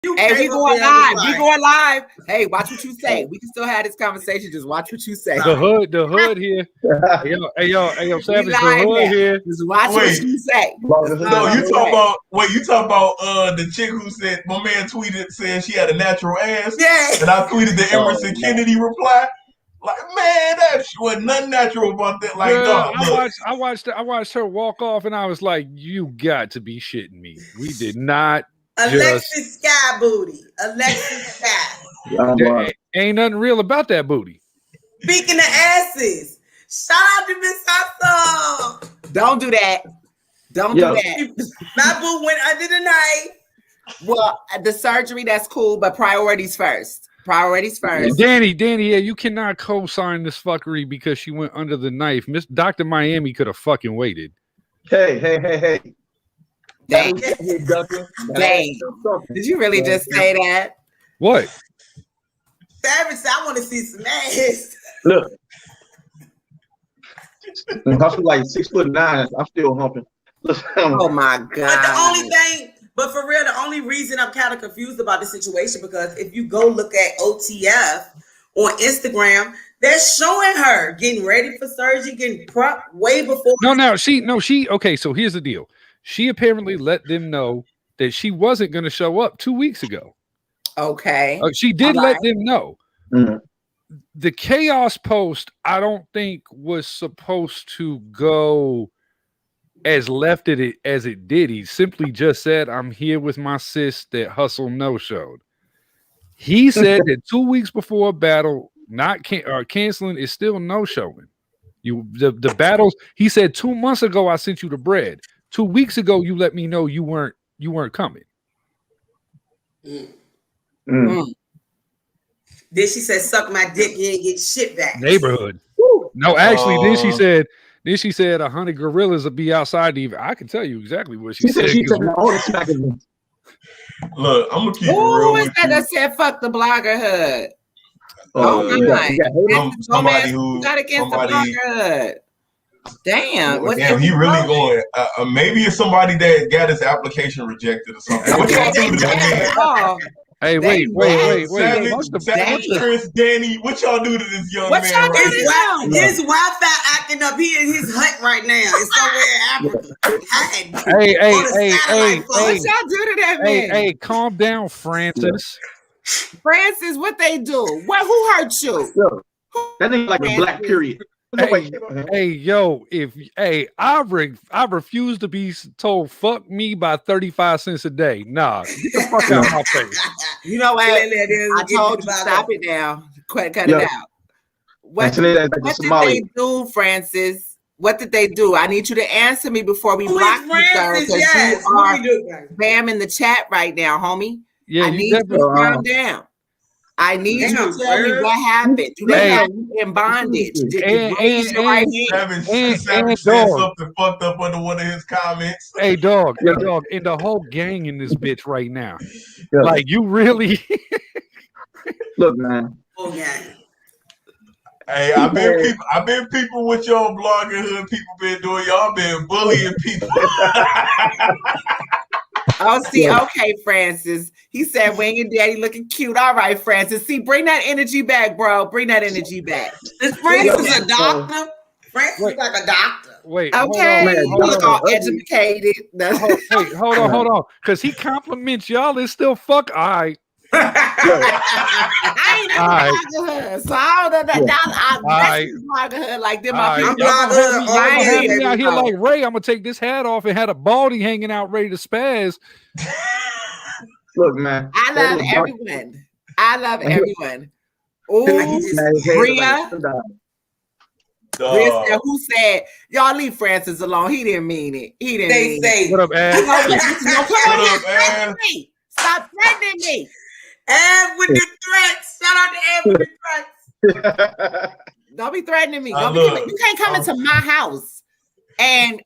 Hey, we going live. We going live. Hey, watch what you say. We can still have this conversation. Just watch what you say. The hood here. Hey yo, Savage, the hood here. Just watch what you say. No, you talking about the chick who said my man tweeted saying she had a natural ass. Yeah. And I tweeted the Emerson Kennedy reply. Like, man, that was nothing natural about that. Like, dog, I watched her walk off, and I was like, "You got to be shitting me." We did not. Alexis Sky booty. Alexis Sky. Ain't nothing real about that booty. Speaking of asses, shout out to Miss Hustle. Don't do that. Don't do that. My boo went under the knife. Well, the surgery, that's cool, but priorities first. Priorities first. Danny, yeah, you cannot co-sign this fuckery because she went under the knife. Miss Dr. Miami could have fucking waited. Hey. Dang. Did you really just say that? What? Savage, I want to see some ass. Look. I'm like 6'9". I'm still humping. Oh my God. But for real, the only reason I'm kind of confused about the situation, because if you go look at OTF on Instagram, they're showing her getting ready for surgery, getting prepped way before. She. Okay, so here's the deal. She apparently let them know that she wasn't going to show up 2 weeks ago. Okay. She did let them know. Mm-hmm. The chaos post, I don't think was supposed to go as left as it did. He simply just said, "I'm here with my sis that Hustle no-showed." He said that 2 weeks before a battle, canceling is still no-showing. The battles, he said 2 months ago, I sent you the bread. 2 weeks ago, you let me know you weren't coming. Then she said, "Suck my dick, you ain't get shit back." Neighborhood. No, actually, then she said 100 gorillas will be outside the event. I can tell you exactly what she said. Look, I'm gonna keep it real. Who is that said fuck the bloggerhood? Somebody who got against the bloggerhood. Damn. Damn, he really going. Maybe it's somebody that got his application rejected or something. What y'all do to this? Hey, wait. Chris, Danny, what y'all do to this young man? His Wi-Fi acting up here in his hut right now. It's somewhere in Africa. Hey. What y'all do to that man? Hey, calm down, Francis. Francis, what they do? Who hurt you? That ain't like a black period. I refuse to be told fuck me by 35 cents a day. Nah, get the fuck out of my face. You know what? I told you, stop it now. Cut it out. What did they do, Francis? What did they do? I need you to answer me before we block you, sir, because you are spamming the chat right now, homie. Yeah, I need you to calm down. I need you to tell me what happened. Do they have you in bondage? Did you raise your right hand? Savage said something fucked up under one of his comments. Hey, dog, and the whole gang in this bitch right now. Yeah. Like, you really... Look, man. Oh, yeah. Hey, I've been people with y'all blogging hood. People been doing, y'all been bullying people. Oh, see, okay, Francis. He said, when your daddy looking cute. All right, Francis. See, bring that energy back, bro. Bring that energy back. Is Francis a doctor? Francis is like a doctor. Wait, okay. Hold on. Look all educated. Hold on. Because he compliments y'all. It's still fuck. All right. I ain't in bloggerhood, so I don't know that. I'm bloggerhood like them. I'm bloggerhood. Out here like Ray. I'm gonna take this hat off and had a baldy hanging out, ready to spaz. Look, man. I love everyone. Oh, Bria. Bria said, who said y'all leave Francis alone? He didn't mean it. He didn't mean it. What up, Ad? What up, Ad? Stop threatening me. And with the threats, shout out to Ed with the threats. Don't be threatening me. You can't come into my house and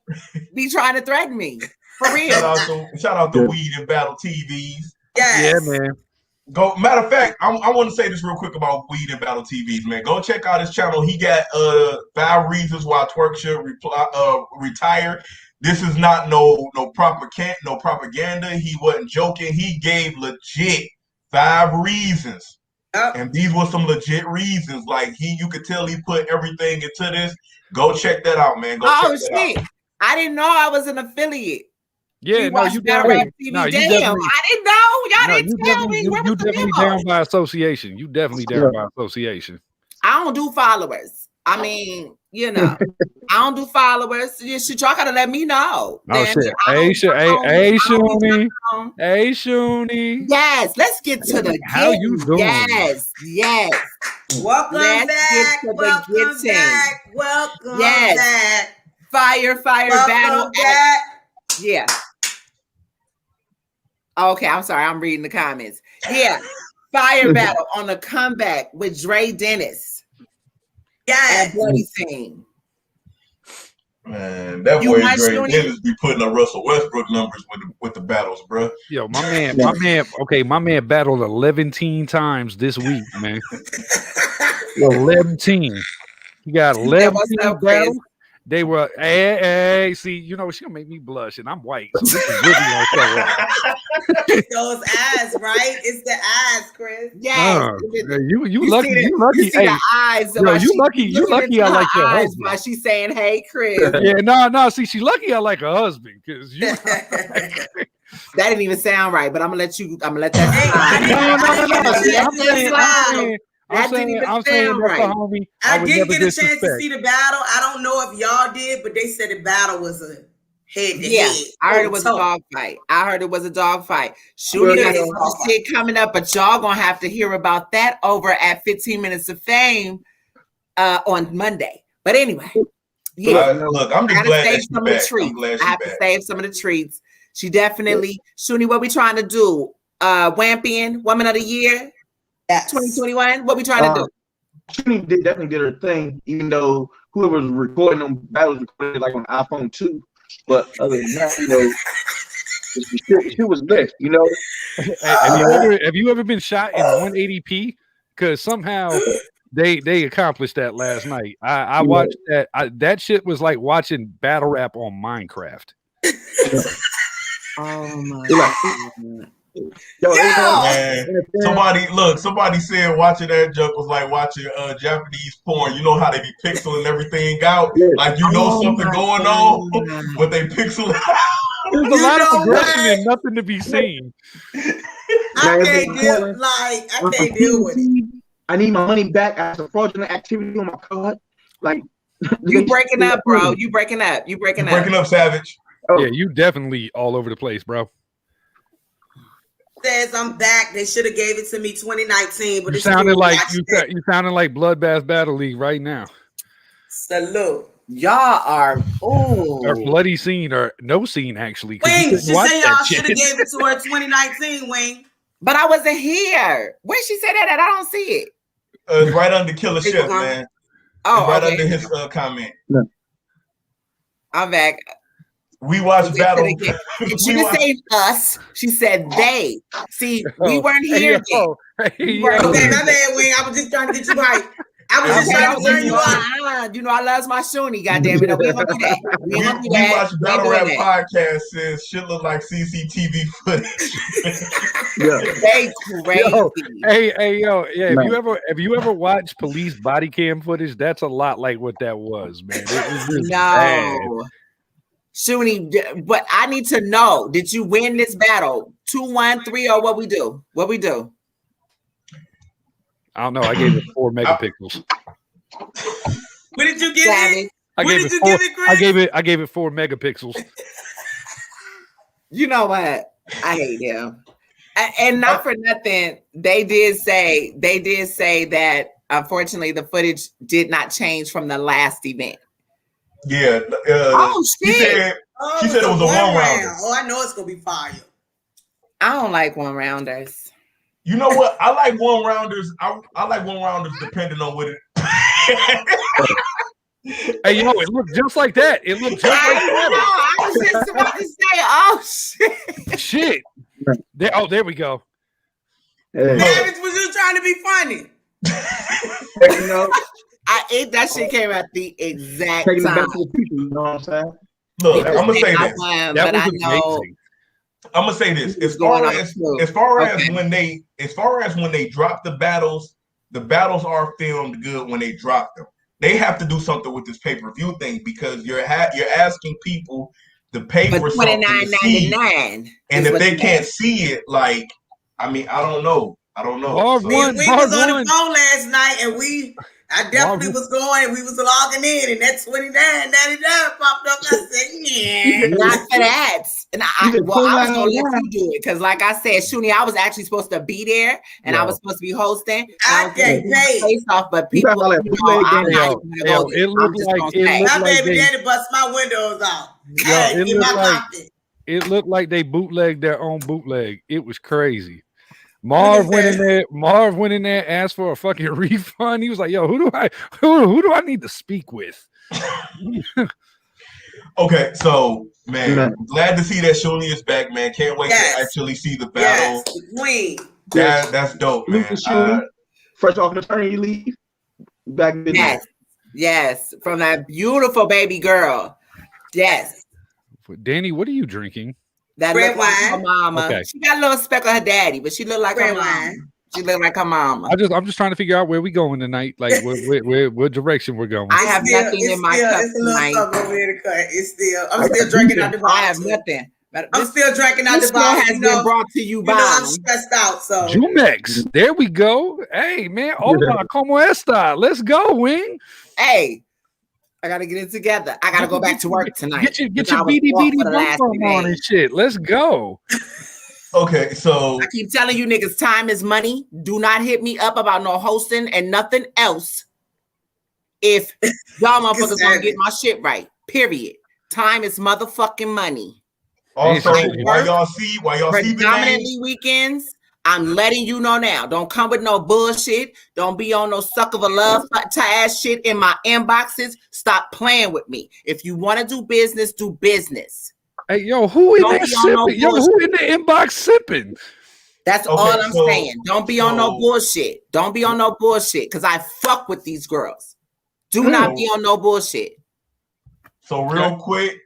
be trying to threaten me. For real. Shout out to Weed and Battle TVs. Yes. Yeah, man. Matter of fact, I want to say this real quick about Weed and Battle TVs, man. Go check out his channel. He got 5 reasons why Twerk should retire. This is not no propaganda. He wasn't joking. He gave legit 5 reasons. And these were some legit reasons. Like you could tell he put everything into this. Go check that out, man. Go check that out. I didn't know I was an affiliate. Yeah, no, you definitely. No, I didn't know. Y'all didn't tell me. You definitely down by association. You definitely down by association. I don't do followers. I mean, you know, I don't do followers. Y'all gotta let me know. Oh shit! Hey, Shooney. Hey, Shooney. Yes, let's get to the How you doing? Yes. Welcome back. Welcome back. Fire battle. Back. Yeah. Okay, I'm sorry. I'm reading the comments. Yeah. Fire battle on the comeback with Dre Dennis. Yeah. Bloody scene. Man, that boy Dre Dennis be putting up Russell Westbrook numbers with the battles, bro. Yo, my man battled 11 times this week, man. 11. He got 11 battles. They were, hey, see, you know, she'll make me blush, and I'm white, so this is really gonna show up. Those eyes, right? It's the eyes, Chris. Yes. You lucky. You lucky. You see the eyes. Yo, you lucky. I like your husband. While she's saying, "Hey, Chris." Yeah, no. See, she lucky. I like her husband because you. That didn't even sound right, but I'm gonna let that slide. I'm saying that's right. Homie. I didn't get a chance to see the battle. I don't know if y'all did, but they said the battle was a head-to-head. I heard it was a dog fight. Shooney got some shit coming up, but y'all gonna have to hear about that over at 15 Minutes of Fame on Monday. But anyway, look, I'm just glad that you're back. I have to save some of the treats. She definitely, Shooney, what we trying to do? Wampian Woman of the Year. Yes. 2021. What we trying to do? Shooney definitely did her thing, even though whoever was recording them battles recorded like on iPhone 2. But other than that, you know, she was best. You know. Have you ever been shot in 180p? Because somehow they accomplished that last night. I watched that. That shit was like watching battle rap on Minecraft. Oh my God. Man. Somebody said watching that junk was like watching Japanese porn. You know how they be pixeling everything out? Like you know something going on, but they pixel it out. There's a lot of progression and nothing to be seen. I can't deal with it. I need my money back after fraudulent activity on my card. Like you breaking up, bro. You breaking up, Savage. Yeah, you definitely all over the place, bro. Says I'm back. They should have gave it to me 2019, but you sounded like Bloodbath Battle League right now. Salute. Y'all are or bloody scene or no scene actually. Wing, she say y'all should have gave it to her 2019, Wing. But I wasn't here. Where she said that at? I don't see it. It's right under Killer Chef, man. Oh, right under his comment. Yeah. I'm back. We watched battle. She didn't say us. She said they. See, we weren't here. Okay, my bad, Wing. I was just trying to get you right. I was just trying to turn you on. You know, I love my Shooney. Goddamn it, we gonna do that. We watched Battle Rap Podcast. Says shit look like CCTV footage. They crazy. Have you ever watched police body cam footage? That's a lot like what that was, man. It was just bad. Shooney, but I need to know, did you win this battle? 2-1, 3, or what we do? I don't know. I gave it 4 megapixels. What did you give it? I gave it 4 megapixels. You know what? I hate him. And not for nothing, they did say that unfortunately the footage did not change from the last event. Yeah. Shit. She said it was a one-rounder. Oh, I know it's gonna be fire. I don't like one-rounders. You know what? I like one-rounders. I like one-rounders depending on what it. Hey, it looked just like that. It looked just like that. I was just about to say, oh shit. There we go. Savage was just trying to be funny. That shit came at the exact taking time. it back to the people, you know what I'm saying? Look, I'm gonna say this. That was amazing. I'm gonna say this. As far as when they drop the battles are filmed good when they drop them. They have to do something with this pay-per-view thing because you're asking people to pay for something to see, and if they can't see it, like, I mean, I don't know. We was on the phone last night, and I definitely was going. We was logging in, and that $29.99 popped up. I said, "Yeah, not for that." And I was gonna let you do it because, like I said, Shooney, I was actually supposed to be there, and I was supposed to be hosting. I get paid face off, but people, it looked like my baby daddy bust my windows out. It looked like they bootlegged their own bootleg. It was crazy. Marv went in there, asked for a fucking refund. He was like, "Yo, who do I need to speak with?" Okay, so man, glad to see that Shooney is back, man. Can't wait to actually see the battle. Queen. That's dope, man. Fresh off maternity leave, back in yes, from that beautiful baby girl. Yes. Danny, what are you drinking? That red wine. Like her mama. Okay. She got a little speck of her daddy, but she looked like her mama. She looked like her mama. I'm just trying to figure out where we going tonight, like what direction we're going. I have nothing in my cup tonight. I'm still drinking out the bottle. I have nothing. I'm still drinking out the bottle. Has been brought to you by. I'm stressed out, so Jumex. There we go. Hey man, hola, como esta? Let's go, Wing. Hey. I gotta get it together. I gotta go back to work tonight. Get your BD on and shit. Let's go. Okay, so I keep telling you niggas, time is money. Do not hit me up about no hosting and nothing else. If y'all motherfuckers gonna get my shit right. Period. Time is motherfucking money. Also, while y'all see predominantly weekends. I'm letting you know now. Don't come with no bullshit. Don't be on no suck of a love ass shit in my inboxes. Stop playing with me. If you want to do business, do business. Hey, yo, who in there sipping? Yo, who in the inbox sipping? That's all I'm saying. Don't be on no bullshit. Don't be on no bullshit because I fuck with these girls. Do not be on no bullshit. So real quick,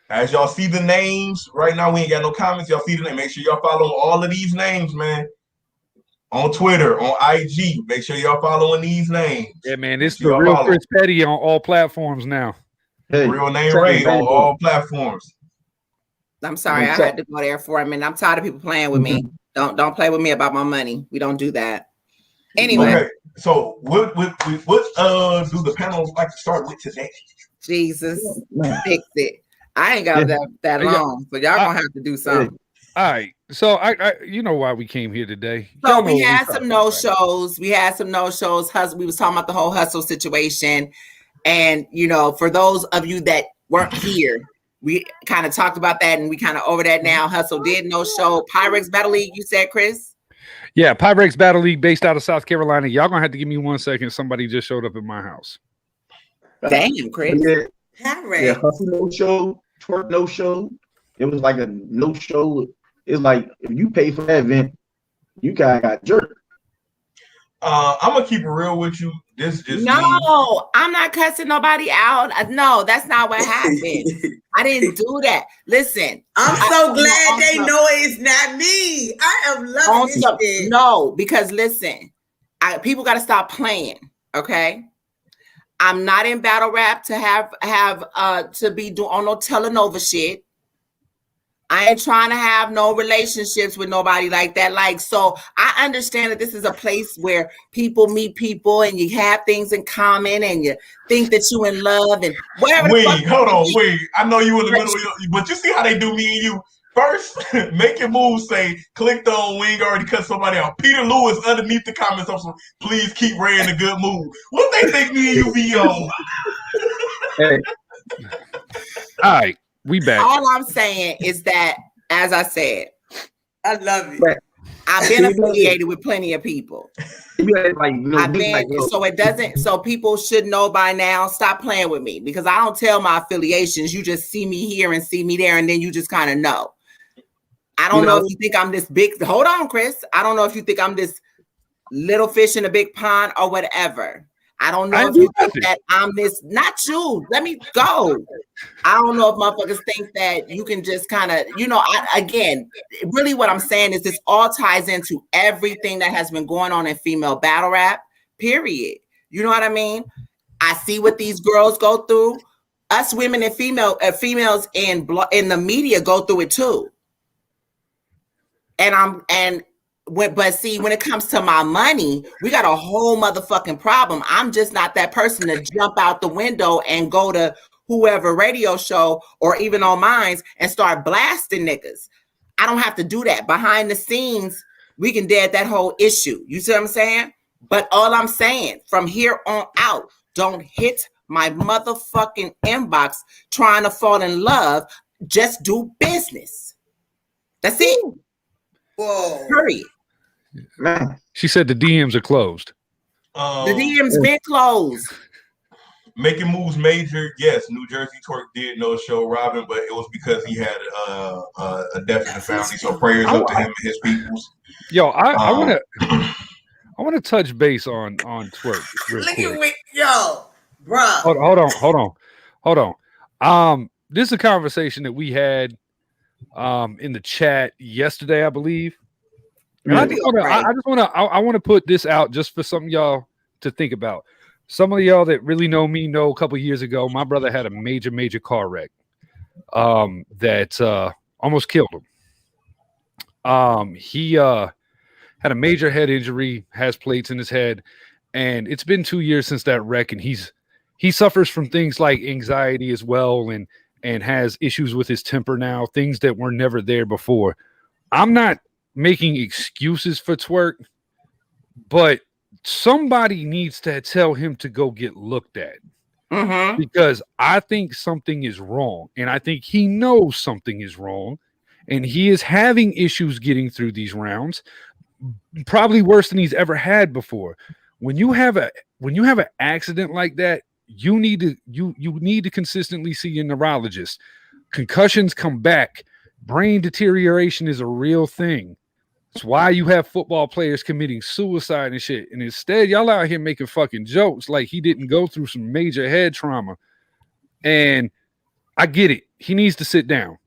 as y'all see the names, right now we ain't got no comments. Y'all see the name. Make sure y'all follow all of these names, man. On Twitter, on IG. Make sure y'all following these names. Yeah, man. It's the real Chris Petty on all platforms now. Hey, real name Ray on all platforms. I'm sorry, I had to go there for a minute. I'm tired of people playing with me. Don't play with me about my money. We don't do that. Anyway. Okay, so what do the panels like to start with today? Jesus, fix it. I ain't got that long, so y'all gonna have to do something. All right, so I you know why we came here today. So we had some no-shows. We had some no-shows. We was talking about the whole hustle situation, and you know, for those of you that weren't here, we kind of talked about that, and we kind of over that now. Hustle did no-show. Pyrex Battle League, you said, Chris? Yeah, Pyrex Battle League based out of South Carolina. Y'all gonna have to give me 1 second. Somebody just showed up at my house. Damn, Chris. Yeah, hustle no-show. Twerk no show. It was like a no show. It's like if you pay for that event, you got jerked. I'm gonna keep it real with you. I'm not cussing nobody out. No, that's not what happened. I didn't do that. Listen, I'm so glad they know it's not me. I am loving this shit. No, because listen, people got to stop playing. Okay. I'm not in battle rap to have to be doing on no telenova shit. I ain't trying to have no relationships with nobody like that. Like, so I understand that this is a place where people meet people and you have things in common and you think that you in love and whatever. Hold on. I know you in the middle, but you see how they do me and you. First, make your move, say, clicked on Wing, already cut somebody out. Peter Lewis underneath the comments, also, please keep Ray in a good mood. What they think me and you be on? Hey. All right, we back. All I'm saying is that, as I said, I love it. I've been affiliated with plenty of people. So people should know by now, stop playing with me because I don't tell my affiliations. You just see me here and see me there, and then you just kind of know. I don't know if you think I'm this big. Hold on, Chris. I don't know if you think I'm this little fish in a big pond or whatever. I don't know if you think that I'm this, not you. Let me go. I don't know if motherfuckers think that you can just kind of, again, really what I'm saying is this all ties into everything that has been going on in female battle rap, period. You know what I mean? I see what these girls go through. Us women and females in the media go through it too. But see, when it comes to my money, we got a whole motherfucking problem. I'm just not that person to jump out the window and go to whoever radio show or even on mine and start blasting niggas. I don't have to do that. Behind the scenes, we can dead that whole issue. You see what I'm saying? But all I'm saying, from here on out, don't hit my motherfucking inbox trying to fall in love. Just do business. That's it. Whoa. Hurry. Man. She said the DMs are closed. The DMs been closed. Making moves major. Yes, New Jersey Twerk did no show Robin, but it was because he had a death in the family. So prayers up to him and his peoples. Yo, I want to touch base on Twerk real quick. Yo, bro. Hold on. This is a conversation that we had in the chat yesterday, I believe. And I want to put this out just for some of y'all to think about. Some of y'all that really know me know a couple years ago, my brother had a major car wreck that almost killed him. He had a major head injury, has plates in his head, and it's been 2 years since that wreck, and he suffers from things like anxiety as well, and has issues with his temper now, things that were never there before. I'm not making excuses for Twerk, but somebody needs to tell him to go get looked at. Because I think something is wrong, and I think he knows something is wrong, and he is having issues getting through these rounds, probably worse than he's ever had before. When you have an accident like that, you need to consistently see your neurologist. Concussions come back. Brain deterioration is a real thing. It's why you have football players committing suicide and shit. And instead, y'all out here making fucking jokes like he didn't go through some major head trauma. And I get it. He needs to sit down.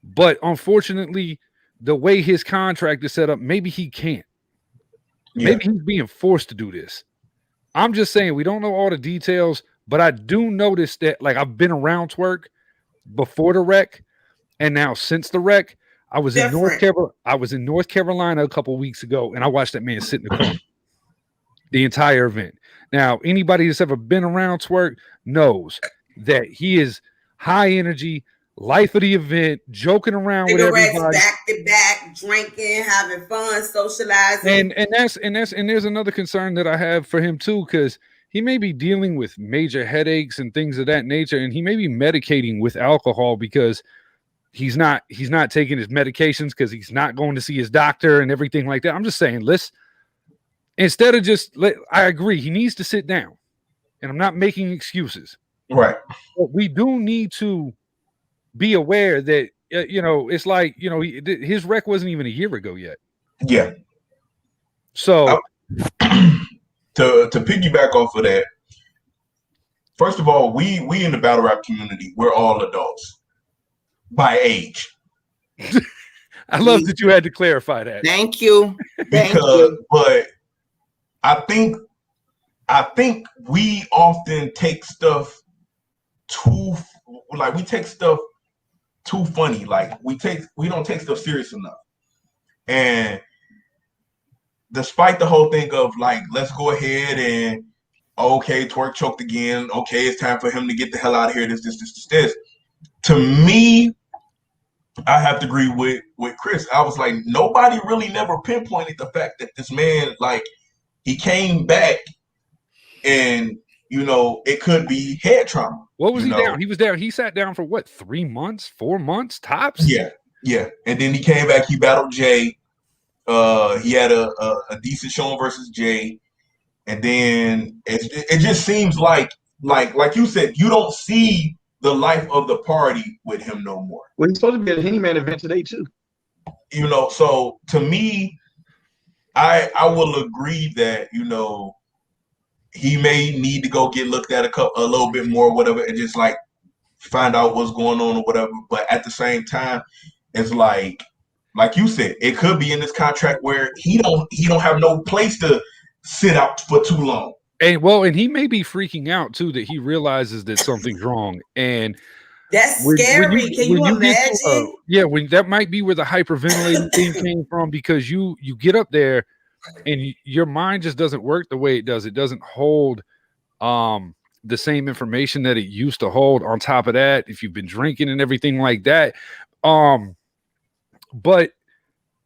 But unfortunately, the way his contract is set up, maybe he can't. Yeah. Maybe he's being forced to do this. I'm just saying, we don't know all the details, but I do notice that, like, I've been around Twerk before the wreck, and now since the wreck, I was in North Carolina a couple weeks ago, and I watched that man sit in the corner the entire event. Now, anybody that's ever been around Twerk knows that he is high energy, life of the event, joking around with everybody, back to back, drinking, having fun, socializing. And there's another concern that I have for him too, because he may be dealing with major headaches and things of that nature, and he may be medicating with alcohol because he's not taking his medications, because he's not going to see his doctor and everything like that. I'm just saying, I agree, he needs to sit down, and I'm not making excuses. Right. But we do need to be aware that, it's like, his wreck wasn't even a year ago yet. Yeah. So to piggyback off of that, first of all, we in the battle rap community, we're all adults by age. I love that you had to clarify that. Thank you. But I think we often take stuff too funny. Like we don't take stuff serious enough. And despite the whole thing of like, let's go ahead and okay, Twerk choked again. Okay, it's time for him to get the hell out of here. This. To me, I have to agree with Chris. I was like, nobody really never pinpointed the fact that this man, like, he came back and, it could be head trauma. What was he down? He was down. He sat down for what, 3 months, 4 months tops? Yeah. And then he came back. He battled Jay. He had a decent showing versus Jay. And then it just seems like you said, you don't see the life of the party with him no more. Well, he's supposed to be at a HITMAN event today too. So to me, I will agree that, he may need to go get looked at a little bit more, whatever, and just like find out what's going on or whatever. But at the same time, it's like you said, it could be in this contract where he don't have no place to sit out for too long. And he may be freaking out too that he realizes that something's wrong. And that's scary. Can you imagine? When that might be where the hyperventilating thing came from, because you get up there and your mind just doesn't work the way it does. It doesn't hold the same information that it used to hold. On top of that, if you've been drinking and everything like that. But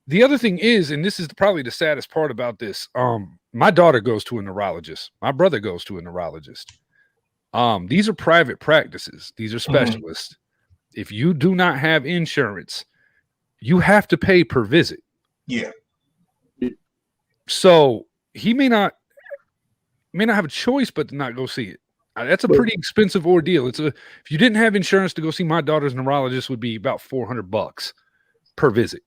the other thing is, and this is probably the saddest part about this, my daughter goes to a neurologist. My brother goes to a neurologist. These are private practices. These are specialists. If you do not have insurance, you have to pay per visit. Yeah. So he may not have a choice but to not go see it. That's a pretty expensive ordeal. If you didn't have insurance to go see my daughter's neurologist, would be about $400 per visit.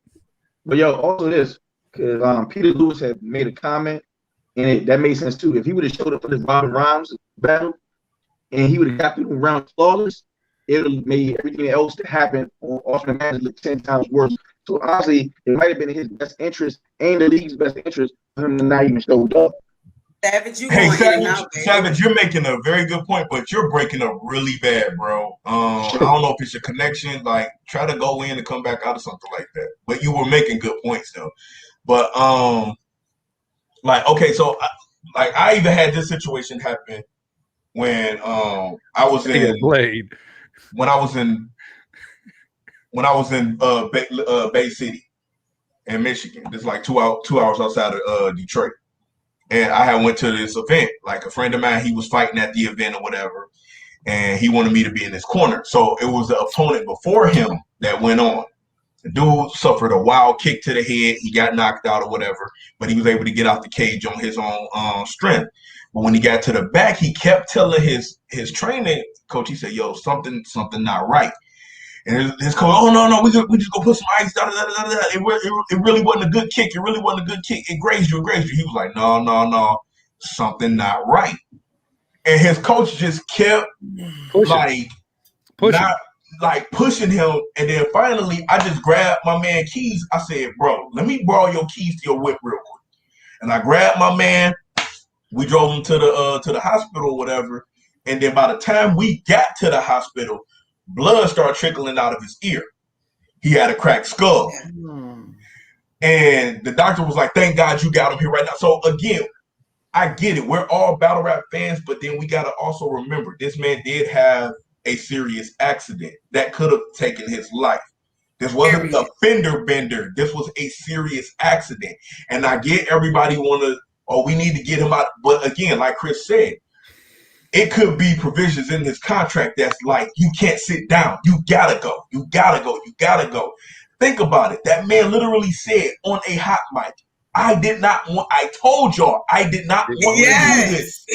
But also this, because Peter Lewis had made a comment, and that made sense too. If he would have showed up for this Robin Rhymes battle, and he would have got through the round flawless, it would have made everything else that happened on Ultimate Man look 10 times worse. So honestly, it might have been in his best interest and the league's best interest for him to not even show up. Savage, you're making a very good point, but you're breaking up really bad, bro. I don't know if it's your connection. Like, try to go in and come back out or something like that. But you were making good points though. But okay, so I even had this situation happen when I was in Blade. When I was in Bay City in Michigan. It's like 2 hours outside of Detroit. And I had went to this event. Like, a friend of mine, he was fighting at the event or whatever, and he wanted me to be in his corner. So it was the opponent before him that went on. The dude suffered a wild kick to the head. He got knocked out or whatever, but he was able to get out the cage on his own strength. But when he got to the back, he kept telling his training coach, he said, "Yo, something not right." And his coach, "Oh no, we just go put some ice. It really wasn't a good kick. It really wasn't a good kick. It grazed you. He was like, "No, something not right." And his coach just kept pushing him. And then finally, I just grabbed my man keys. I said, "Bro, let me borrow your keys to your whip real quick." And I grabbed my man. We drove him to the hospital or whatever. And then by the time we got to the hospital, blood started trickling out of his ear. He had a cracked skull. And the doctor was like, "Thank God you got him here right now." So again, I get it. We're all battle rap fans, but then we got to also remember this man did have a serious accident that could have taken his life. This wasn't a fender bender. This was a serious accident. And I get everybody we need to get him out. But again, like Chris said, it could be provisions in this contract that's like, you can't sit down. You gotta go. You gotta go. Think about it. That man literally said on a hot mic, I told y'all I did not want to do this.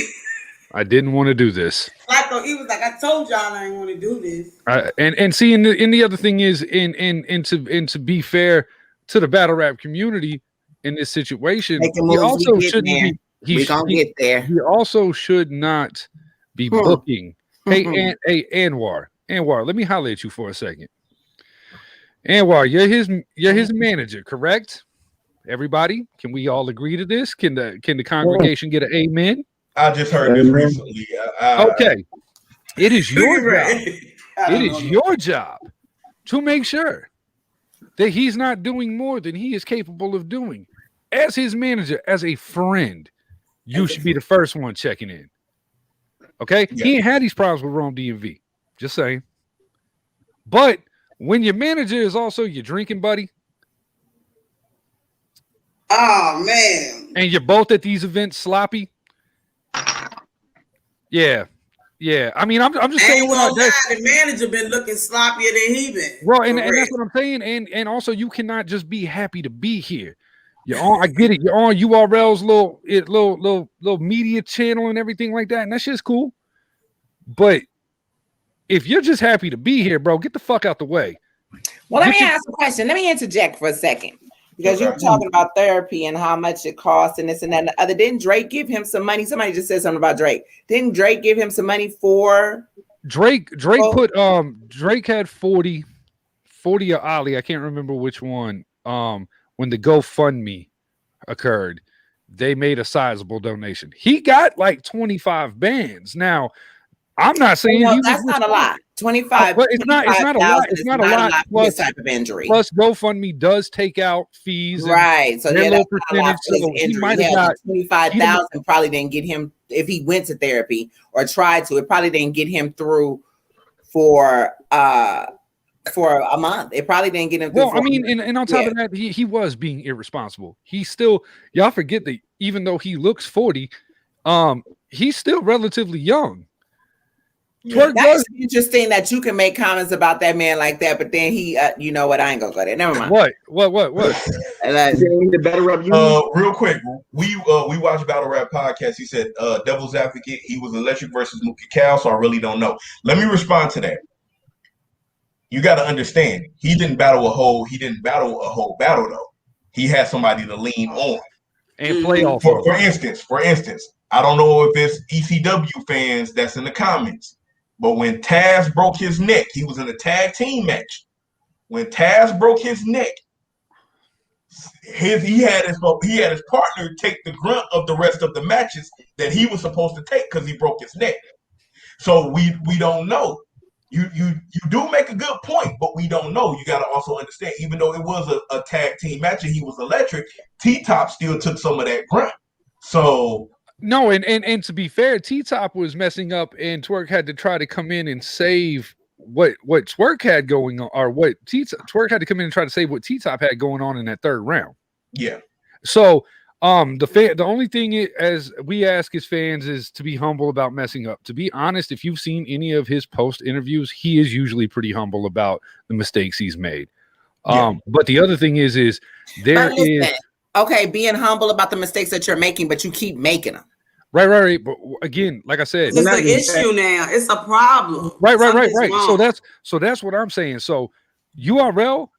I didn't want to do this. I thought he was like, I told y'all I didn't want to do this. And see, and the other thing is, and to be fair to the battle rap community in this situation, he also shouldn't be. We're gonna get there. He also should not be booking. Hey, Anwar, let me holler at you for a second. Anwar, you're his manager, correct? Everybody, can we all agree to this? Can the congregation get an amen? I just heard this recently. Okay, it is your job. It is your job to make sure that he's not doing more than he is capable of doing. As his manager, as a friend, you should be the first one checking in. Okay? Yeah. He ain't had these problems with Rome DMV. Just saying. But when your manager is also your drinking buddy. Oh, man. And you're both at these events sloppy. Yeah. I mean, I'm just saying the manager been looking sloppier than he been. Well, and that's what I'm saying. And also, you cannot just be happy to be here. You're on, I get it. You're on URL's little media channel and everything like that, and that shit's cool. But if you're just happy to be here, bro, get the fuck out the way. Well, let me ask a question. Let me interject for a second. Because you were talking about therapy and how much it costs and this and that and the other. Didn't Drake give him some money? Somebody just said something about Drake. Didn't Drake give him some money for Drake put Drake had 40 or Ali, I can't remember which one. When the GoFundMe occurred, they made a sizable donation. He got like 25 bands. Now, I'm not saying that's not a lot. 25, but it's not a lot. It's not a lot for this type of injury. Plus, GoFundMe does take out fees, right? So their that's little not a lot percentage. for his injury. He might have got 25,000. Probably didn't get him if he went to therapy or tried to. It probably didn't get him through for a month. It probably didn't get him through. Well, I mean, and on top of that, he was being irresponsible. He still, y'all forget that even though he looks 40, he's still relatively young. Yeah, that's interesting that you can make comments about that man like that, but then he, you know what? I ain't gonna go there. Never mind. What? The battle rap real quick, we watched Battle Rap Podcast. He said, Devil's Advocate, he was electric versus Mookie Cal, so I really don't know. Let me respond to that. You got to understand, he didn't battle a whole battle though. He had somebody to lean on and play off. For instance, I don't know if it's ECW fans that's in the comments. But when Taz broke his neck, he was in a tag team match. When Taz broke his neck, he had his partner take the grunt of the rest of the matches that he was supposed to take because he broke his neck. So we don't know. You do make a good point, but we don't know. You got to also understand, even though it was a tag team match and he was electric, T-Top still took some of that grunt. So. No, and to be fair, T-Top was messing up, and Twerk had to try to come in and save what Twerk had going on, or what Twerk had to come in and try to save what T-Top had going on in that third round. Yeah. So, the only thing as we ask as fans is to be humble about messing up. To be honest, if you've seen any of his post interviews, he is usually pretty humble about the mistakes he's made. But the other thing is there is. Okay, being humble about the mistakes that you're making, but you keep making them. Right. But again, like I said, it's an issue now. It's a problem. Right. So that's what I'm saying. So URL,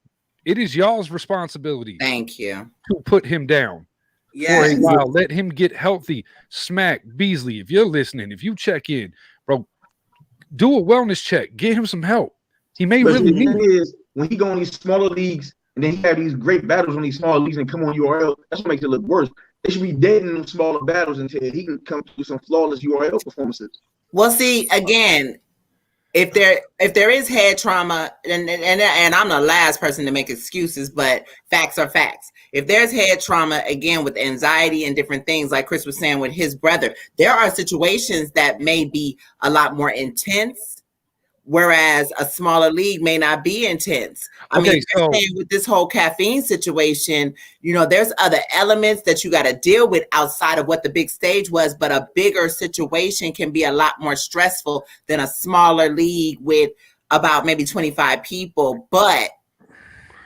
it is y'all's responsibility. Thank you. To put him down for a while. Let him get healthy. Smack Beasley, if you're listening, if you check in, bro, do a wellness check. Get him some help. He may really need it. When he go in these smaller leagues. And then he have these great battles on these small leagues and come on URL. That's what makes it look worse. They should be dead in them smaller battles until he can come to some flawless URL performances. Well, see, again, if there is head trauma, and I'm the last person to make excuses, but facts are facts. If there's head trauma, again, with anxiety and different things, like Chris was saying with his brother, there are situations that may be a lot more intense. Whereas a smaller league may not be intense. I mean, with this whole caffeine situation, you know, there's other elements that you got to deal with outside of what the big stage was, but a bigger situation can be a lot more stressful than a smaller league with about maybe 25 people. But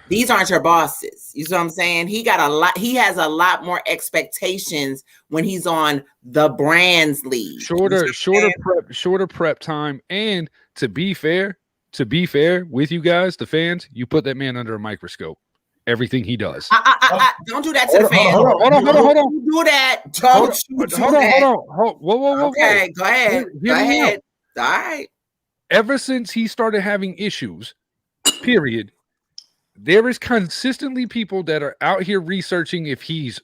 these aren't your bosses. You see what I'm saying? He has a lot more expectations when he's on the brands league. Shorter prep time. And to be fair with you guys, the fans, you put that man under a microscope. Everything he does. Don't do that to the fans. Hold on. Don't do that. Hold on. Whoa. Okay, go ahead. Go ahead. All right. Ever since he started having issues, period, there is consistently people that are out here researching if he's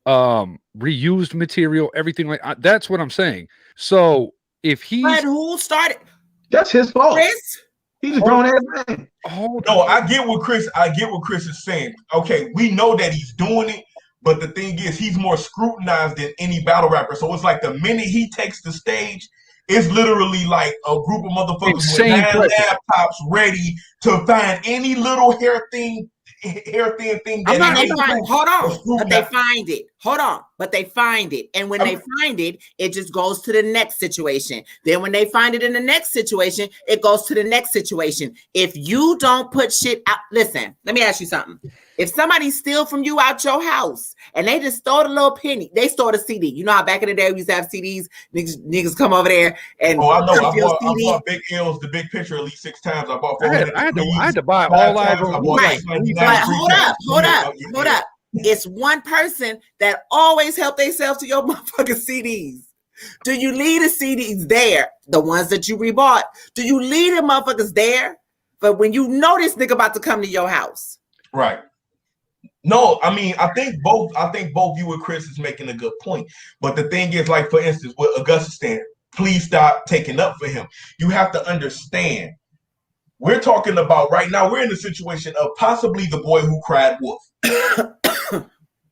reused material, everything like that. That's what I'm saying. So if he's but who started? That's his fault. Chris? He's a grown ass man. No, I get what Chris is saying. Okay, we know that he's doing it, but the thing is, he's more scrutinized than any battle rapper. So it's like the minute he takes the stage, it's literally like a group of motherfuckers with 9 laptops ready to find any little hair thin thing. Hold on, but they find it. Hold on, but they find it, and when they find it, it just goes to the next situation. Then when they find it in the next situation, it goes to the next situation. If you don't put shit out, listen. Let me ask you something. If somebody steal from you out your house and they just stole a little penny, they stole a CD. You know how back in the day we used to have CDs, niggas come over there and I know. I bought Big L's, the big picture, at least 6 times. I bought 400. I had to buy all live on right. But hold up. It's one person that always help themselves to your motherfucking CDs. Do you leave the CDs there? The ones that you rebought. Do you leave the motherfuckers there? But when you know this nigga about to come to your house. Right. No, I mean, I think both you and Chris is making a good point. But the thing is, like, for instance, with Augustus, please stop taking up for him. You have to understand. We're talking about right now, we're in the situation of possibly the boy who cried wolf.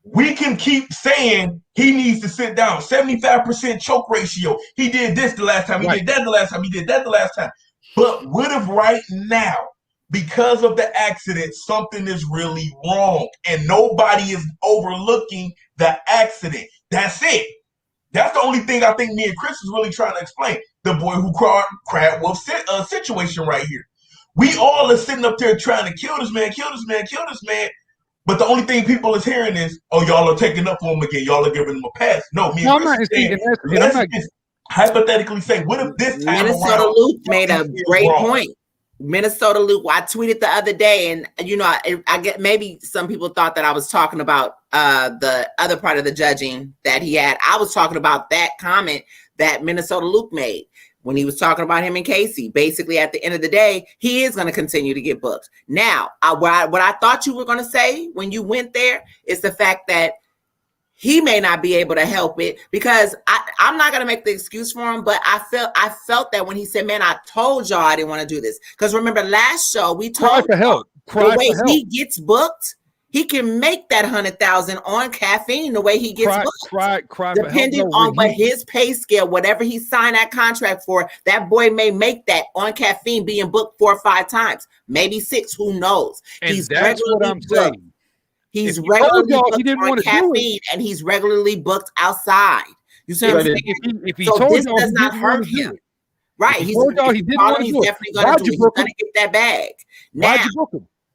We can keep saying he needs to sit down. 75% choke ratio. He did this the last time. He did that the last time. He did that the last time. But what if right now, because of the accident, something is really wrong and nobody is overlooking the accident? That's it. That's the only thing I think me and Chris is really trying to explain. The boy who cried wolf situation right here. We all are sitting up there trying to kill this man. But the only thing people is hearing is, oh, y'all are taking up for him again. Y'all are giving him a pass. No, me and Chris saying, let's just hypothetically say, what if this time Minnesota Luke made a great point. Minnesota Luke, I tweeted the other day, and you know, I get maybe some people thought that I was talking about the other part of the judging that he had. I was talking about that comment that Minnesota Luke made when he was talking about him and Casey. Basically, at the end of the day, he is going to continue to get booked. Now, what I thought you were going to say when you went there is the fact that he may not be able to help it, because I'm not going to make the excuse for him, but I felt that when he said, man, I told y'all I didn't want to do this. Because remember last show, we told for help. The way he gets booked, he can make that 100,000 on caffeine the way he gets booked. Depending on what his pay scale, whatever he signed that contract for, that boy may make that on caffeine being booked 4 or 5 times, maybe 6, who knows? And that's what I'm saying. He's regularly booked on caffeine, and he's regularly booked outside. You see what I'm saying? If he told this y'all does not hurt him. Right. He's definitely going to do it. He's going to get that bag. Now,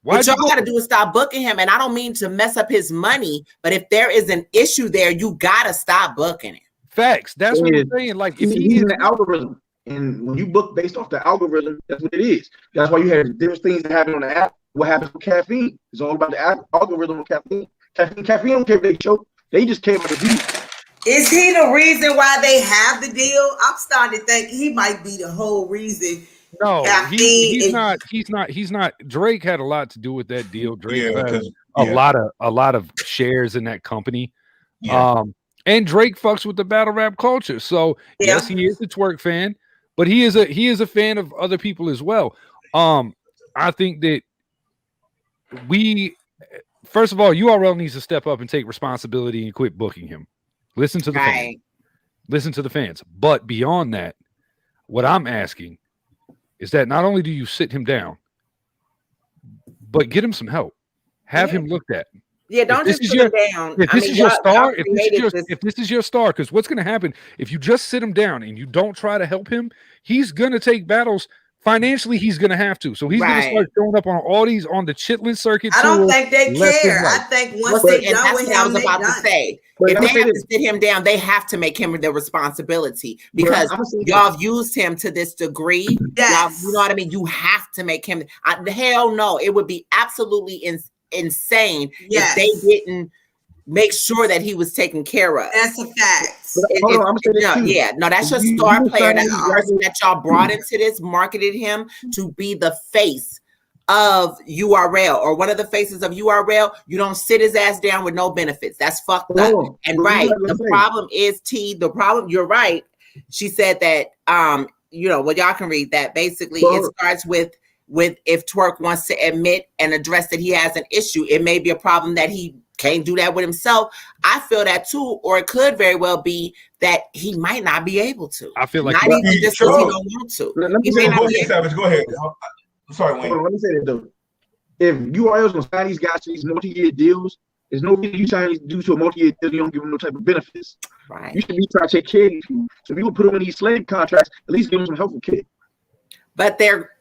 what y'all got to do is stop booking him. And I don't mean to mess up his money, but if there is an issue there, you got to stop booking him. Facts. That's what I'm saying. Like, if he's in the algorithm, and when you book based off the algorithm, that's what it is. That's why you have different things that happen on the app. What happens with caffeine? It's all about the algorithm of caffeine. Caffeine don't care if they choke. They just care about the view. Is he the reason why they have the deal? I'm starting to think he might be the whole reason. No, he's not. Drake had a lot to do with that deal. Drake had a lot of shares in that company. Yeah. And Drake fucks with the battle rap culture. So yes, he is a twerk fan, but he is a fan of other people as well. I think that first of all, URL needs to step up and take responsibility and quit booking him. Listen to the fans. Listen to the fans. But beyond that, what I'm asking is that not only do you sit him down, but get him some help. Have him looked at. Yeah, don't just put him down. If this is your star, if this is your star, because what's going to happen if you just sit him down and you don't try to help him, he's going to take battles. Financially, he's going to have to. So he's going to start showing up on all these on the Chitlin circuit. I don't think they care. I think once they're done with him, I was about to say, if they have to sit him down, they have to make him the responsibility, because y'all have used him to this degree. Yes. You know what I mean? You have to make him. Hell no. It would be absolutely insane if they didn't make sure that he was taken care of. That's a fact. That's your star player. That's the person that y'all brought into this, marketed him to be the face of URL, or one of the faces of URL. You don't sit his ass down with no benefits. That's fucked up. And the problem is you're right. She said that well, y'all can read that. Basically, it starts with if Twerk wants to admit and address that he has an issue. It may be a problem that he can't do that with himself. I feel that too, or it could very well be that he might not be able to. I feel like not even just because he don't want to. Go ahead. I'm sorry, Wayne. Let me say that though. If URL's gonna sign these guys to these multi-year deals, there's no reason you sign these dudes to a multi-year deal. You don't give them no type of benefits. Right. You should be trying to take care of these people. So if you would put them in these slave contracts, at least give them some helpful care. But they're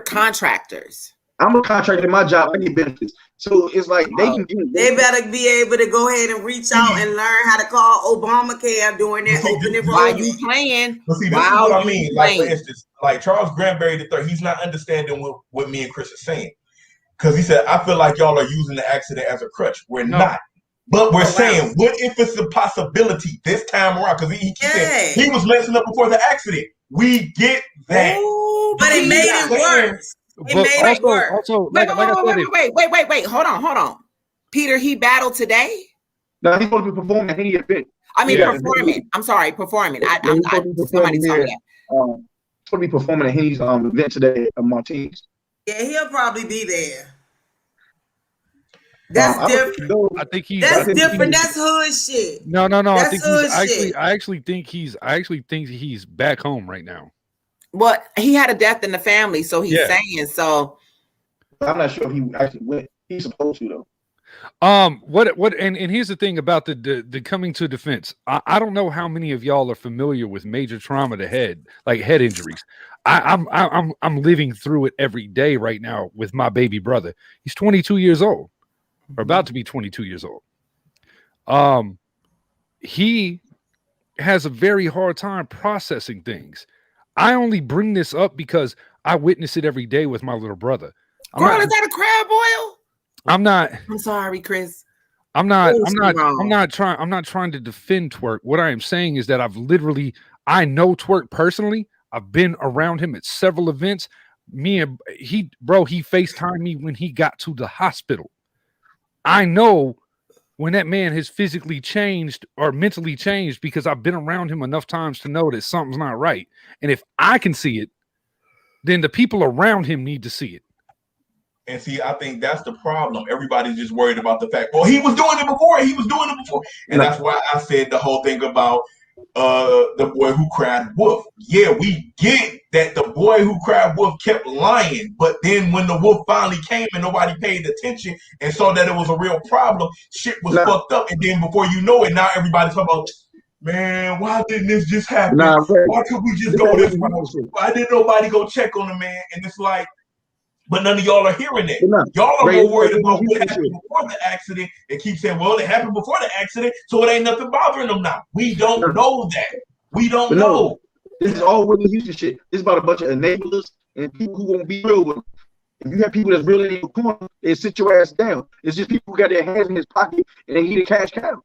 contractors. I'm a contractor in my job. I get benefits. So it's like they can do. They better be able to go ahead and reach out and learn how to call Obamacare during their open enrollment. Why you playing? But see, this is what I mean. Like, for instance, like Charles Granberry III, he's not understanding what me and Chris are saying. Because he said, I feel like y'all are using the accident as a crutch. We're not. But we're saying, what if it's a possibility this time around? Because he said he was messing up before the accident. We get that. Ooh, but it made it worse. It made it worse. Also, wait. Hold on. Peter, he battled today? No, he's supposed to be performing at any event. I mean, performing. I'm sorry, performing. Somebody tell me that. Supposed to be performing at Henny's event today at Martinez. Yeah, he'll probably be there. That's different. I think he's. That's different. That's hood shit. No. That's I actually think he's back home right now. Well, he had a death in the family, so he's saying so. I'm not sure if he actually went. He's supposed to though. What and here's the thing about the coming to defense. I don't know how many of y'all are familiar with major trauma to head, like head injuries. I'm living through it every day right now with my baby brother. He's 22 years old, or about to be 22 years old. He has a very hard time processing things. I only bring this up because I witness it every day with my little brother. Girl, is that a crab boil? I'm sorry, Chris. I'm not trying to defend Twerk. What I am saying is that I know Twerk personally. I've been around him at several events. He FaceTimed me when he got to the hospital. I know when that man has physically changed or mentally changed because I've been around him enough times to know that something's not right. And if I can see it, then the people around him need to see it. And see, I think that's the problem. Everybody's just worried about the fact, well, he was doing it before. And that's why I said the whole thing about the boy who cried wolf. Yeah, we get that the boy who cried wolf kept lying. But then when the wolf finally came and nobody paid attention and saw that it was a real problem, shit was fucked up. And then before you know it, now everybody's talking about, man, why didn't this just happen? Why could we just go this way? Why didn't nobody go check on the man? And it's like, but none of y'all are hearing that. Y'all are more worried about what happened before the accident and keep saying, well, it happened before the accident, so it ain't nothing bothering them now. We don't know that. We don't know. This is all Whitney Houston shit. This is about a bunch of enablers and people who won't be real with them. If you have people that's really in your corner, they sit your ass down. It's just people who got their hands in his pocket and they eat a cash cow.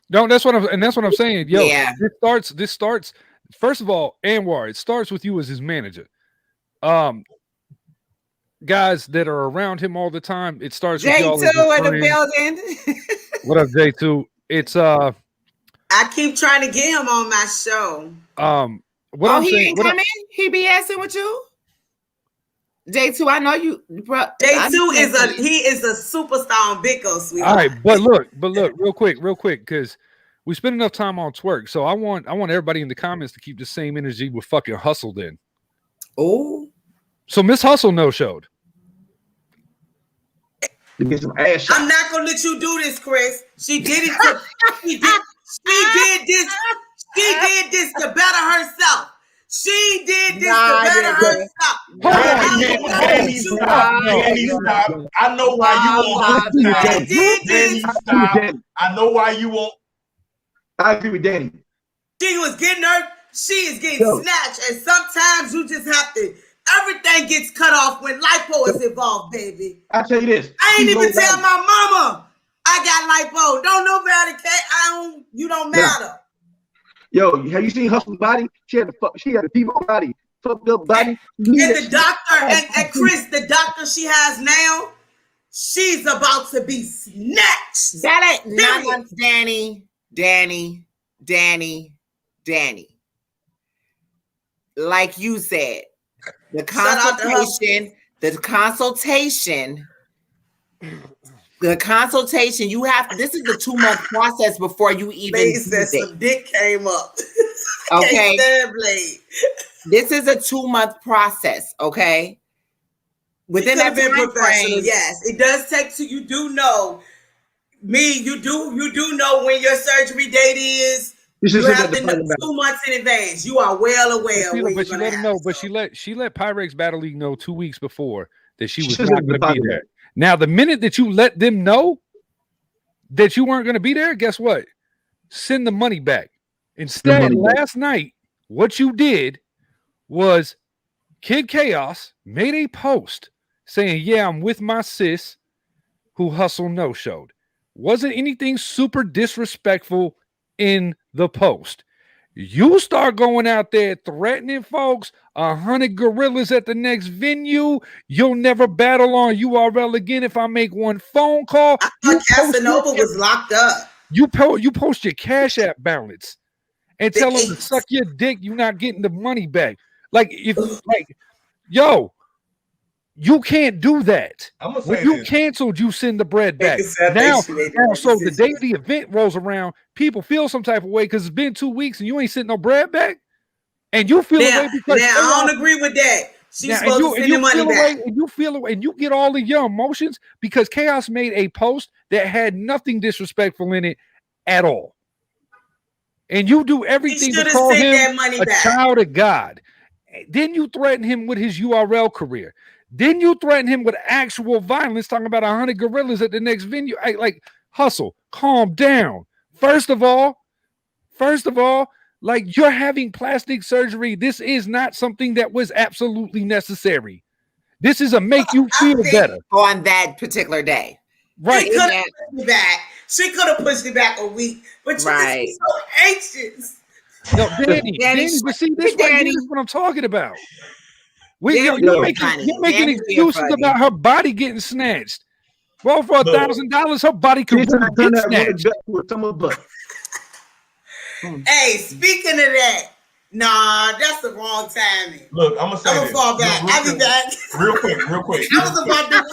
No, that's what I'm saying. Yo, this starts. First of all, Anwar, it starts with you as his manager. Guys that are around him all the time. It starts with y'all. J2 in the building. What up, J2? It's I keep trying to get him on my show. He ain't coming? He be asking with you? J2, I know you, bro. J2 is a superstar on Big O, sweetheart. All right, but look, real quick, because we spend enough time on Twerk. So I want everybody in the comments to keep the same energy with fucking Hustle then. Oh. So Miss Hustle no-showed. I'm not gonna let you do this, Chris. She did it. She did this to better herself. She did this to better herself. I know why you won't. I know why you won't. I agree with Danny. She was getting her. She is getting snatched, and sometimes you just have to. Everything gets cut off when lipo is involved, baby. I tell you this. I ain't even tell my mama I got lipo. Don't nobody care. You don't matter. Yo, have you seen Hustle's body? She had a people body, fucked up body. And the doctor, and Chris, the doctor she has now, she's about to be snatched. That ain't not Danny. Like you said. The consultation, you have to, this is a 2-month process before you even some dick came up. Okay. This is a 2-month process, okay? Within that time frame, yes, it does take to you do know you do know when your surgery date is. You have to know 2 months in advance. You are well aware. But she let him know. But she let Pyrex Battle League know 2 weeks before that she was not going to be there. Now, the minute that you let them know that you weren't going to be there, guess what? Send the money back. Instead, last night, what you did was Kid Chaos made a post saying, yeah, I'm with my sis who hustle no-showed. Wasn't anything super disrespectful in the post. You start going out there threatening folks, 100 gorillas at the next venue. You'll never battle on URL again if I make one phone call. I thought Casanova was locked up. You post your Cash App balance and tell them to suck your dick. You're not getting the money back. Yo, you can't do that. When you canceled, you send the bread back. Now, so the day the event rolls around, people feel some type of way because it's been 2 weeks and you ain't sent no bread back, and you feel away because I don't agree with that. She's supposed to send the money back. And you feel away, and you get all of your emotions because Chaos made a post that had nothing disrespectful in it at all, and you do everything to call him a child of God. Then you threaten him with his URL career. Then you threaten him with actual violence, talking about 100 gorillas at the next venue. Hustle, calm down. First of all, like, you're having plastic surgery. This is not something that was absolutely necessary. This is a make you feel better on that particular day. Right. She could have pushed it back a week, but you were so anxious. No, Danny, but see, this is what I'm talking about. You're making excuses about her body getting snatched. Well, for $1,000, her body could get snatched. Hey, speaking of that, nah, that's the wrong timing. Look, I'm gonna fall back. I'll be back. Real quick. I was about to.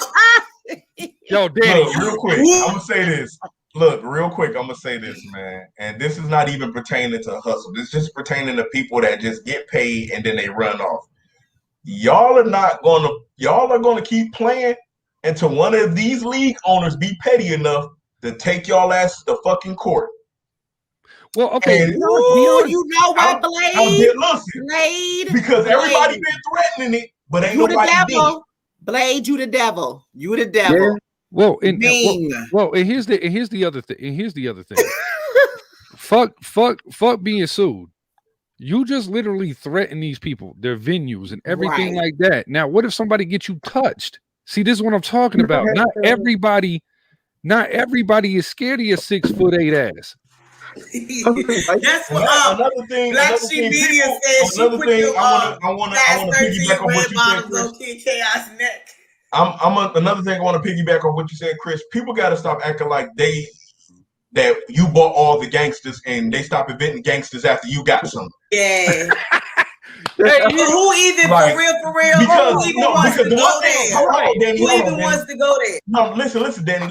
Yo, Danny. Look, real quick. I'm gonna say this. Look, real quick, I'm gonna say this, man. And this is not even pertaining to hustle. This is just pertaining to people that just get paid and then they run off. Y'all are gonna keep playing until one of these league owners be petty enough to take y'all ass to the fucking court. Well, okay. You know what, Blade? Because everybody been threatening it, but ain't nobody did. Blade, you the devil. You the devil. Yeah. Well, and here's the other thing. Fuck being sued. You just literally threaten these people, their venues and everything like that. Now, what if somebody gets you touched? See, this is what I'm talking about. Not everybody is scared of your 6'8" ass. That's what another thing. Black Sheep Media says. Another thing. I want to piggyback on what you said, Chris. Chaos neck. Another thing I want to piggyback on what you said, Chris. People got to stop acting like that you bought all the gangsters and they stop inventing gangsters after you got some. Yeah. Hey, who even for real? Who even wants to go there? Who even wants to go there? No, listen, Danny.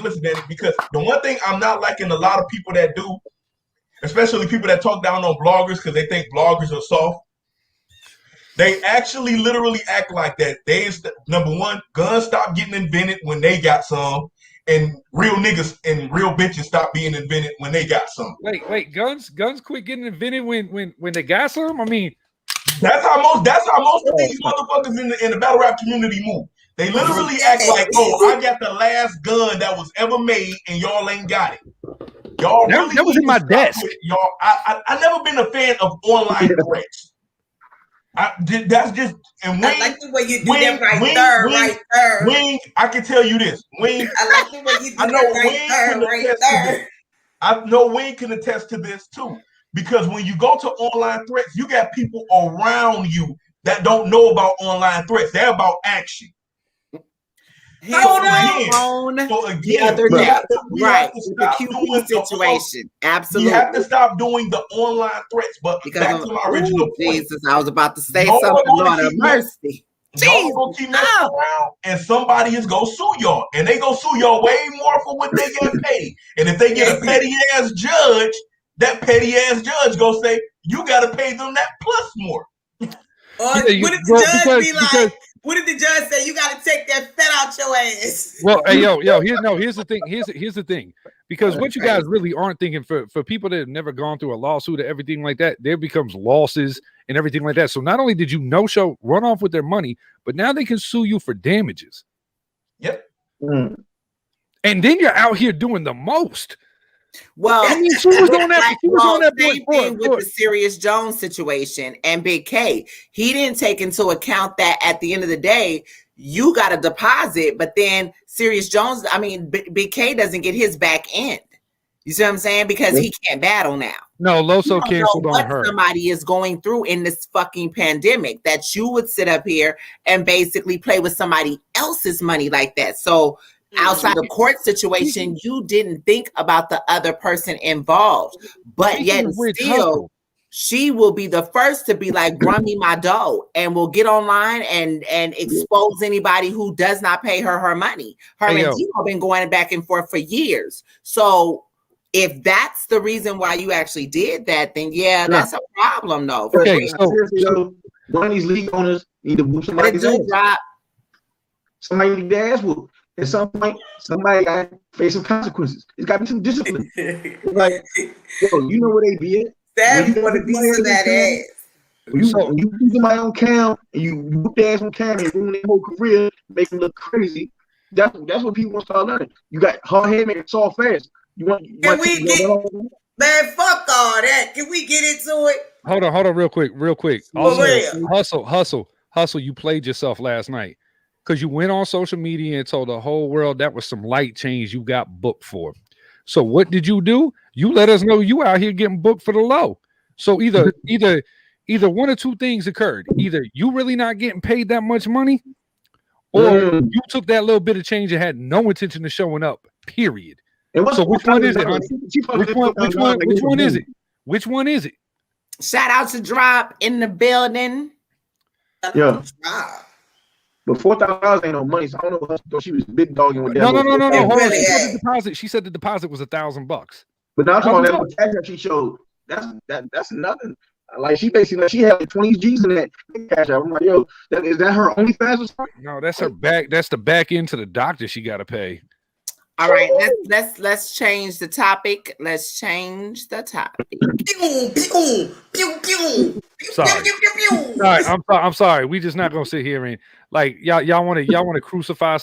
Because the one thing I'm not liking a lot of people that do, especially people that talk down on bloggers because they think bloggers are soft. They actually literally act like that. Number one, guns stopped getting invented when they got some, and real niggas and real bitches stopped being invented when they got some. Wait, guns quit getting invented when they got some? I mean, that's how most of these motherfuckers in the battle rap community move. They literally act like, oh, I got the last gun that was ever made, and y'all ain't got it. Y'all really that was in my desk. Y'all, I never been a fan of online threats. That's just, and Wing, I like the way you do that right there. Wing, I can tell you this. Wing, I like the way you do that right there. I know Wing can attest to this too. Because when you go to online threats, you got people around you that don't know about online threats. They're about action. So again, right. The QP situation. Absolutely. You have to stop doing the online threats. But back to my original point. Jesus, I was about to say something, Lord of mercy. Y'all gonna keep messing around and somebody is gonna sue y'all. And they gonna sue y'all way more for what they get paid. And if they get a petty ass judge, that petty ass judge gonna say, you gotta pay them that plus more. What did the judge say? You got to take that fat out your ass. Well, hey, here's the thing. Here's the thing. Because what you guys really aren't thinking for people that have never gone through a lawsuit or everything like that, there becomes losses and everything like that. So not only did you run off with their money, but now they can sue you for damages. Yep. And then you're out here doing the most. Well, I mean, she was on that. She was on that same thing with the Sirius Jones situation and Big K. He didn't take into account that at the end of the day, you got a deposit, but then Sirius Jones, I mean, Big K doesn't get his back end. You see what I'm saying? Because he can't battle now. No, Loso canceled on her. Somebody is going through in this fucking pandemic that you would sit up here and basically play with somebody else's money like that. So outside the court situation, you didn't think about the other person involved, but yet still, she will be the first to be like, run me my dough, and will get online and expose anybody who does not pay her money. Her and Dino have been going back and forth for years. So if that's the reason why you actually did that, then that's a problem, though. Okay, so one of these league owners need to whoop somebody's ass. Somebody need to ass whoop. At some point, somebody got to face some consequences. It's got to be some discipline. Like, yo, you know where they be at. That you want to be some that ass. When you do somebody on cam and you whoop their ass on cam and ruin their whole career, make them look crazy. That's what people want to start learning. You got hard head, make it soft fast. Man, fuck all that. Can we get into it? Hold on, real quick. Also, hustle. You played yourself last night because you went on social media and told the whole world that was some light change you got booked for. So what did you do? You let us know you out here getting booked for the low. So either one or two things occurred. Either you really not getting paid that much money, or you took that little bit of change and had no intention of showing up. Period. So which one is it? Which one is it? Which one is it? Shout out to Drop in the building. Yeah. But $4,000 ain't no money, so I don't know. She was big dogging with that. No. Hold on. She said the deposit was $1,000. But now I'm talking about that she showed. That's nothing. Like she basically she had 20 G's in that cash out. I'm like, yo, is that her only fast? No, that's her back. That's the back end to the doctor she got to pay. All right, let's change the topic. Let's change the topic. Sorry. I'm sorry. We just not gonna sit here and like y'all want to crucify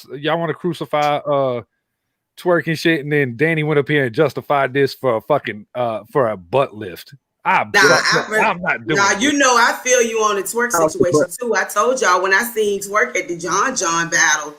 twerking shit, and then Danny went up here and justified this for a fucking for a butt lift. I'm not doing it. You know I feel you on the twerk situation too. I told y'all when I seen twerk at the John battle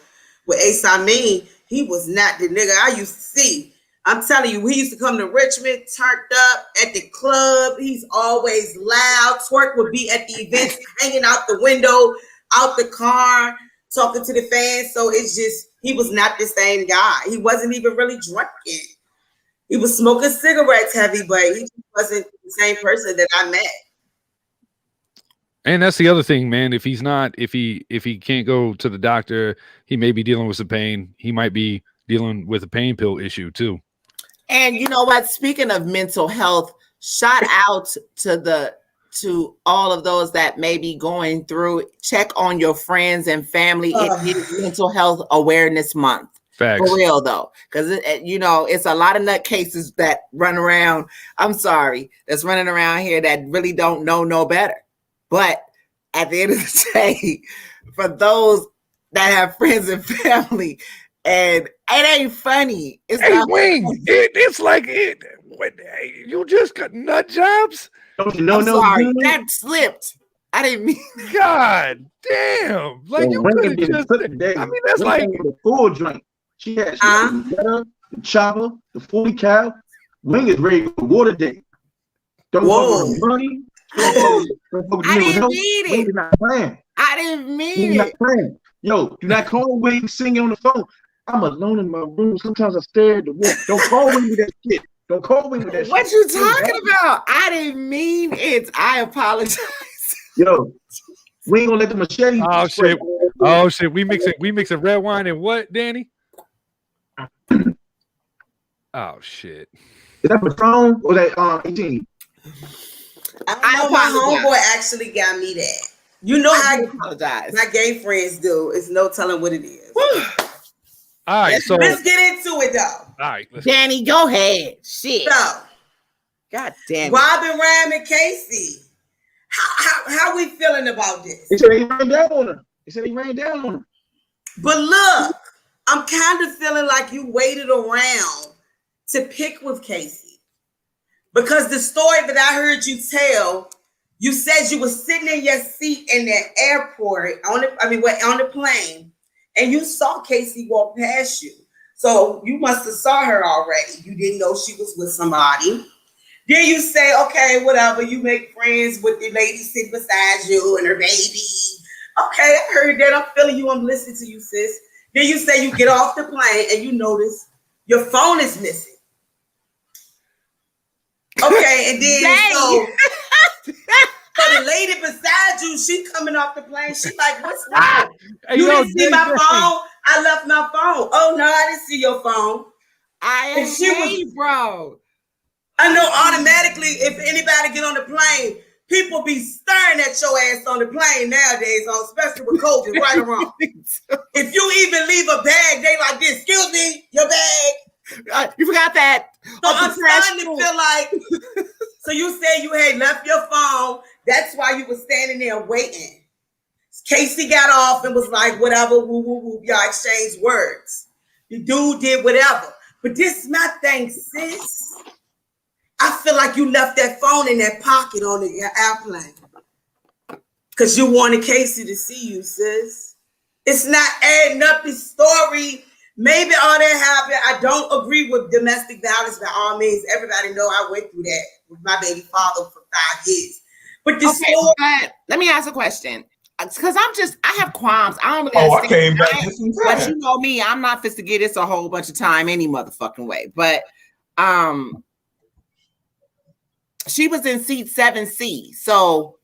with Ace Amin. He was not the nigga I used to see. I'm telling you, he used to come to Richmond, turned up at the club. He's always loud. Twerk would be at the events, hanging out the window, out the car, talking to the fans. So it's just, he was not the same guy. He wasn't even really drinking. He was smoking cigarettes heavy, but he just wasn't the same person that I met. And that's the other thing, man. If he can't go to the doctor, he may be dealing with some pain. He might be dealing with a pain pill issue too. And you know what? Speaking of mental health, shout out to all of those that may be going through. Check on your friends and family. It is Mental Health Awareness Month. Facts. For real though, because it's a lot of nutcases that run around. I'm sorry, that's running around here that really don't know no better. But at the end of the day, for those that have friends and family, and it ain't funny. It's not Wing. It's like you just got nut jobs. No, sorry, that slipped. I didn't mean. God damn! Like you could just. I mean, that's like the full drink. She had the chopper, the 40 cal. Wing is ready for water day. Don't go for money. I didn't mean it. I didn't mean it. Yo, do not call Wing singing on the phone. I'm alone in my room. Sometimes I stare at the wall. Don't call Wing with that shit. Don't call Wing with that shit. What you talking about? I didn't mean it. I apologize. Yo, we ain't gonna let the machete. Oh shit. We mixing red wine and what, Danny? Oh shit. Is that Patron or that 18? I know my homeboy actually got me that. You know how my gay friends do. It's no telling what it is. All right, let's get into it though. All right, Danny, go ahead. Shit. So, God damn it. Robin, Ram, and Casey. How we feeling about this? He said he ran down on her. But look, I'm kind of feeling like you waited around to pick with Casey. Because the story that I heard you tell, you said you were sitting in your seat in the airport on the plane, and you saw Casey walk past you. So you must have saw her already. You didn't know she was with somebody. Then you say, okay, whatever. You make friends with the lady sitting beside you and her baby. Okay, I heard that. I'm feeling you. I'm listening to you, sis. Then you say you get off the plane and you notice your phone is missing. Okay, and then so the lady beside you, she coming off the plane. She like, what's wrong? Hey, You didn't see my phone? I left my phone. Oh no, I didn't see your phone. Bro. I know automatically if anybody get on the plane, people be staring at your ass on the plane nowadays, especially with COVID, right or wrong. If you even leave a bag, they like this. Excuse me, your bag. You forgot that. So I'm starting to feel like. So you said you had left your phone. That's why you were standing there waiting. Casey got off and was like, whatever, woo, woo, woo. Y'all exchanged words. The dude did whatever. But this is my thing, sis. I feel like you left that phone in that pocket on the airplane. Because you wanted Casey to see you, sis. It's not adding up the story. Maybe all that happened. I don't agree with domestic violence by all means. Everybody know I went through that with my baby father for 5 years. But this story, but let me ask a question. Because I have qualms. I don't really I came back just in time. But you know me, I'm not fit to get this a whole bunch of time any motherfucking way. But she was in seat 7C. So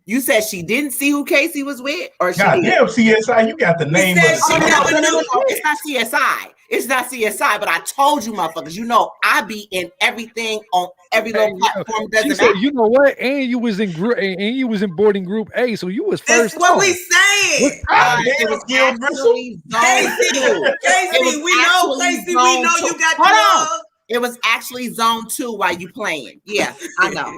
you said she didn't see who Casey was with, or she damn CSI, you got the name of it. It's not CSI. It's not CSI, but I told you, motherfuckers, you know, I be in everything on every little platform. Doesn't matter. You know what? And you was in boarding group A, so you was first. That's what we saying. It was actually Casey, we know, Casey, we know you got the love. It was actually zone 2 while you playing. Yeah, I know.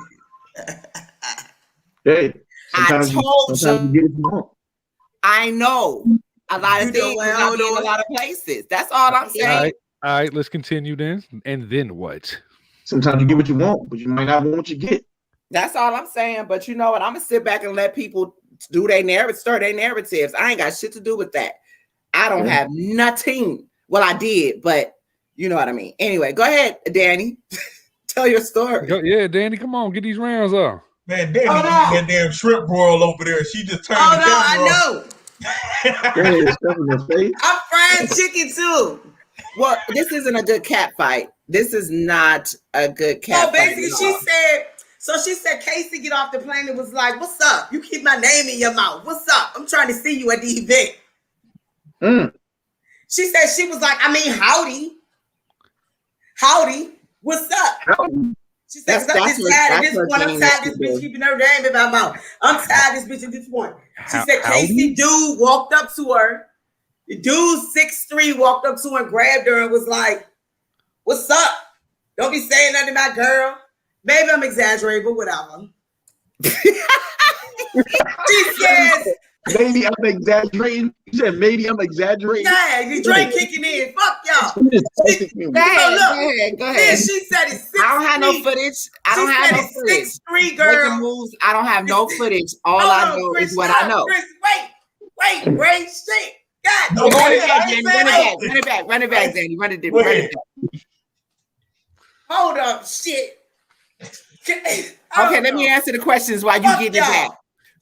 Hey, I told you. I know. A lot of things not in a lot of places. That's all I'm saying. All right, let's continue then. And then what? Sometimes you get what you want, but you might not want what you get. That's all I'm saying. But you know what? I'm gonna sit back and let people do their narrative, start their narratives. I ain't got shit to do with that. I don't have nothing. Well, I did, but you know what I mean. Anyway, go ahead, Danny. Tell your story. Yeah, Danny, come on, get these rounds off. Man, Danny that damn shrimp broil over there. She just turned the camera I know. I'm frying chicken too. Well, this isn't a good cat fight. This is not a good cat fight. Basically, she said, Casey get off the plane and was like, what's up? You keep my name in your mouth. What's up? I'm trying to see you at the event. She said she was like, howdy. Howdy. What's up? Howdy. She said, I'm tired of this one. I'm tired of this bitch keeping her name in my mouth. I'm tired of this bitch at this point. She said, Casey dude walked up to her. The dude 6'3" walked up to her and grabbed her and was like, what's up? Don't be saying nothing to my girl. Maybe I'm exaggerating, but whatever. She says, maybe I'm exaggerating. You said maybe I'm exaggerating. Yeah, the drink kicking in. Fuck y'all. Go ahead. Then she said it's 6'3". I don't have no footage. I don't have no footage. 6'3" girl. Moves. I don't have no footage. All I know is what I know. Chris, wait, great shit. God, no, run it back, Danny. Run it back. Hold up, shit. Okay, let me answer the questions while you get it back.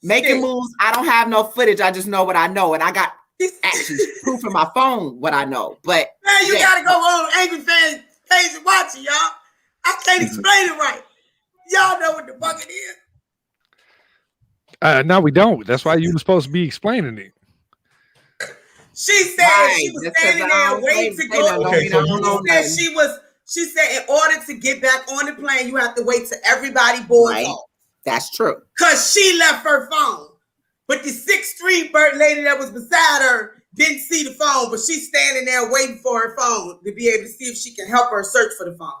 Making moves. I don't have no footage. I just know what I know, and I got actually proof in my phone what I know. But man, you gotta go on Angry Fans page and watch it, y'all. I can't explain it right. Y'all know what the fuck it is. No, we don't. That's why you were supposed to be explaining it. She said she was standing there waiting to go. She said in order to get back on the plane, you have to wait till everybody boards off. That's true. Because she left her phone. But the 6'3" bird lady that was beside her didn't see the phone, but she's standing there waiting for her phone to be able to see if she can help her search for the phone.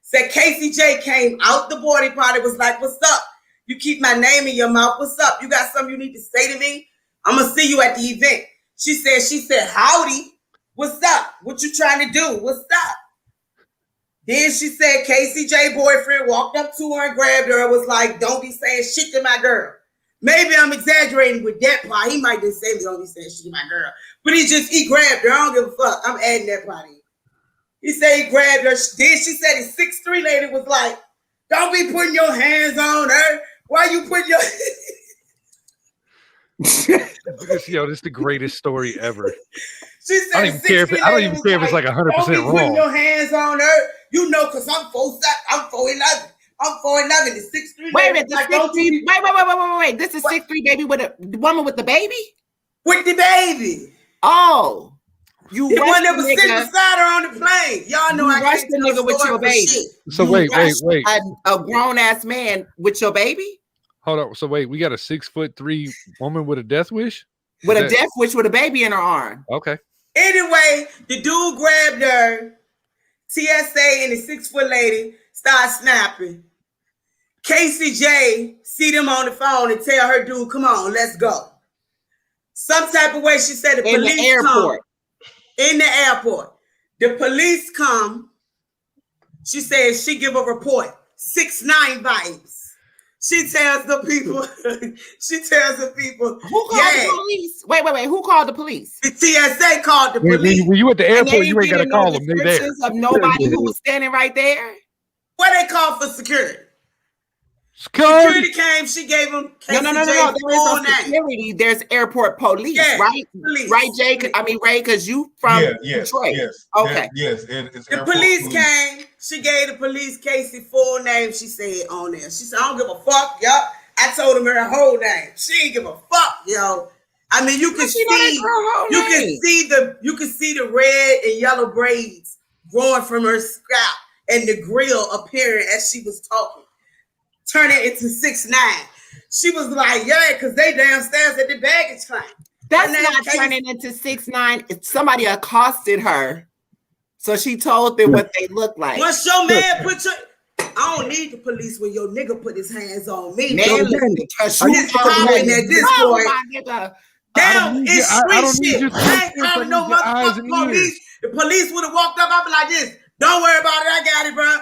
Said Casey J came out the boarding party, was like, what's up? You keep my name in your mouth. What's up? You got something you need to say to me? I'm going to see you at the event. She said, howdy. What's up? What you trying to do? What's up? Then she said KCJ boyfriend walked up to her and grabbed her and was like, don't be saying shit to my girl. Maybe I'm exaggerating with that part. He might just say don't be saying shit to my girl. But he grabbed her. I don't give a fuck. I'm adding that part in. He said he grabbed her. Then she said his 6'3" lady was like, don't be putting your hands on her. Why you putting your Yo, this is the greatest story ever. She said, I don't even care if it's like 100% wrong. Putting your hands on her, you know, because I'm 4'11". I'm 4'11". The 6'3". Wait a minute, wait. This is 6'3" baby with a woman with the baby? With the baby. Oh. You the one that was sitting beside her on the plane. Y'all know I rushed the nigga with your baby. So wait. A grown-ass man with your baby? Hold on. So wait, we got a 6'3" woman with a death wish? With a death wish with a baby in her arm. Okay. Anyway, the dude grabbed her. TSA and the 6-foot lady start snapping. KCJ see them on the phone and tell her dude, come on, let's go. Some type of way she said the police in the airport. In the airport. The police come. She says she give a report. 6'9" vibes. She tells the people. Who called the police? Wait. Who called the police? The TSA called the police. When you at the airport, you ain't gotta call them. They there. Of nobody who was standing right there. What they called for security? Security came. She gave them. No. There is no security. There's airport police, right? Police. Right, Jay? I mean, Ray, because you from Detroit. Yes. Okay. It's the police came. She gave the police Casey full name. She said on there. She said, I don't give a fuck, yo. I told him her whole name. She ain't give a fuck, yo. I mean, you can see the red and yellow braids growing from her scalp and the grill appearing as she was talking. Turn it into 6'9". She was like, yeah, because they downstairs at the baggage claim. That's not turning into 6'9". If somebody accosted her, so she told them what they look like. Once your man I don't need the police when your nigga put his hands on me. Man, because you popping at this point. Down in street shit. I ain't calling no motherfucking police. The police would have walked up. I'd be like this. Don't worry about it. I got it, bro.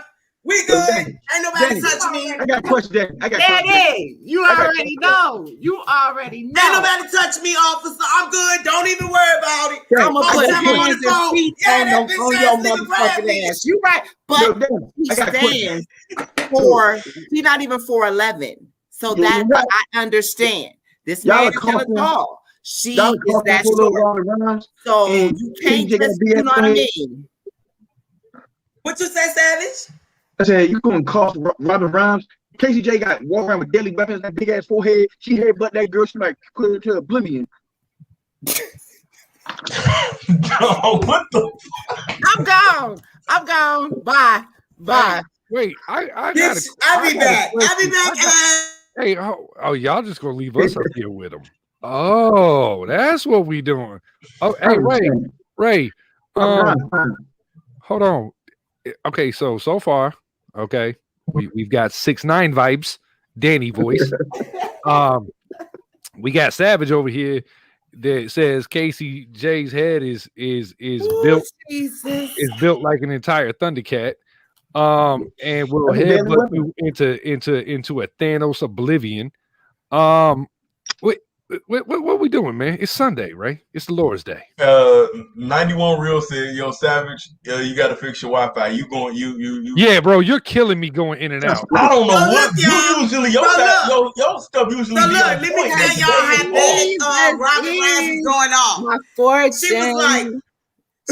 We good. Ain't nobody touching me. I got a question, Daddy. Daddy, you already know. Ain't nobody touch me, officer. I'm good. Don't even worry about it. I'm gonna put hands and feet on your motherfucking ass. You right, but he stands for. He's not even 4'11". So that I understand. This man is gonna tall. She is that short. So you can't just, you know what I mean? What you say, Savage? I said, you going to cost Robin Rhymes? KCJ got walk around with deadly weapons, that big ass forehead. She headbutt that girl. She might put her to oblivion. No, what the fuck? I'm gone. Bye. Wait, I I'll be back. Hey, y'all just gonna leave us up here with them? Oh, that's what we doing. Oh, hey, Ray. Hold on. Okay, so far, okay, we've got 6'9" vibes, Danny voice. We got Savage over here that says KCJ's head is built like an entire Thundercat. And we'll headbutt you into a Thanos oblivion. What are we doing, man? It's Sunday, right? It's the Lord's Day. 91 Real said, "Yo, Savage, you got to fix your Wi-Fi. You. Yeah, bro, you're killing me going in and out. I don't know what you usually your stuff usually. So look, let me tell y'all how bad Robin Rhymes is going on. My fortune.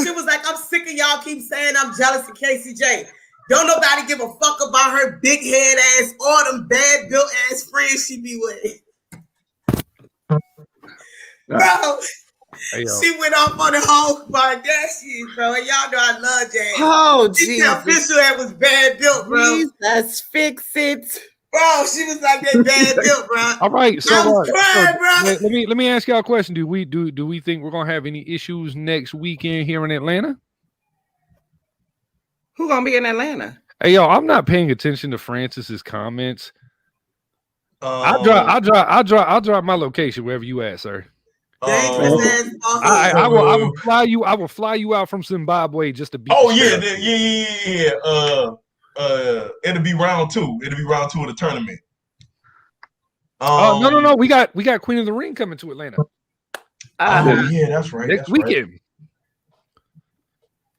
She was like, I'm sick of y'all keep saying I'm jealous of KCJ. Don't nobody give a fuck about her big head ass or them bad built ass friends she be with." Bro, she went off on the whole Kardashian, bro. And y'all know I love Jay. Oh, Jesus. The official that was bad built, bro. Jesus, fix it. Bro, she was like that bad built, bro. All right, so, I was crying, bro. Let me ask y'all a question. Do we think we're gonna have any issues next weekend here in Atlanta? Who gonna be in Atlanta? Hey, yo, I'm not paying attention to Francis's comments. I'll drop my location wherever you at, sir. I will fly you. I will fly you out from Zimbabwe just to beat. Oh yeah. It'll be round 2. It'll be round 2 of the tournament. No. We got Queen of the Ring coming to Atlanta. Yeah, that's right. Next weekend.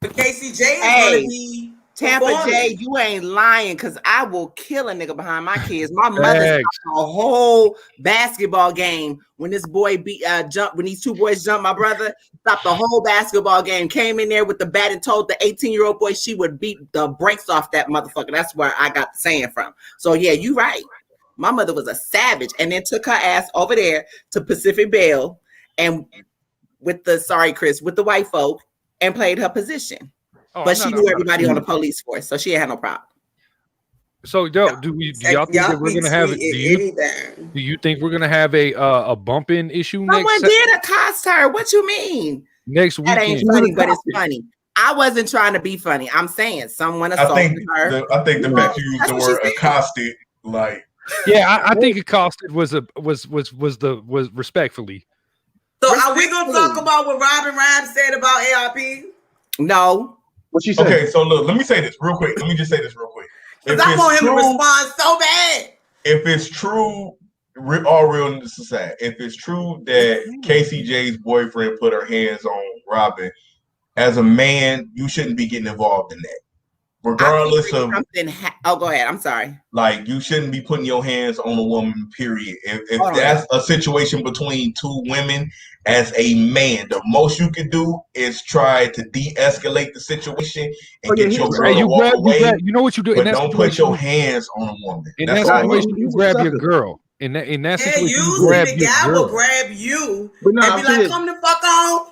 The KCJ is going to be Tampa J, you ain't lying, because I will kill a nigga behind my kids. My mother stopped a whole basketball game when this boy when these two boys jumped my brother, stopped the whole basketball game, came in there with the bat and told the 18-year-old boy she would beat the brakes off that motherfucker. That's where I got the saying from. So yeah, you right. My mother was a savage, and then took her ass over there to Pacific Bell and with the white folk and played her position. But she knew everybody on the police force, so she had no problem. So, do y'all think that we're gonna have it? Do you think we're gonna have a bumping issue next? Someone did accost her. What you mean? Next weekend. That ain't funny, but it's funny. I wasn't trying to be funny. I'm saying someone assaulted her. I think the fact you used the word accosted, like. Yeah, I think accosted was respectfully. So are we gonna talk about what Robin Rhymes said about ARP? No. What she said? Okay, so look, let me say this real quick. Because I want him to respond so bad. If it's true, all realness aside, if it's true that KCJ's boyfriend put her hands on Robin, as a man, you shouldn't be getting involved in that. Regardless of go ahead. I'm sorry. Like, you shouldn't be putting your hands on a woman, period. If that's a situation between two women, as a man, the most you can do is try to de-escalate the situation and get your girl to walk away. You know what you do, but don't put your hands on a woman. In that situation, you grab your girl. In that situation, you grab your girl. Will grab you and be like, "Come the fuck on."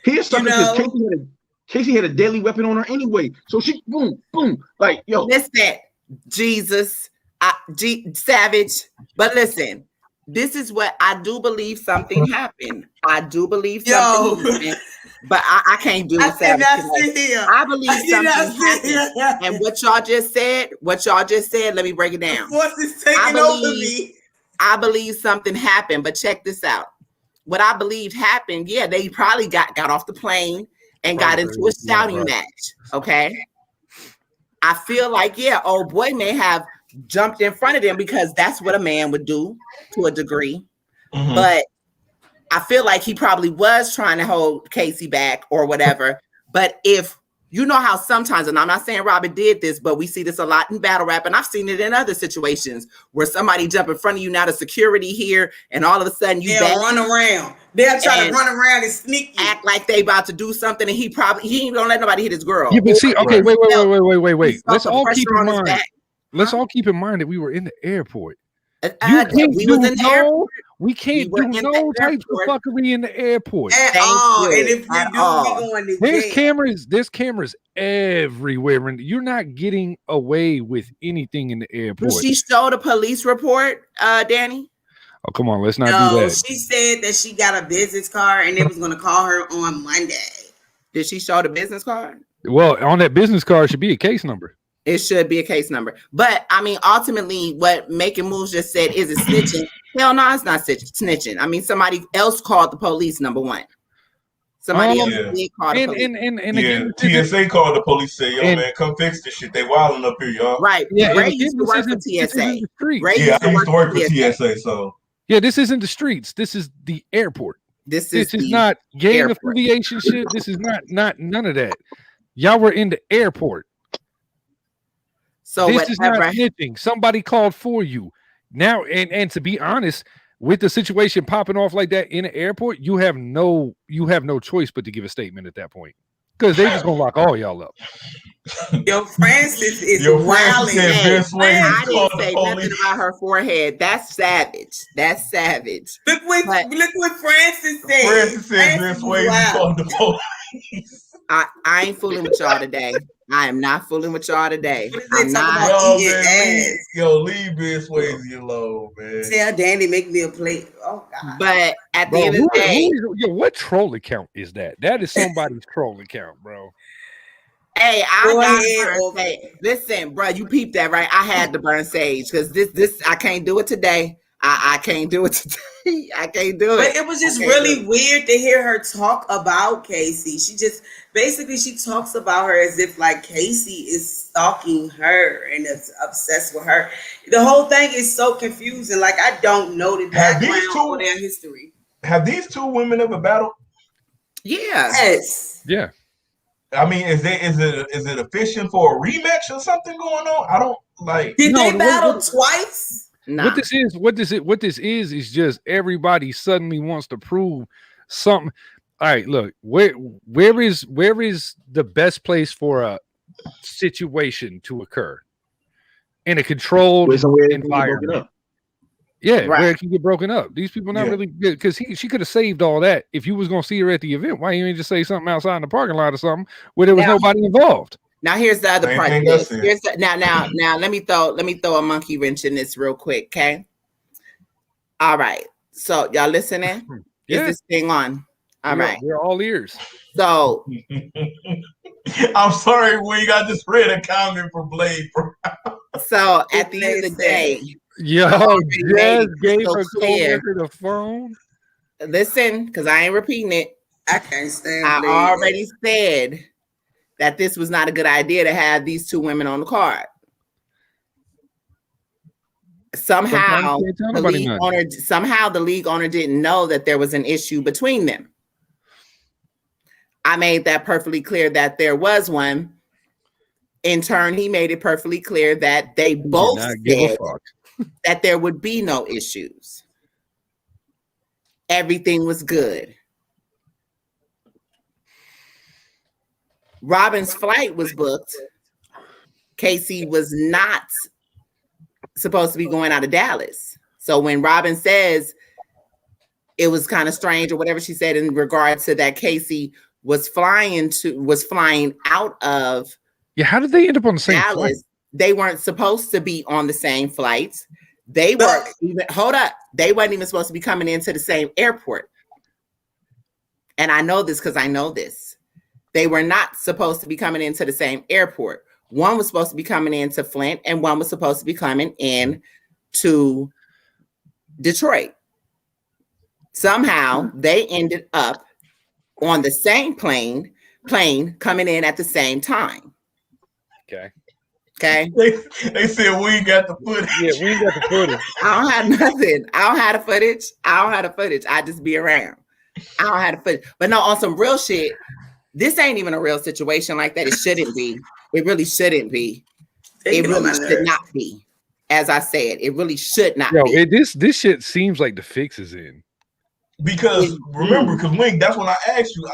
Here's something because Casey had a deadly weapon on her anyway, so she boom, like yo. Listen, Jesus, savage. But listen, this is what I do believe something happened. I do believe something happened, but I can't do it. I believe something happened. And what y'all just said, let me break it down. Force is taking over me. I believe something happened, but check this out. What I believe happened, they probably got off the plane and got into a shouting match. Okay. I feel like, old boy may have jumped in front of them because that's what a man would do to a degree. Mm-hmm. But I feel like he probably was trying to hold Casey back or whatever. But if you know how sometimes, and I'm not saying Robin did this, but we see this a lot in battle rap, and I've seen it in other situations where somebody jump in front of you, now the security here, and all of a sudden you run around. They'll try to run around and sneak you. Act like they about to do something, and he ain't gonna let nobody hit his girl. Yeah, but see, okay, wait. Let's all keep in mind. Let's all keep in mind that we were in the airport. We can't do no types of fuckery in the airport at all. And if you do, we're going to there's cameras everywhere, and you're not getting away with anything in the airport. Did she show the police report, Danny? Oh, come on, let's not do that. She said that she got a business card and they was going to call her on Monday. Did she show the business card? Well, on that business card should be a case number. It should be a case number. But, I mean, ultimately, what Making Moves just said, is it snitching? Hell no, it's not snitching. I mean, somebody else called the police, number one. Somebody else did call the police. And again, TSA called the police, say, yo, man, come fix this shit. They wilding up here, y'all. Right. Yeah, Ray used to work for TSA. I used to work for TSA, so. Yeah, this isn't the streets. This is the airport. This is not gang affiliation shit. This is not none of that. Y'all were in the airport. So this is not snitching. Somebody called for you. Now, and to be honest, with the situation popping off like that in the airport, you have no choice but to give a statement at that point. Because they just gonna lock all y'all up. Yo, Francis is wilding. I didn't say nothing about her forehead. That's savage. Look what Francis said. Francis said this way he called the police. I ain't fooling with y'all today. I am not fooling with y'all today. I'm not. Leave this Swayze alone, man. Tell Danny make me a plate. Oh God. But at the end of the day, what troll account is that? That is somebody's troll account, bro. Hey, listen, bro, you peeped that, right? I had to burn sage because this I can't do it today. I can't do it today. I can't do it. But it was just really weird to hear her talk about Casey. She just basically she talks about her as if like Casey is stalking her and is obsessed with her. The whole thing is so confusing. Like I don't know the background or their history. Have these two women ever battled? Yeah. Yes. Yeah. I mean, is it efficient for a rematch or something going on? I don't like. Did they battle twice? Nah. What this is just everybody suddenly wants to prove something. All right, look, where is the best place for a situation to occur? In a controlled environment. Yeah, right. Where it can get broken up. These people not really good because she could have saved all that if you was gonna see her at the event. Why you didn't just say something outside in the parking lot or something where there was nobody involved? Now here's the other part. Now let me throw a monkey wrench in this real quick, okay? All right. So y'all listening? Is this thing on? All right. We're all ears. So I'm sorry, we got just read a comment from Blade. So at the end of the day, Jazz gave her coworker the phone. Listen, because I ain't repeating it. I can't stand. I already said that this was not a good idea to have these two women on the card. Somehow the league owner didn't know that there was an issue between them. I made that perfectly clear that there was one. In turn, he made it perfectly clear that they both said that there would be no issues. Everything was good. Robin's flight was booked. Casey was not supposed to be going out of Dallas. So when Robin says it was kind of strange or whatever she said in regard to that Casey was flying out of how did they end up on the same flight? They weren't supposed to be on the same flights. They weren't even they weren't even supposed to be coming into the same airport. And I know this because I know this. They were not supposed to be coming into the same airport. One was supposed to be coming into Flint and one was supposed to be coming in to Detroit. Somehow they ended up on the same plane coming in at the same time. Okay. They said we ain't got the footage. Yeah, we ain't got the footage. I don't have nothing. I don't have the footage. I just be around. I don't have the footage. But no, on some real shit, this ain't even a real situation like that. It shouldn't be. It really shouldn't be. It really should not be. As I said, it really should not be. This shit seems like the fix is in. Because remember, Link, that's when I asked you.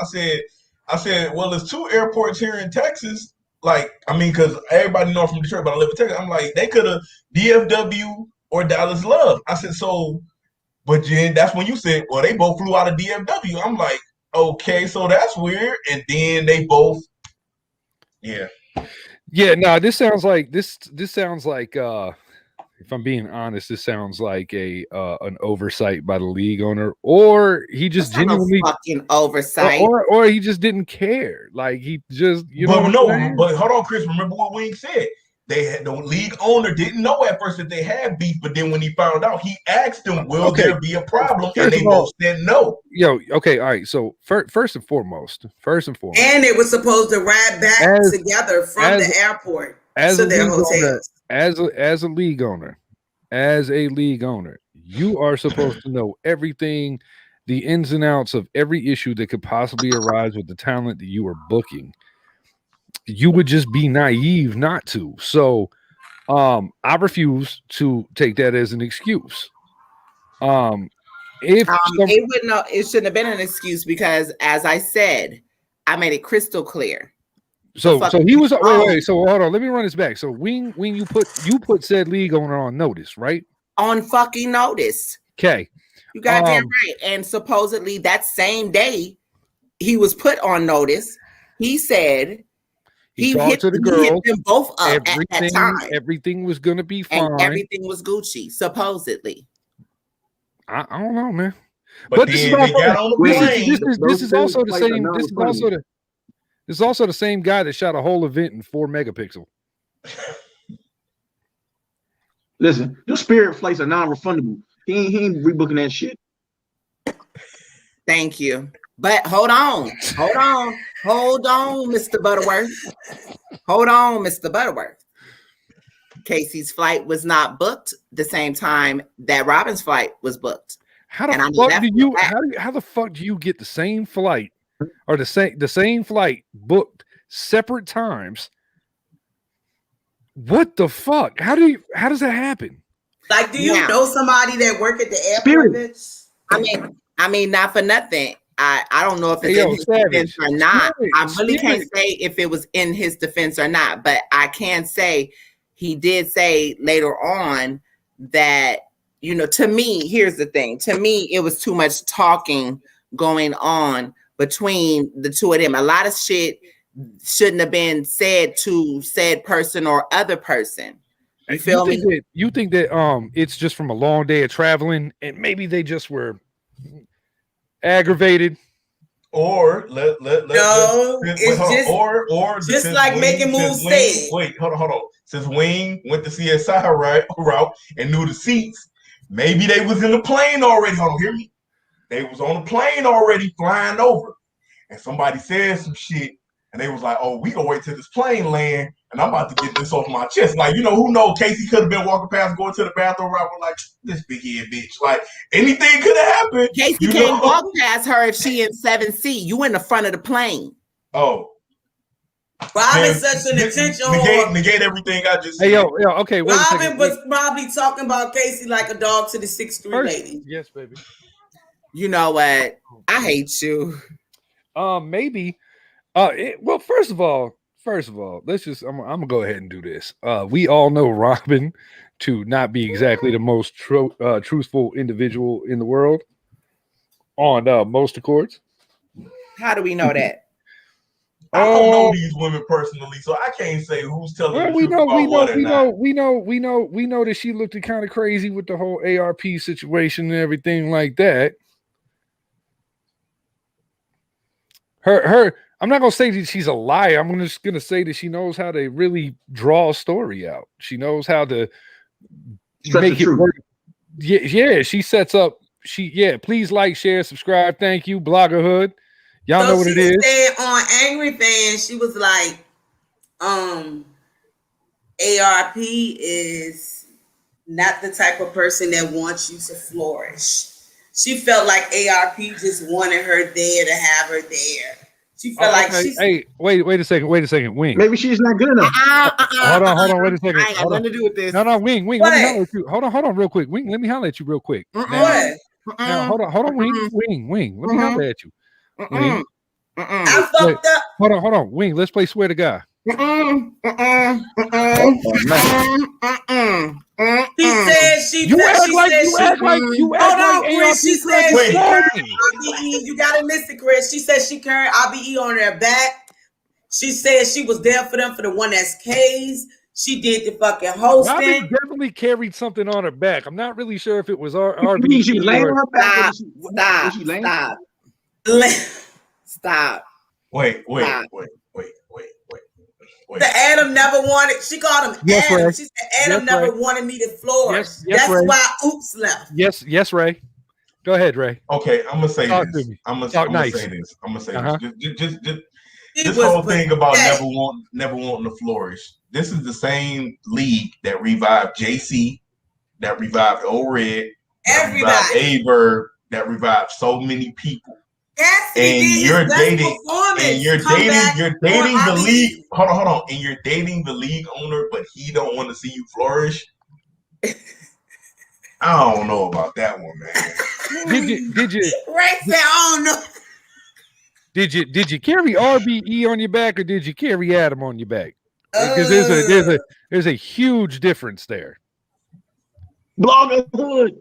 I said, well, there's two airports here in Texas. Like, I mean, because everybody knows from Detroit, but I live in Texas. I'm like, they could have DFW or Dallas Love. I said, so, but Jen, that's when you said, well, they both flew out of DFW. I'm like, okay, so that's weird. And then they both, no, this sounds like if I'm being honest, this sounds like an oversight by the league owner, or he just genuinely fucking oversight, or he just didn't care. Like he just, but hold on, Chris. Remember what Wing said? The league owner didn't know at first that they had beef, but then when he found out, he asked them, "Will there be a problem?" And they both said no. All right. So first and foremost, and it was supposed to ride back together from the airport to their hotels. As a league owner, you are supposed to know everything, the ins and outs of every issue that could possibly arise with the talent that you are booking. You would just be naive not to. So I refuse to take that as an excuse. It shouldn't have been an excuse because, as I said, I made it crystal clear. So he was wait. So hold on, let me run this back. So when you put said league owner on notice, right? On fucking notice. Okay. You goddamn right. And supposedly that same day he was put on notice. He said he hit them both up at that time. Everything was gonna be fine. And everything was Gucci, supposedly. I don't know, man. But this is also the same. This is also the same guy that shot a whole event in 4 megapixel. Listen, those Spirit flights are non-refundable. He ain't rebooking that shit. Thank you. But hold on, Mr. Butterworth. Hold on, Mr. Butterworth. Casey's flight was not booked the same time that Robin's flight was booked. How the fuck do you get the same flight or the same flight booked separate times? What the fuck? How does that happen? Like, do you know somebody that work at the airport, bitch? I mean, not for nothing. I don't know if it's in his defense or not. I really can't say if it was in his defense or not, but I can say he did say later on that, you know, to me, here's the thing. To me, it was too much talking going on between the two of them. A lot of shit shouldn't have been said to said person or other person. You feel me? You think that it's just from a long day of traveling and maybe they just were aggravated, or just like making moves. Wait, hold on. Since Wing went the CSI route and knew the seats, maybe they was in the plane already. Hold on, hear me? They was on the plane already flying over, and somebody said some shit, and they was like, "Oh, we gonna wait till this plane land, and I'm about to get this off my chest." Like, you know, who knows? Casey could have been walking past, going to the bathroom, right? Like, this big head bitch. Like, anything could have happened. Casey can't walk past her if she in 7C. You in the front of the plane. Oh. Robin such an attention. Negate everything I just said. Hey, yo, okay. Robin was probably talking about Casey like a dog to the 6'3" lady. Yes, baby. You know what? I hate you. Maybe. Well, first of all, let's just. I'm gonna go ahead and do this. We all know Robin to not be exactly the most truthful individual in the world on most accords. How do we know that? I don't know these women personally, so I can't say who's telling the truth. We know that she looked kind of crazy with the whole ARP situation and everything like that. I'm not gonna say that she's a liar. I'm just gonna say that she knows how to really draw a story out. She knows how to make it work. Yeah, she sets up. Please like, share, subscribe. Thank you, Bloggerhood. Y'all know what it is. Said on Angry Fan, she was like, ARP is not the type of person that wants you to flourish. She felt like ARP just wanted her there to have her there. She felt like she's. Hey, wait a second, Wing. Maybe she's not good enough. Hold on, wait a second. I ain't got nothing to do with this. No, Wing. Let me holler at you. Hold on, real quick. Wing, let me holler at you real quick. What? Now, hold on, Wing. Let me holler at you. Wing. I fucked up. Hold on, Wing. Let's play Swear to God. He said she. You act like Chris. She said she carried RBE. You gotta listen, Chris. She said she carried RBE on her back. She said she was there for them for the one that's K's. She did the fucking hosting. Robin definitely carried something on her back. I'm not really sure if it was RBE. She was laying on her back. Stop. Wait. The Adam never wanted. She called him Adam. She said Adam never wanted me to flourish. That's Ray. why Oops left. Yes, Ray. Go ahead, Ray. Okay, I'm gonna say this. I'm gonna say this. Just this whole thing about never wanting to flourish. This is the same league that revived JC, that revived O-Red, that revived A-Verb, that revived so many people. And you're dating the league. Hold on. And you're dating the league owner, but he don't want to see you flourish. I don't know about that one, man. Did you? Ray said, I don't know. Did you carry RBE on your back or did you carry Adam on your back? Because there's a huge difference there. Bloggerhood.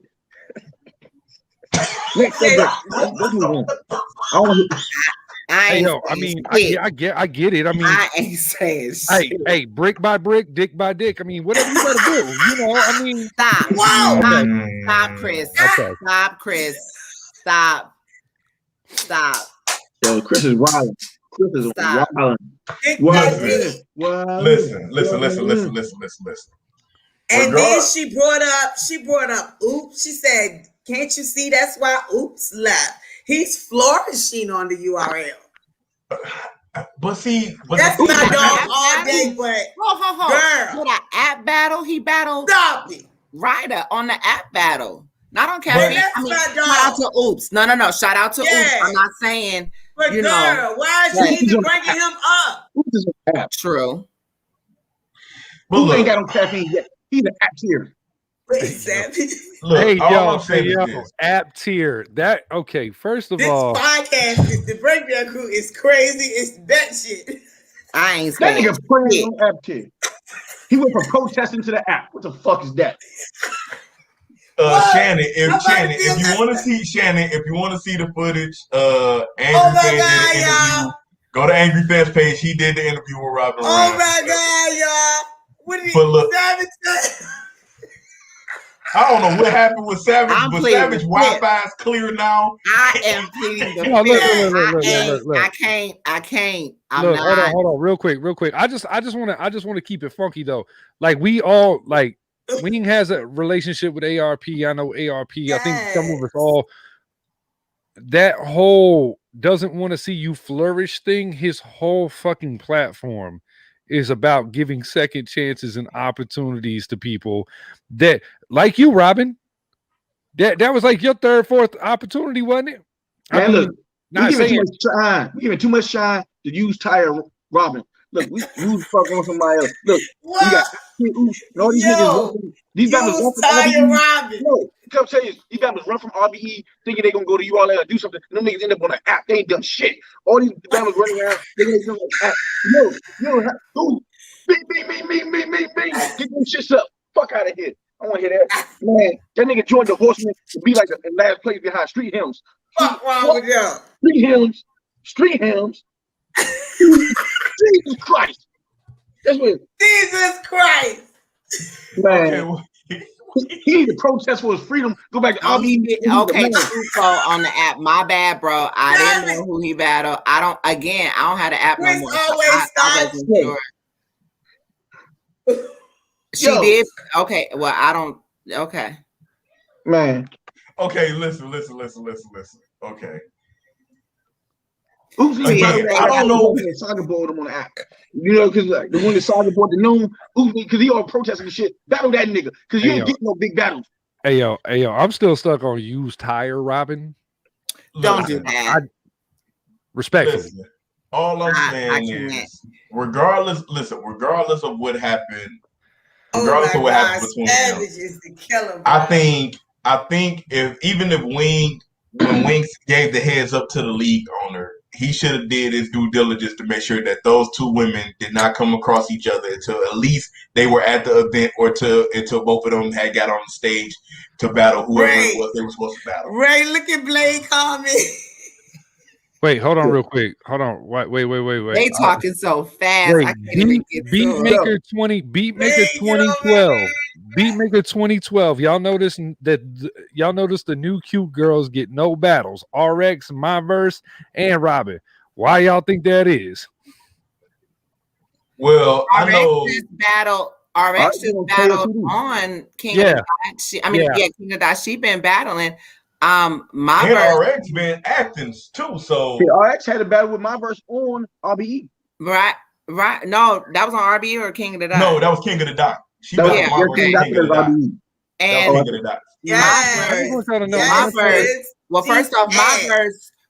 I get it. I mean, I ain't saying shit. Hey, brick by brick, dick by dick. I mean, whatever you gotta do. You know, I mean, stop. Whoa. Stop, Chris. Okay. Stop, Chris. Stop. Yo, Chris is wild. Listen. And then she brought up Oops. She said, can't you see that's why Oops left? He's flourishing on the URL. But see, that's my dog all day, but girl. For the app battle, he battled Ryder on the app battle. Not on caffeine. Shout out to Oops. No. Shout out to Oops. I'm not saying. But girl, why is she even bringing him up? Oops is an app. True. But Oops ain't got no caffeine yet. He's an app tier. Hey, yo, app tier. That okay? First of all, this podcast is the Breakdown Crew is crazy. It's that shit. I ain't that nigga playing on app tier. He went from protesting to the app. What the fuck is that? Shannon, if you want to see the footage, Angry Fans did an interview. Go to Angry Fans page. He did the interview with Robin. Oh my god, y'all! What did Savage say? I don't know what happened with Savage, but Savage Wi-Fi is clear now. I am pleading the I can't. Hold on, real quick. I just want to keep it funky though. Like we all like. Wing has a relationship with ARP. I know ARP. Yes. I think some of us all. That whole doesn't want to see you flourish thing. His whole fucking platform is about giving second chances and opportunities to people that, like you, Robin. That was like your third, fourth opportunity, wasn't it? Man, look, we giving too much shine to use Tyre Robin. Look, we fucking on somebody else. Look, we got all these niggas. These guys run from RBE. No, come tell you, these guys run from RBE thinking they gonna go to URL and do something. And them niggas end up on an app. They ain't done shit. All these guys running around. They ain't done an app. Yo, me. Get them shits up. Fuck out of here. I want to hear that. Man, that nigga joined the Horsemen to be like the last place behind Street Hymns. Fuck wrong with y'all? Street Hymns. Jesus Christ. That's what Jesus Christ. Man. He need to protest for his freedom. Go back to RBE. Okay, on the app. My bad, bro. I didn't know who he battled. I don't have the app no more. I wasn't sure. She did. Okay. Well, I don't. Okay. Man. Okay, listen. Okay. Oops, I don't know if soccer board him on the app. You know, because like, the one that soccer board the known, because he all protesting the shit. Battle that nigga, because you ain't getting no big battles. Hey yo, I'm still stuck on used Tyre Robin. Don't do that. Respectfully. Listen, all I'm saying is, regardless of what happened, between them, is the killer, I think if when Wing gave the heads up to the league owner, he should have did his due diligence to make sure that those two women did not come across each other until at least they were at the event or until both of them had got on the stage to battle whoever it was they were supposed to battle. Ray, look at Blake comment. Wait, hold on real quick. Hold on. Wait. They talking so fast. Wait, Beatmaker 2012. Beatmaker 2012. Y'all notice the new cute girls get no battles. RX, My Verse, and Robin. Why y'all think that is? Well, I know RX just battled on King of the Dot. King of Dot. She been battling. My verse RX been acting too. So RX had a battle with My Verse on RBE. Right. No, that was on RBE or King of the Dot. No, that was King of the Dot. She was King of the Dot. And My Verse. Well, first off,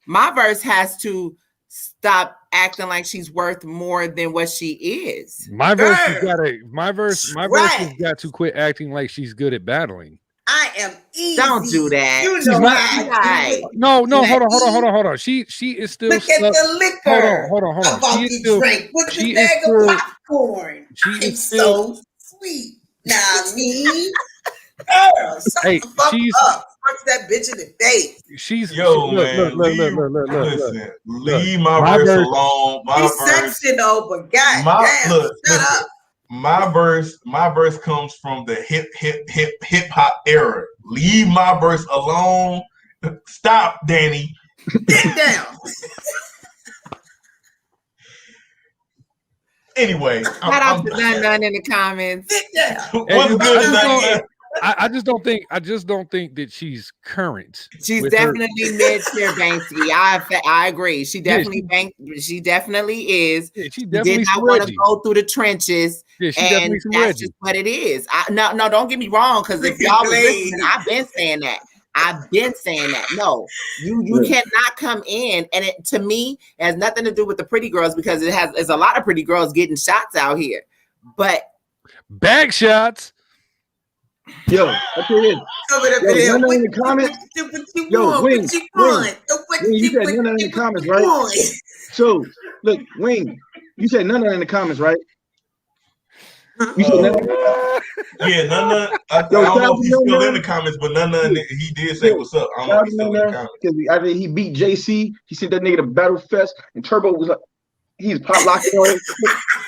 My Verse has to stop acting like she's worth more than what she is. My Verse has got to quit acting like she's good at battling. I am easy. Don't do that. You know why? No, hold on. She is still. Look at the liquor. Hold on. She is still. Drink with the bag of popcorn. I'm so sweet. Now me, girl, shut the fuck up. Punch that bitch in the face. Leave My Verse alone. He's sexy though, but goddamn, shut up. My verse comes from the hip hop era. Leave My Verse alone. Stop, Danny. Get down. Anyway, shout out to None in the comments. What's good, I just don't think that she's current. She's definitely mid-tier Banksy. I agree. She definitely she definitely is. Yeah, she did not want to go through the trenches. Yeah, and that's just what it is. No, don't get me wrong, because if y'all was listening, I've been saying that. No, you cannot come in, and it to me it has nothing to do with the pretty girls, because there's a lot of pretty girls getting shots out here, but back shots. Yo, that's what it is. Yo, none in the comments. Yo, Wing, you said none in the comments, right? So, look, Wing, you said none in the comments, right? You said none. Yeah, none. I don't know if he's still in the comments, but none. He did say what's up. I don't know if he's still in the comments. Because after he beat JC, he sent that nigga to Battle Fest, and Turbo was like, he's pop locking on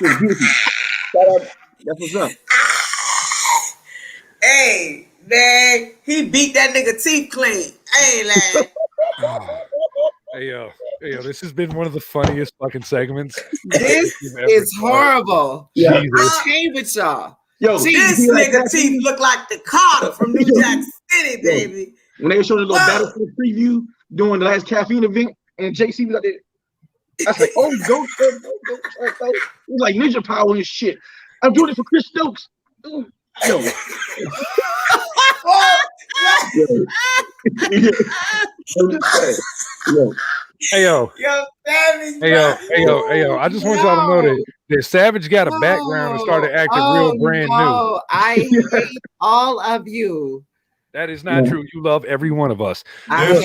it. That's what's up. Hey, man, he beat that nigga teeth clean. Hey, lad. Hey, yo, this has been one of the funniest fucking segments. This is horrible. Yeah. I came with y'all. Yo, this nigga teeth look like the Carter from New Jack City, baby. When they showed a little Battlefield preview during the last caffeine event, and JC was like, I was like, oh, go. It was like ninja power and shit. I'm doing it for Chris Stokes. Yo. I'm just saying. Yo. Hey yo, I just want y'all to know that Savage got a background and started acting real brand new. I hate all of you. That is not true. You love every one of us. I look.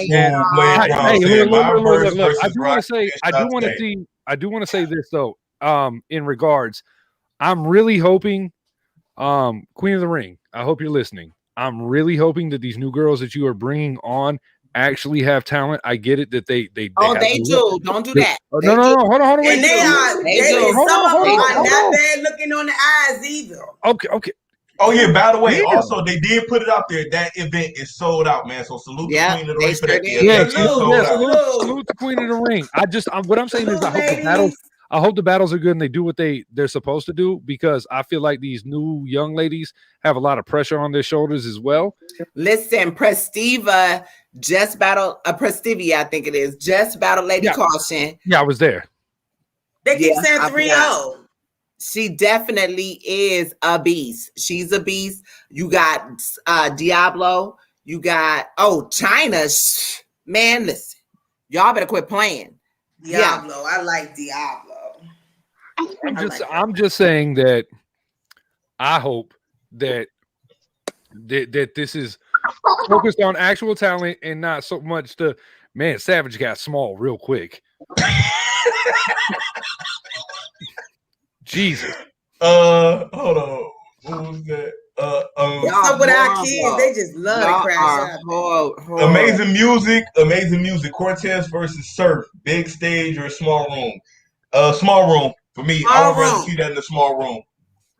I do want to say this though. In regards, I'm really hoping, Queen of the Ring, I hope you're listening. I'm really hoping that these new girls that you are bringing on actually have talent. I get it that they do. Don't do that. No. Hold on. And they do. Some of them are not bad looking on the eyes either. Okay. Oh yeah, by the way, also they did put it out there. That event is sold out, man. So salute the Queen of the Ring for that. Salute the Queen of the Ring. What I'm saying is I hope the battles are good and they do what they're supposed to do, because I feel like these new young ladies have a lot of pressure on their shoulders as well. Listen, Prestiva just battled Prestivia, I think it is, just battled Lady Caution. Yeah, I was there. They keep saying 3-0. She definitely is a beast. She's a beast. You got Diablo. You got China. Man, listen, y'all better quit playing. Diablo, I like Diablo. I'm just saying that I hope that this is focused on actual talent and not so much Savage got small real quick. Jesus. Hold on. What was that? What's up with our kids? They just love to crash out. Amazing music. Cortez versus Surf. Big stage or small room? Small room for me. I would rather see that in the small room.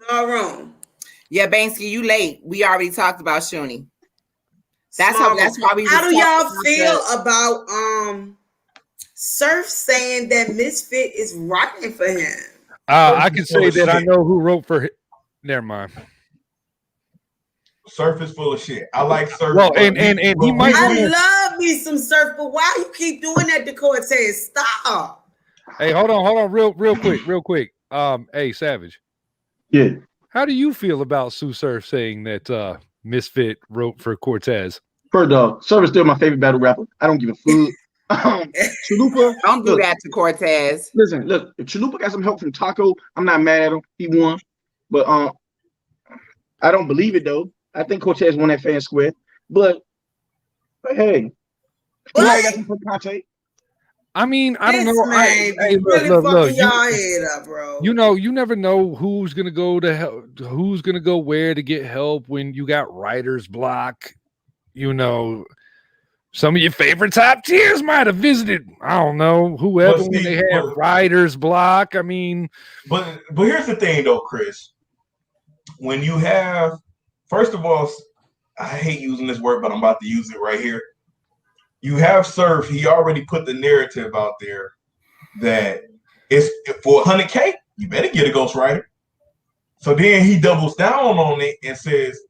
Small room. Yeah, Banksy, you late. We already talked about Shooney. That's why we. How do y'all feel about Surf saying that Misfit is writing for him? I can say that I know who wrote for him. Never mind. Surf is full of shit. I like Surf. Well, and he might. I love me some Surf, but why you keep doing that to Cortez? Stop. Hey, hold on, real quick. Hey, Savage. Yeah. How do you feel about Sue Surf saying that Misfit wrote for Cortez? First off, Surf is still my favorite battle rapper. I don't give a fuck. Chalupa, don't do that to Cortez. Listen, look, if Chalupa got some help from Taco, I'm not mad at him. He won. But I don't believe it though. I think Cortez won that fan square. But hey, I mean, I don't know. Look, y'all head up, bro. You know, you never know who's gonna go to help, who's gonna go where to get help when you got writer's block. You know, some of your favorite top tiers might have visited. I don't know whoever when they had writer's block. I mean, but here's the thing, though, Chris. When you have, first of all, I hate using this word, but I'm about to use it right here. You have Surf. He already put the narrative out there that it's for 100K. you better get a ghostwriter. So then he doubles down on it and says,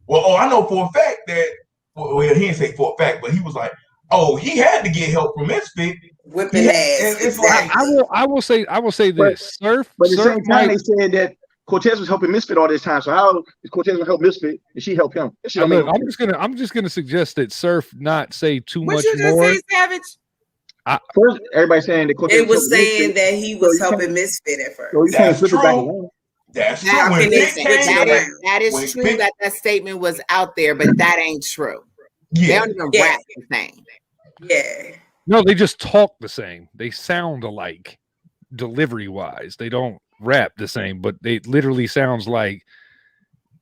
well, I know for a fact that, well, he didn't say for a fact, but he was like, oh, he had to get help from MISFIT. Whipping ass. And it's like, I will say this. Surf, but at the Surf same time, they said that Cortez was helping MISFIT all this time. So how is Cortez gonna help MISFIT and she help him? Look, I'm just gonna suggest that Surf not say too much more. What you just say, Savage? First, everybody saying that Cortez was saying that he was helping MISFIT at first. So that's true. That's true. That is true that statement was out there, but that ain't true. Yeah. They don't even rap the same. Yeah. No, they just talk the same. They sound alike, delivery-wise. They don't rap the same, but they literally sounds like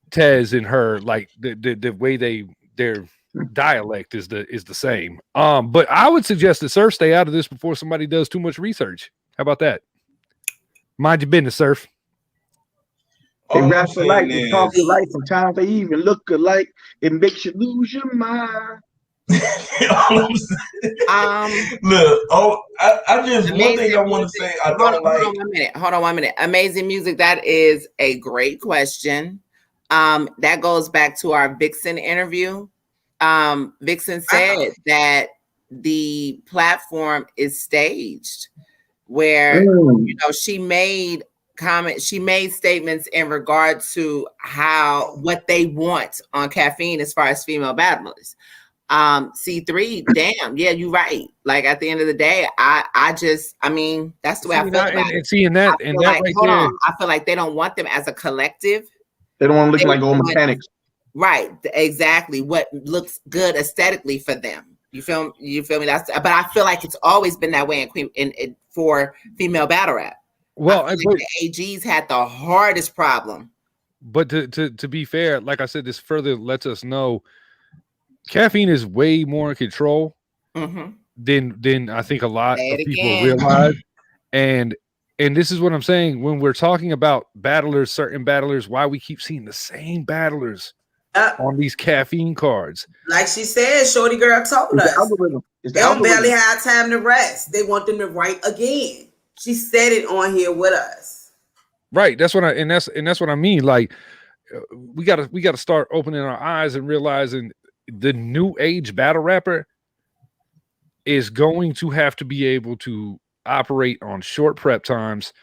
Tez and her, like the way their dialect is the same. But I would suggest that Surf stay out of this before somebody does too much research. How about that? Mind your business, Surf. They rap alike, they talk alike, sometimes they even look alike. It makes you lose your mind. Look, I just one thing I want to say. I don't like. Hold on 1 minute. Amazing music. That is a great question. That goes back to our Vixen interview. Vixen said that the platform is staged, where she made comments, she made statements in regard to what they want on caffeine as far as female battlers. C3, damn, yeah, you're right. Like at the end of the day, I mean, that's the way I feel about it. And seeing that, and that right there, I feel like they don't want them as a collective. They don't want to look like old mechanics. Right, exactly. What looks good aesthetically for them. You feel me? But I feel like it's always been that way in for female battle rap. Well, the AGs had the hardest problem. But to be fair, like I said, this further lets us know caffeine is way more in control than I think a lot of people realize. And this is what I'm saying when we're talking about battlers, certain battlers, why we keep seeing the same battlers on these caffeine cards. Like she said, Shorty Girl told us they don't barely have time to rest. They want them to write again. She said it on here with us. Right. That's what that's what I mean. Like we gotta start opening our eyes and realizing the new age battle rapper is going to have to be able to operate on short prep times,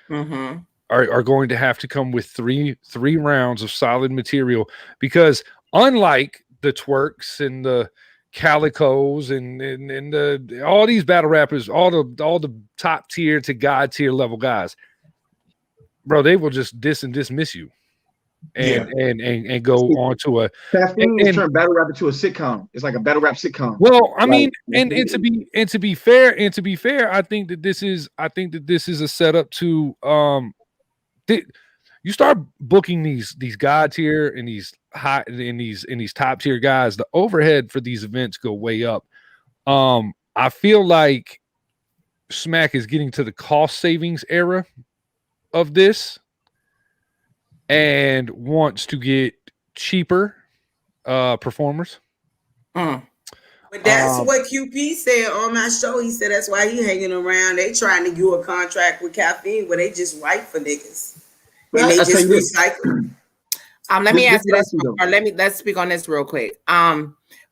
are going to have to come with three rounds of solid material, because unlike the Twerks and the Calicos and the all these battle rappers, all the top tier to god tier level guys, bro, they will just diss and dismiss you. And go on to a caffeine and turn battle rapper to a sitcom. It's like a battle rap sitcom. Well, I mean, and to be fair, I think that this is a setup to you start booking these god tier and these high and these top tier guys, the overhead for these events go way up. I feel like Smack is getting to the cost savings era of this and wants to get cheaper performers. But that's what QP said on my show. He said that's why he hanging around. They trying to do a contract with caffeine where they just write for niggas. And they just recycle. Let me ask you this, or let's speak on this real quick.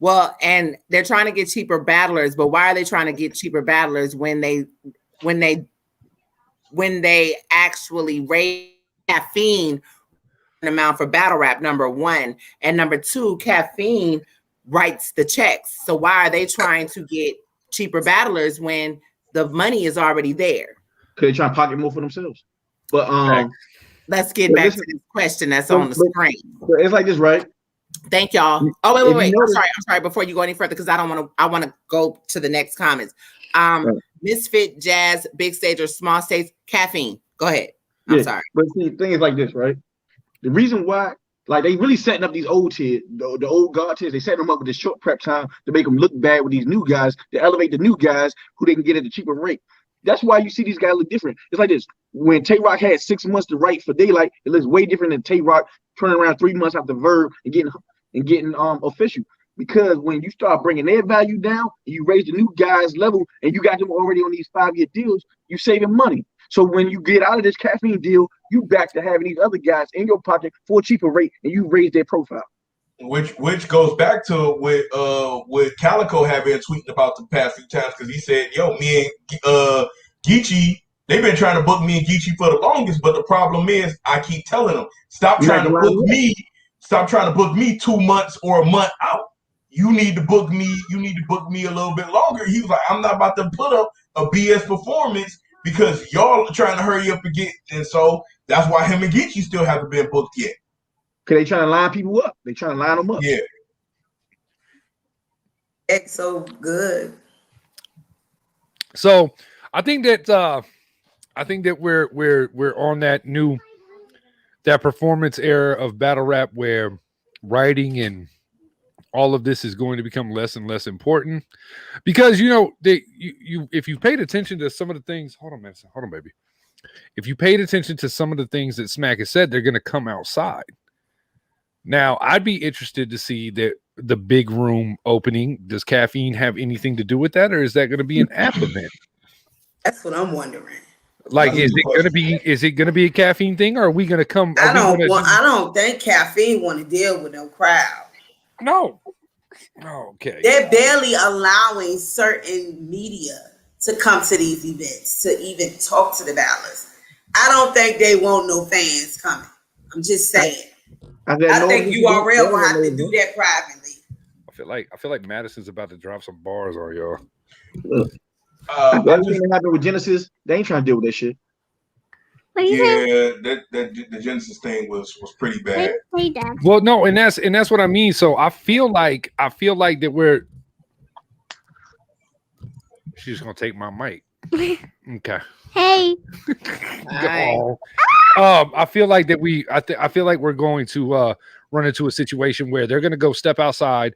Well, and they're trying to get cheaper battlers, but why are they trying to get cheaper battlers when they actually raise caffeine amount for battle rap, number one, and number two, caffeine writes the checks. So why are they trying to get cheaper battlers when the money is already there? Because they try to pocket more for themselves. But let's get back to this question that's on the screen. It's like this, right? Thank y'all. Oh, wait. I'm sorry. Before you go any further, because I want to go to the next comments. Misfit, Jazz, big stage or small stage, caffeine. Go ahead. I'm sorry. But see, the thing is like this, right? The reason why, like, they really setting up these old tiers, the old god tiers, they setting them up with this short prep time to make them look bad with these new guys, to elevate the new guys who they can get at a cheaper rate. That's why you see these guys look different. It's like this. When Tay-Rock had 6 months to write for Daylight, it looks way different than Tay-Rock turning around 3 months after Verb and getting official. Because when you start bringing their value down, and you raise the new guys' level, and you got them already on these 5-year deals, you saving money. So when you get out of this caffeine deal, you back to having these other guys in your pocket for a cheaper rate, and you raise their profile. Which goes back to what Calico had been tweeting about the past few times, because he said, "Yo, me and Geechee, they've been trying to book me and Geechee for the longest, but the problem is I keep telling them, stop trying to book me 2 months or a month out. You need to book me. You need to book me a little bit longer." He was like, "I'm not about to put up a BS performance because y'all are trying to hurry up and get." And so that's why him and Geechee still haven't been booked yet. Because they trying to line people up. They trying to line them up. Yeah. It's so good. So I think that we're on that performance era of battle rap where writing and all of this is going to become less and less important, because if you paid attention to some of the things, hold on, baby. If you paid attention to some of the things that Smack has said, they're going to come outside. Now, I'd be interested to see the big room opening. Does caffeine have anything to do with that, or is that going to be an app event? That's what I'm wondering. Like, is it going to be a caffeine thing, or are we going to come? I don't think caffeine want to deal with no crowd. No. Okay. They're barely allowing certain media to come to these events to even talk to the battlers. I don't think they want no fans coming. I'm just saying. I think URL will have to do that privately. I feel like Madison's about to drop some bars on y'all. Everything that happened with Genesis, they ain't trying to deal with that shit. Yeah, the Genesis thing was pretty bad. Well, no, and that's what I mean. So I feel like that we're. She's gonna take my mic. Okay. Hey. I feel like that I feel like we're going to run into a situation where they're going to go step outside.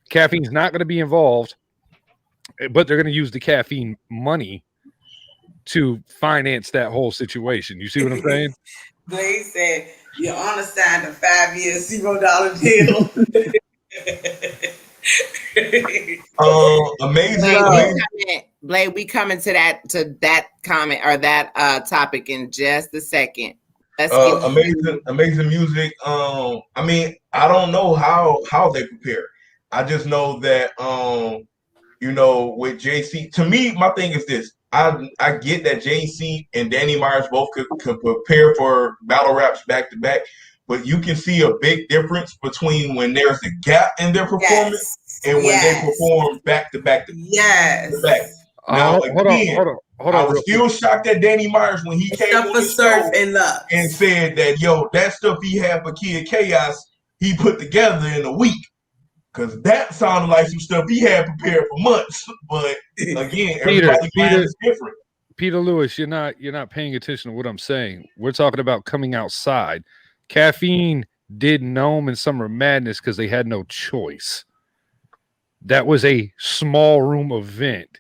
Caffeine's not going to be involved, but they're going to use the caffeine money to finance that whole situation. You see what I'm saying? Blake said, "You're on a sign of 5-year $0 deal." Amazing. Blake, we coming to that comment or that topic in just a second. Amazing music. I mean, I don't know how they prepare. I just know that with JC, to me, my thing is this. I get that JC and Danny Myers both could prepare for battle raps back to back, but you can see a big difference between when there's a gap in their performance and when they perform back to back to back. Now, again, I was still shocked at Danny Myers when he came on the show and said that, that stuff he had for Kid Chaos, he put together in a week. Because that sounded like some stuff he had prepared for months. But again, everybody's mind is different. Peter Lewis, you're not paying attention to what I'm saying. We're talking about coming outside. Caffeine did Gnome and Summer Madness because they had no choice. That was a small room event.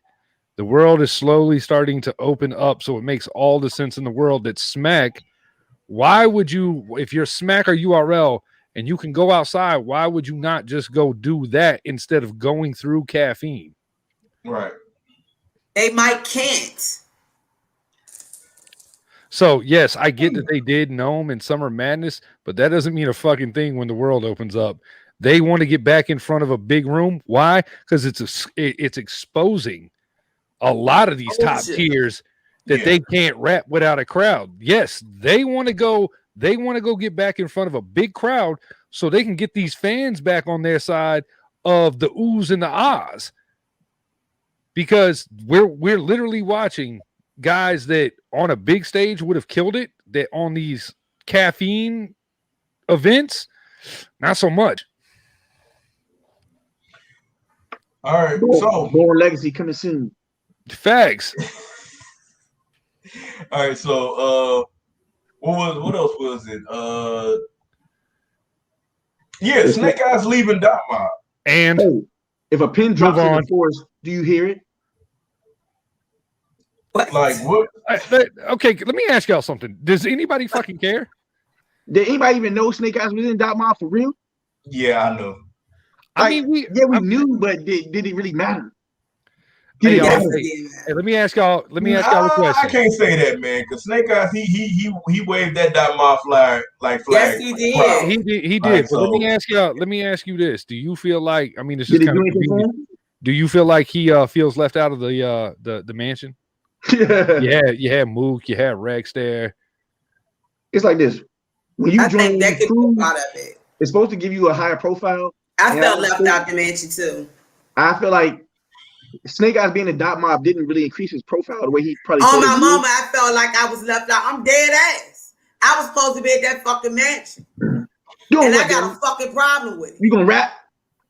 The world is slowly starting to open up, so it makes all the sense in the world that Smack, why would you, if you're Smack or URL and you can go outside, why would you not just go do that instead of going through caffeine? Right. They can't. So, yes, I get that they did Gnome and Summer Madness, but that doesn't mean a fucking thing when the world opens up. They want to get back in front of a big room. Why? Because it's exposing a lot of these top tiers that they can't rap without a crowd. Yes, they want to go get back in front of a big crowd so they can get these fans back on their side of the oohs and the ahs. Because we're literally watching guys that on a big stage would have killed it, that on these caffeine events, not so much. All right, so Born Legacy coming soon. Facts. All right, so what else was it? Snake Eyes leaving Dot Mob. And if a pin drops in the forest, do you hear it? What? Like what? Okay, let me ask y'all something. Does anybody fucking care? Did anybody even know Snake Eyes was in Dot Mob for real? Yeah, I know. I mean, we knew, but did it really matter? Hey, let me ask y'all. Let me ask y'all a question. I can't say that, man, because Snake Eyes he waved that Mob flag like flag. Yes, he did. He did. But let me ask y'all. Let me ask you this: do you feel like? I mean, it's just Did kind he of do anything? Do you feel like he feels left out of the mansion? You had Mook, you had Rex there. It's like this. When you join that could be part of it. It's supposed to give you a higher profile. I felt left out the mansion too. I feel like Snake Eyes being a dot mob didn't really increase his profile the way he probably. On my mama, I felt like I was left out. I'm dead ass. I was supposed to be at that fucking mansion, and I got a fucking problem with it. You gonna rap?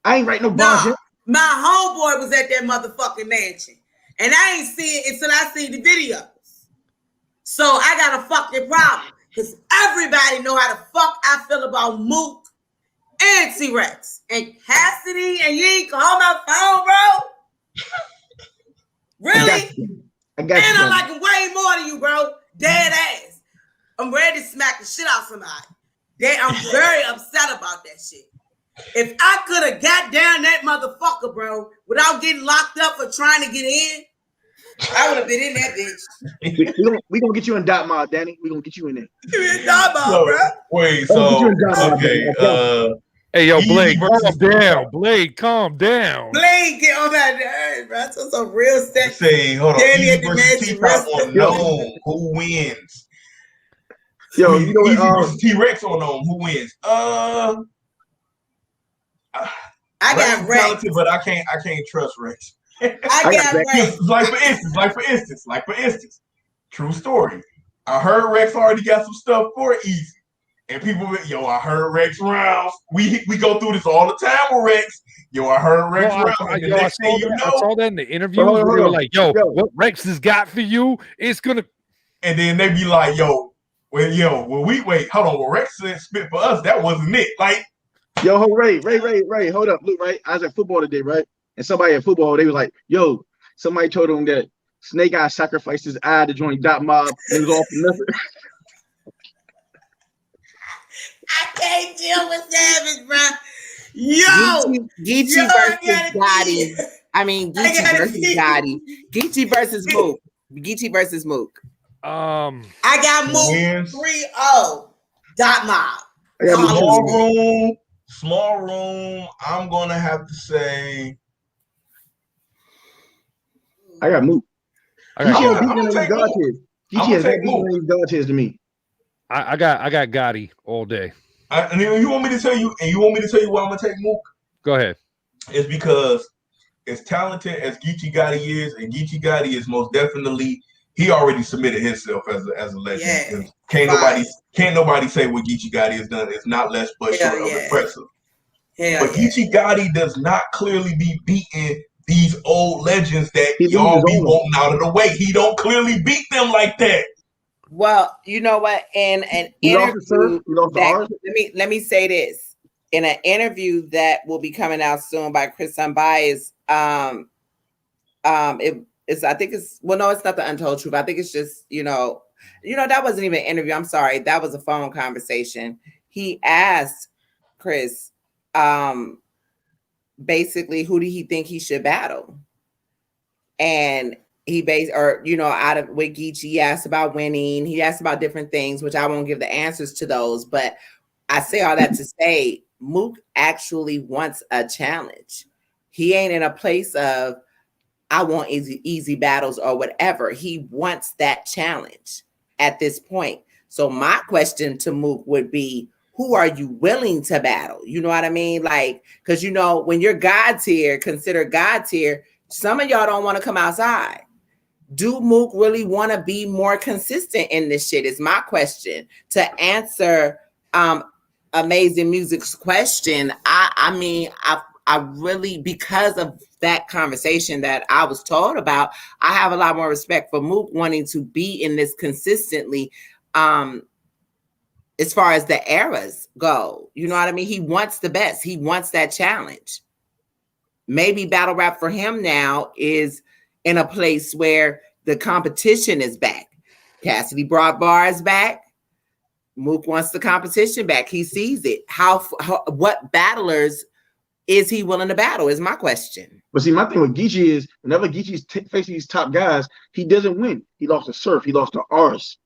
I ain't writing no bars yet. My homeboy was at that motherfucking mansion, and I ain't see it until I see the videos. So I got a fucking problem because everybody know how the fuck I feel about Mook and T-Rex and Cassidy, and you ain't call my phone, bro. Really? I got and you. I like him way more than you, bro. Dead ass. I'm ready to smack the shit out somebody. I'm very upset about that shit. If I could have got down that motherfucker, bro, without getting locked up for trying to get in, I would have been in that bitch. We gonna get you in dot mob, Danny. We gonna get you in there. You in dot mob, bro. Wait, so okay. Hey, yo, Blade, calm down. Blade, calm down. Blade, get on my nerves, bro. That's some real sex. Say, hold on. Danny at the Easy versus T-Pop unknown. Who wins? Yo, you know Easy versus T-Rex unknown. Who wins? I got Rex, talented, but I can't trust Rex. I got Rex. Like for instance, true story. I heard Rex already got some stuff for Easy. And people, I heard Rex rounds. We go through this all the time with Rex. I heard Rex rounds. I saw that in the interview. They were like, what Rex has got for you, it's gonna. And then they be like, hold on. What Rex said spit for us, that wasn't it. Like, Ray, hold up, look, right. I was at football today, right? And somebody at football, they was like, somebody told him that Snake Eye sacrificed his eye to join dot mob. It was all for nothing. I can't deal with Savage, bro. Yo, Geechee versus Gotti. I mean, Geechee versus Gotti. Geechee versus Mook. Geechee versus Mook. I got Mook 3-0. Dot mob. Small room. I'm gonna have to say. I got Mook. Geechee has that God tiers to me. I got Gotti all day. And you want me to tell you why I'm gonna take Mook? Go ahead. It's because as talented as Geechee Gotti is, and Geechee Gotti is most definitely, he already submitted himself as a legend. Yeah. Can't nobody say what Geechee Gotti has done is not less but short of impressive. But Geechee Gotti does not clearly be beating these old legends that y'all be wanting out of the way. He don't clearly beat them like that. Well, you know what? In an interview, let me say this. In an interview that will be coming out soon by Chris Unbiased, I think it's not the Untold Truth. I think it's just, that wasn't even an interview. I'm sorry. That was a phone conversation. He asked Chris, basically, who did he think he should battle? And he out of with Geechee, he asked about winning. He asked about different things, which I won't give the answers to those. But I say all that to say, Mook actually wants a challenge. He ain't in a place of, I want easy battles or whatever. He wants that challenge at this point. So my question to Mook would be, who are you willing to battle? You know what I mean? Like, because, when you're God tier, considered God tier, some of y'all don't want to come outside. Do Mook really want to be more consistent in this shit is my question. To answer Amazing Music's question, I really, because of that conversation that I was told about, I have a lot more respect for Mook wanting to be in this consistently as far as the eras go. You know what I mean? He wants the best. He wants that challenge. Maybe battle rap for him now is in a place where the competition is back. Cassidy brought bars back. Mook wants the competition back. He sees it. What battlers is he willing to battle? Is my question. But see, my thing with Geechee is whenever Geechee's facing these top guys, he doesn't win. He lost to Surf. He lost to Ars.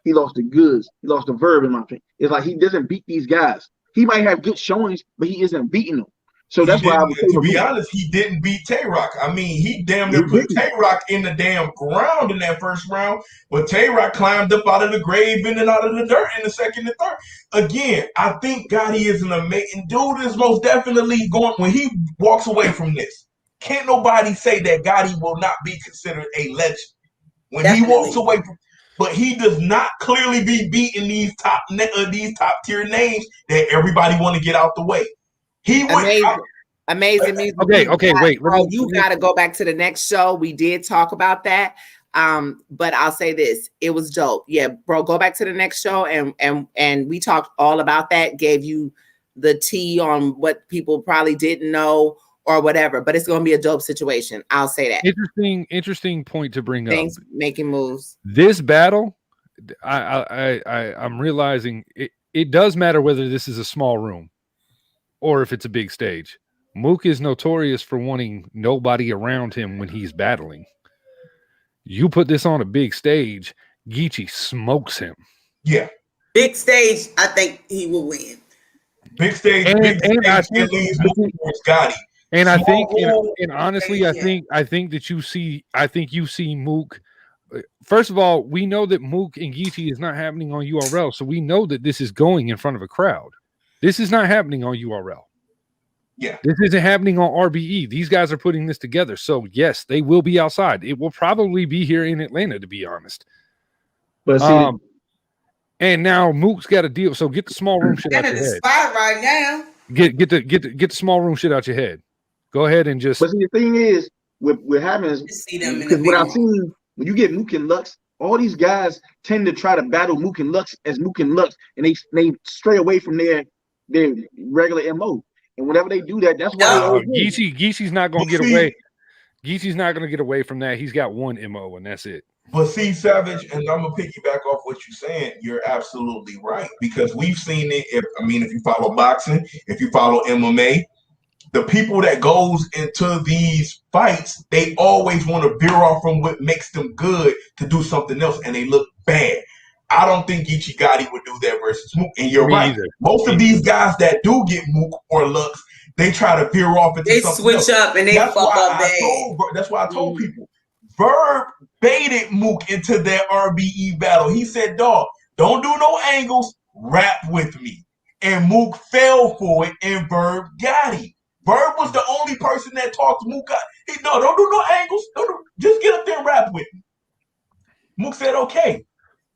He lost to Goods. He lost to Verb, in my opinion. It's like he doesn't beat these guys. He might have good showings, but he isn't beating them. So that's why I would say, to be honest, he didn't beat Tay-Rock. I mean, he damn near put Tay-Rock in the damn ground in that first round, but Tay-Rock climbed up out of the grave and then out of the dirt in the second and third. Again, I think Gotti is an amazing dude. Is most definitely going when he walks away from this. Can't nobody say that Gotti will not be considered a legend when he walks away from. But he does not clearly be beating these top tier names that everybody want to get out the way. He would amazing music. Okay, wait. Bro, you got to go back to the next show. We did talk about that. But I'll say this: it was dope. Yeah, bro, go back to the next show and we talked all about that. Gave you the tea on what people probably didn't know or whatever. But it's going to be a dope situation. I'll say that. Interesting point to bring Things up. Making moves. This battle, I'm realizing it does matter whether this is a small room or if it's a big stage. Mook is notorious for wanting nobody around him when he's battling. You put this on a big stage, Geechee smokes him. Yeah. Big stage, I think he will win. Big stage, leads Mook towards Gotti. And I think, and honestly, I think you see Mook. First of all, we know that Mook and Geechee is not happening on URL, so we know that this is going in front of a crowd. This is not happening on URL. Yeah. This isn't happening on RBE. These guys are putting this together. So, yes, they will be outside. It will probably be here in Atlanta, to be honest. But see, and now Mook's got a deal. So get the small room shit out your head. Spot right now. Get the small room shit out your head. Go ahead and just. But see, the thing is, what happens because what I've seen when you get Mook and Lux, all these guys tend to try to battle Mook and Lux as Mook and Lux, and they stray away from their regular MO. And whenever they do that, that's why Geechee's not going to get away. Geechee's not going to get away from that. He's got one MO, and that's it. But see, Savage, and I'm gonna piggyback off what you're saying. You're absolutely right because we've seen it. If you follow boxing, if you follow MMA, the people that goes into these fights, they always want to veer off from what makes them good to do something else, and they look bad. I don't think Geechee Gotti would do that versus Mook. And you're right. Either. Most of these guys that do get Mook or Lux, they try to veer off into something else. They switch up and they fuck up bad. That's why I told people. Verb baited Mook into that RBE battle. He said, dog, don't do no angles, rap with me. And Mook fell for it, and Verb got him. Verb was the only person that talked to Mook. No, don't do no angles. Just get up there and rap with me. Mook said, okay.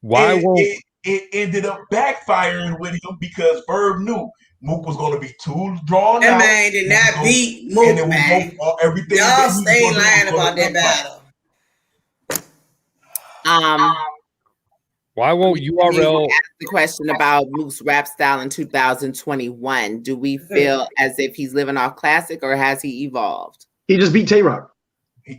It ended up backfiring with him because Verb knew Mook was going to be too drawn out. That man did not beat Mook, and man. Everything y'all stay lying about that battle. Why won't URL ask the question about Mook's rap style in 2021? Do we feel as if he's living off classic, or has he evolved? He just beat Tay-Rock.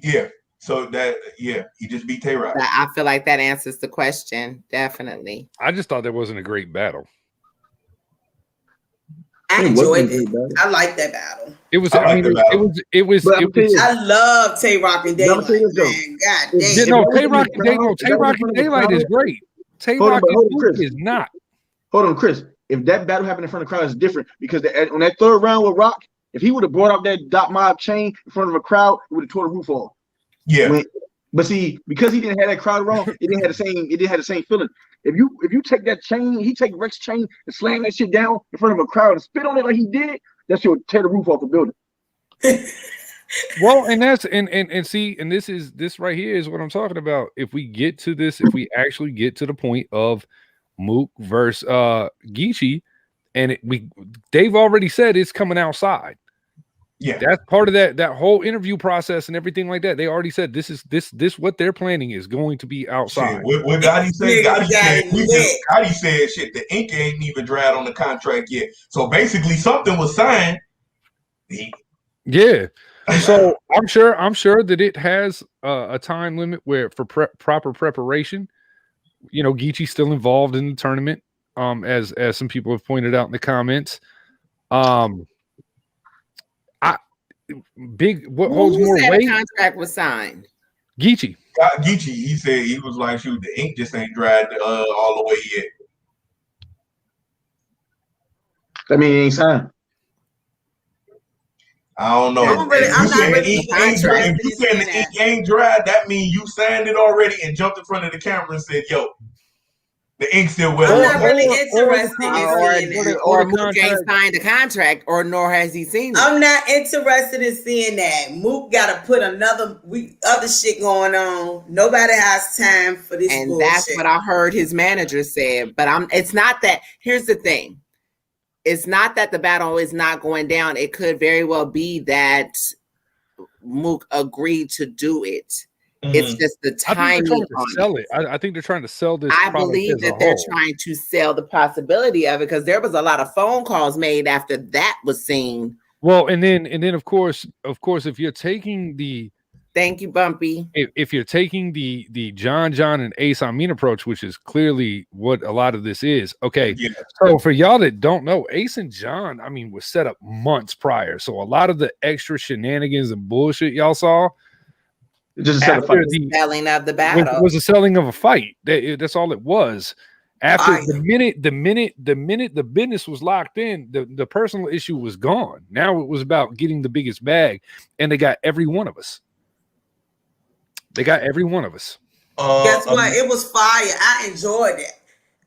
Yeah. So he just beat Tay-Rock. I feel like that answers the question. Definitely. I just thought that wasn't a great battle. I enjoyed it. I like that battle. It was. It was. I love Tay-Rock and Daylight. Man. God damn. No, Tay-Rock and Daylight is great. Tay-Rock is not. Hold on, Chris. If that battle happened in front of the crowd, it's different because on that third round with Rock, if he would have brought out that Dot Mob chain in front of a crowd, it would have tore the roof off. Yeah. But see, because he didn't have that crowd around, it didn't have the same feeling. If you take that chain, he take Rex's chain and slam that shit down in front of a crowd and spit on it like he did, that shit would tear the roof off the building. Well, and that's and see, and this right here is what I'm talking about. If we get to this, if we actually get to the point of Mook versus Geechee, and they've already said it's coming outside. Yeah, that's part of that whole interview process and everything like that. They already said this what they're planning is going to be outside. Shit, what Gotti said, Gotti said shit. The ink ain't even dried on the contract yet. So basically, something was signed. Yeah. So I'm sure that it has a time limit where for proper preparation. You know, Geechee's still involved in the tournament, as some people have pointed out in the comments. big. What holds more weight? The contract was signed. Geechee. Geechee. He said he was like, "Shoot, the ink just ain't dried all the way yet." I mean, it ain't signed. I don't know. If you saying the ink ain't dried, that means you signed it already and jumped in front of the camera and said, "Yo, the ink still wet." I'm not really interested in seeing that. Or Mook ain't signed a contract, or nor has he seen it. I'm not interested in seeing that. Mook got to put other shit going on. Nobody has time for this and bullshit. That's what I heard his manager said. But it's not that. Here's the thing. It's not that the battle is not going down. It could very well be that Mook agreed to do it. Mm-hmm. It's just the timing on sell it. I think they're trying to sell this. I believe that they're trying to sell the possibility of it because there was a lot of phone calls made after that was seen. Well, and then of course, if you're taking the thank you, Bumpy. If you're taking the John and Ace Amin approach, which is clearly what a lot of this is, okay. Yeah. So for y'all that don't know, Ace and John, I mean, was set up months prior. So a lot of the extra shenanigans and bullshit y'all saw. Just the selling of the battle was a selling of a fight. That's all it was. After the minute the business was locked in, the personal issue was gone. Now it was about getting the biggest bag, and they got every one of us. Guess what? It was fire. I enjoyed it.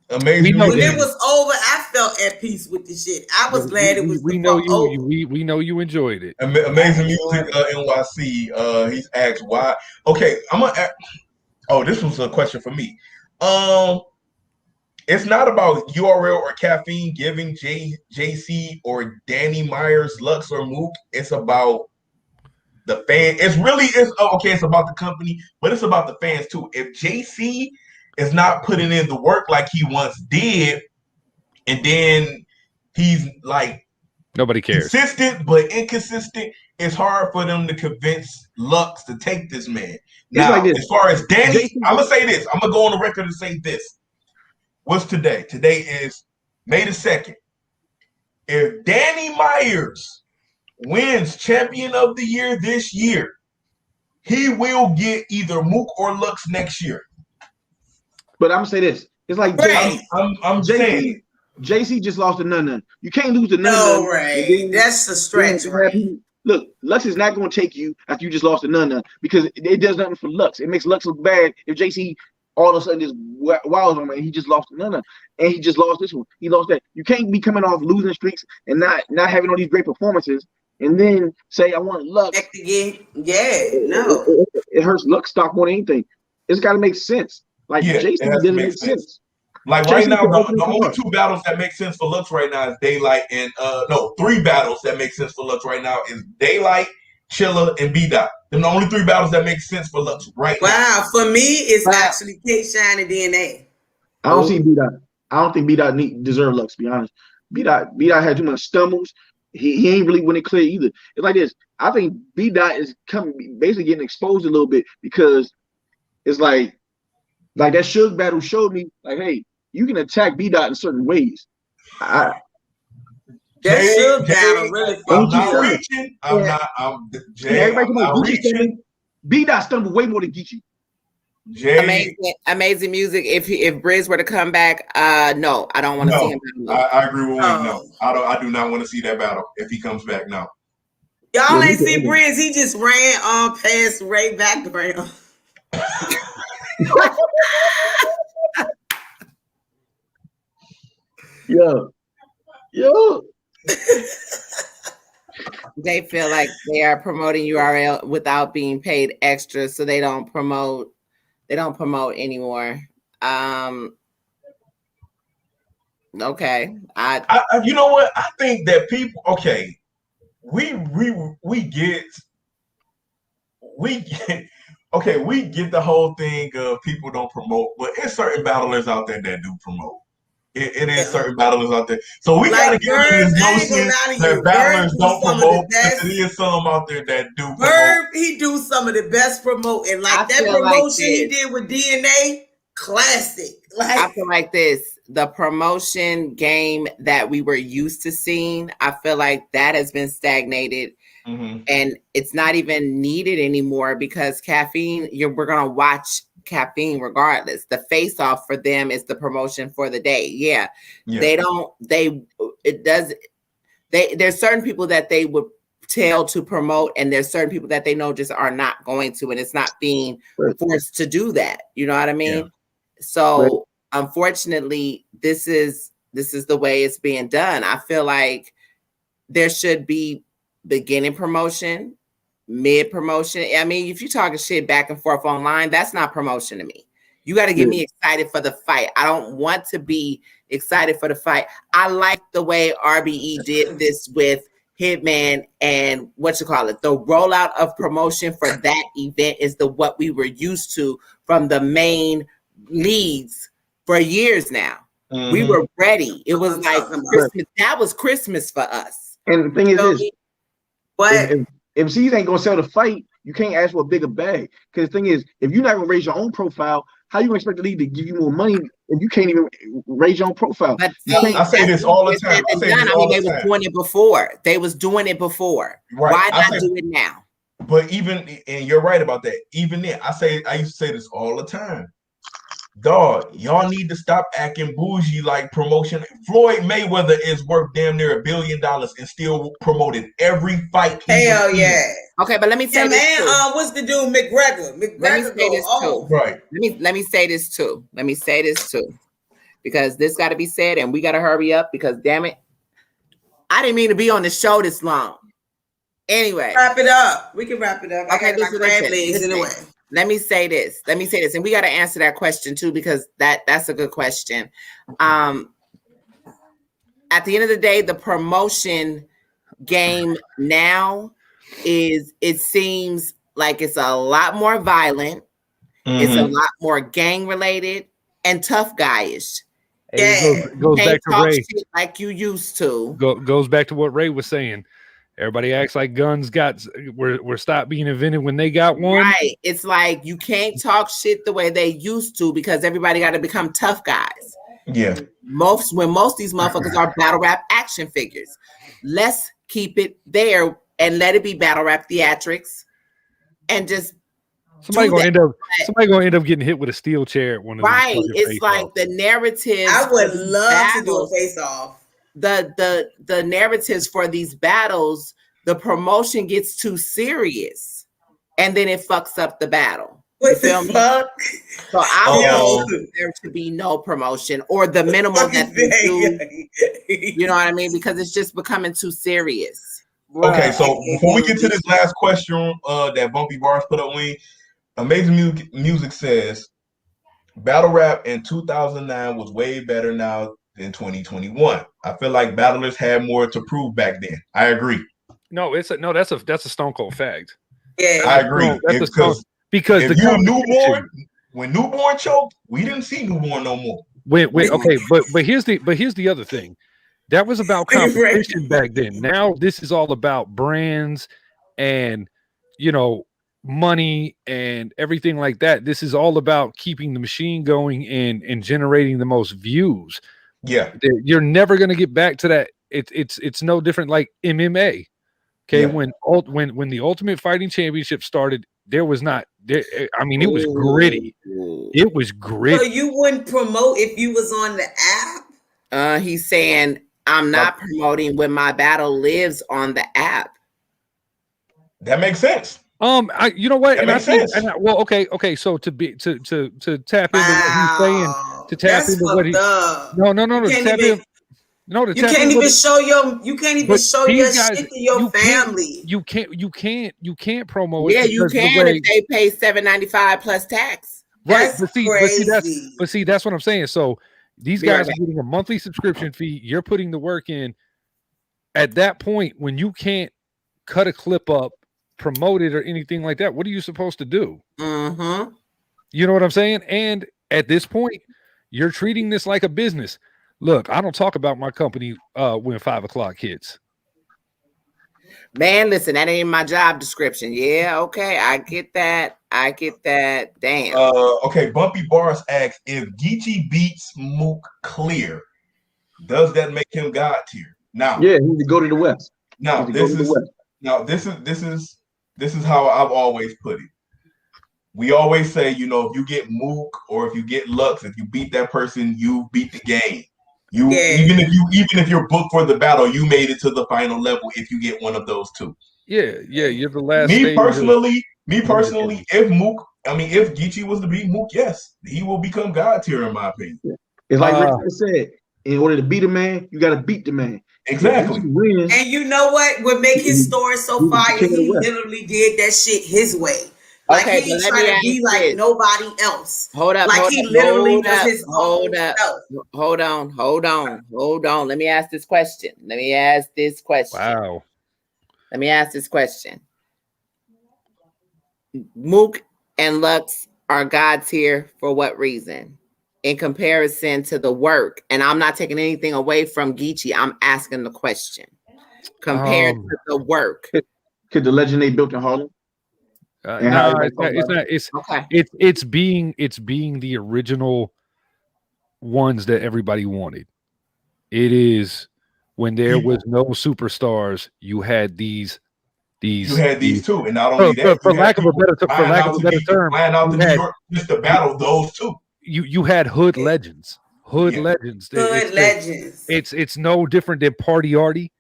Amazing. When it was over, I felt at peace with the shit. I was glad it was. We know you enjoyed it. Amazing Music NYC. He's asked why. Okay, I'm gonna. This was a question for me. It's not about URL or caffeine giving JC or Danny Myers, Lux or Mook. It's about the fan. It's about the company, but it's about the fans too. If JC is not putting in the work like he once did, and then he's like nobody cares, consistent but inconsistent, it's hard for them to convince Lux to take this man. Now, like this. As far as Danny, I'm gonna say this. I'm gonna go on the record and say this. What's today? Today is May the 2nd. If Danny Myers wins Champion of the Year this year, he will get either Mook or Lux next year. But I'm gonna say this: it's like I'm saying JC just lost to none. You can't lose to none. No, right? That's the stretch. Right? Look, Lux is not going to take you after you just lost to none because it does nothing for Lux. It makes Lux look bad if JC all of a sudden just wows him and he just lost to none, and he just lost this one. He lost that. You can't be coming off losing streaks and not having all these great performances and then say I want Lux. It hurts Lux stock more than anything. It's got to make sense. Like JC doesn't make sense. Like right now, the only two battles that make sense for Lux right now is Daylight and three battles that make sense for Lux right now is Daylight, Chilla, and B-Dot. Them the only three battles that make sense for Lux right now. Wow, for me, it's actually K-Shine and DNA. I don't see B-Dot. I don't think B-Dot deserve Lux, to be honest. B-Dot had too much stumbles. He ain't really winning clear either. It's like this. I think B-Dot is basically getting exposed a little bit because it's like that Suge battle showed me, like, hey, you can attack B-Dot in certain ways. That Suge battle really. I'm not reaching. I'm not reaching. B-Dot stumbled way more than Geechee. Amazing Music. If Briz were to come back, no, I don't want to see him. I agree with Wayne. No, I do not want to see that battle if he comes back. No. Y'all ain't see Briz. He just ran on past Ray background. Yo. They feel like they are promoting URL without being paid extra, so they don't promote anymore. Okay. I you know what? I think that people we get the whole thing of people don't promote, but it's certain battlers out there that do promote. It is certain battlers out there. So we gotta get rid of this notion that battlers don't promote. There is some out there that do promote. Verb, he do some of the best promoting. Like that promotion he did with DNA, classic. I feel like this. The promotion game that we were used to seeing, I feel like that has been stagnated And it's not even needed anymore because caffeine, we're going to watch caffeine regardless. The face off for them is the promotion for the day. Yeah. There's certain people that they would tell to promote, and there's certain people that they know just are not going to, and it's not being forced to do that. You know what I mean? So unfortunately, this is the way it's being done. I feel like there should be beginning promotion, mid promotion. I mean, if you're talking shit back and forth online, that's not promotion to me. You got to get me excited for the fight. I don't want to be excited for the fight. I like the way RBE did this with Hitman and the rollout of promotion for that event is what we were used to from the main leads for years now. We were ready. It was like Christmas. That was Christmas for us. And the thing is this, if Z's ain't gonna sell the fight, you can't ask for a bigger bag. Because the thing is, if you're not gonna raise your own profile, how you expect the league to give you more money if you can't even raise your own profile? But I say this all the time. They was doing it before. They was doing it before. Right. Why not do it now? But and you're right about that. Even then, I used to say this all the time. Dog, y'all need to stop acting bougie like promotion. Floyd Mayweather is worth damn near $1 billion and still promoted every fight. Hell yeah. Okay, but let me say this too. What's the dude, McGregor? Let me say this too. Right. Let me say this too. Because this got to be said, and we got to hurry up because damn it, I didn't mean to be on the show this long. Anyway, wrap it up. We can wrap it up. Okay, listen. Let me say this, and we got to answer that question too because that's a good question. At the end of the day, the promotion game now it seems like it's a lot more violent. It's a lot more gang related and tough guyish. It goes back to Ray, like you used to. Goes back to what Ray was saying. Everybody acts like guns were stopped being invented when they got one. Right. It's like you can't talk shit the way they used to because everybody got to become tough guys. Yeah. Most of these motherfuckers are battle rap action figures. Let's keep it there and let it be battle rap theatrics and just somebody gonna end up getting hit with a steel chair at one of these. It's like the narrative. I would love to do a face off. The narratives for these battles, the promotion gets too serious and then it fucks up the battle. What the fuck? So I want there to be no promotion or the minimum that they do. You know what I mean? Because it's just becoming too serious. Okay, so before we get to this last question that Bumpy Bars put up, Amazing Music says battle rap in 2009 was way better now than 2021. I feel like battlers had more to prove back then. I agree. That's a stone cold fact. Yeah, I agree. Because if you're newborn, when newborn choked, we didn't see newborn no more. Okay, but here's the other thing. That was about competition back then. Now this is all about brands and money and everything like that. This is all about keeping the machine going and generating the most views. Yeah, you're never gonna get back to that. It's no different like MMA. Okay, when the Ultimate Fighting Championship started, there was not there. I mean, it was gritty. It was gritty. So you wouldn't promote if you was on the app? He's saying I'm not promoting when my battle lives on the app. That makes sense. You know what? That makes sense. Okay. So to tap into what he's saying, to tap into what he you can't even show your shit to your family. You can't promote. Yeah, you can if they pay $7.95 plus tax. Right, but see, that's what I'm saying. So these guys are getting a monthly subscription fee. You're putting the work in. At that point, when you can't cut a clip up, promote it, or anything like that, what are you supposed to do? Mm-hmm. You know what I'm saying? And at this point, you're treating this like a business. Look, I don't talk about my company when 5 o'clock hits. Man, listen, that ain't my job description. Yeah, okay, I get that. Damn. Okay, Bumpy Bars asks, if Geechee beats Mook clear, does that make him God tier? Now, yeah, he need to go to the West. Now, this is Now this is how I've always put it. We always say, you know, if you get Mook or if you get Lux, if you beat that person, you beat the game. Even if you're booked for the battle, you made it to the final level if you get one of those two. Yeah, you're the last. Me personally, if Geechee was to beat Mook, yes, he will become God tier in my opinion. It's like Rick said, in order to beat a man, you got to beat the man. Exactly. And you know what would make his story so fire? He literally did that shit his way. Like he ain't trying to be like nobody else. Hold up. Like he literally was his own self. Hold on. Let me ask this question. Wow. Let me ask this question. Mook and Lux are gods here for what reason? In comparison to the work, and I'm not taking anything away from Geechee. I'm asking the question. Compared to the work. Could the legend they built in Harlem? No, it's not. It's being the original ones that everybody wanted. It is when there was no superstars, you had these. You had these two, and not only that, for lack of a better term, flying out to New York just to battle those two. You had hood legends. Legends. It's no different than Party Artie.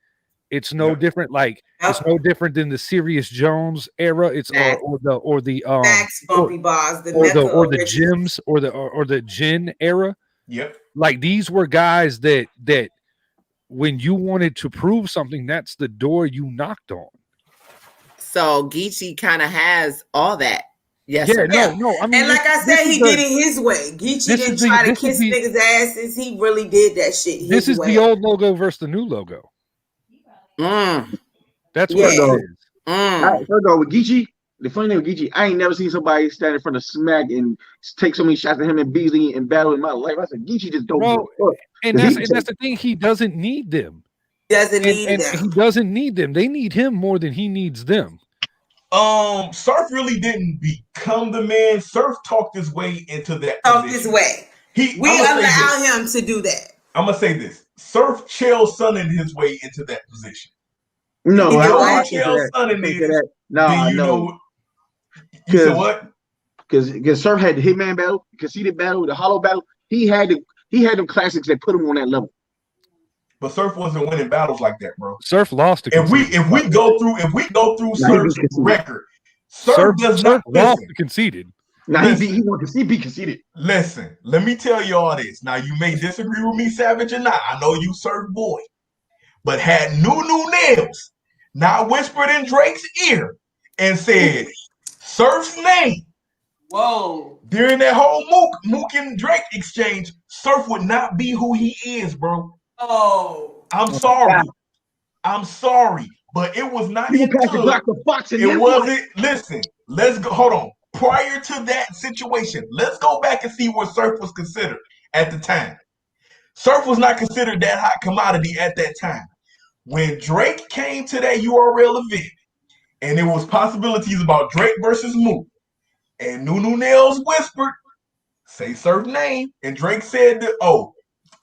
It's no different. Like it's no different than the Serious Jones era. It's or the Max Bumpy Bars, or the Gyms or the Gin era. Yep. Like these were guys that when you wanted to prove something, that's the door you knocked on. So Geechee kind of has all that. Yes. Yeah, no. I mean, and like I said, he did it his way. Geechee didn't try to kiss niggas' asses. He really did that shit his way. This is the old logo versus the new logo. That's what it is. First of all, with Geechee, the funny thing with Geechee, I ain't never seen somebody stand in front of Smack and take so many shots at him and Beasley and battle in my life. I said, Geechee just don't know. And that's the thing. He doesn't need them. He doesn't need them. They need him more than he needs them. Surf really didn't become the man. Surf talked his way into that. Talked his way. We allow him to do that. I'm gonna say this: Surf Chael Sonnen his way into that position. No, I Chael Sonnen is. No, you said what? Because Surf had the Hitman battle, the conceded battle, the hollow battle. He had them classics that put him on that level. But Surf wasn't winning battles like that, bro. Surf lost. If we go through Surf's record, Surf does not lost conceded. Now he wants to be conceded. Listen, let me tell you all this. Now you may disagree with me, Savage, or not. I know you Surf boy, but had Nunu Nails not whispered in Drake's ear and said Surf's name. Whoa! During that whole Mook and Drake exchange, Surf would not be who he is, bro. Oh, I'm sorry, but it was not. It wasn't. Listen, let's go. Hold on. Prior to that situation, let's go back and see what Surf was considered at the time. Surf was not considered that hot commodity at that time. When Drake came to that URL event, and there was possibilities about Drake versus Mook, and Nunu Nails whispered, "Say Surf name," and Drake said that, "Oh,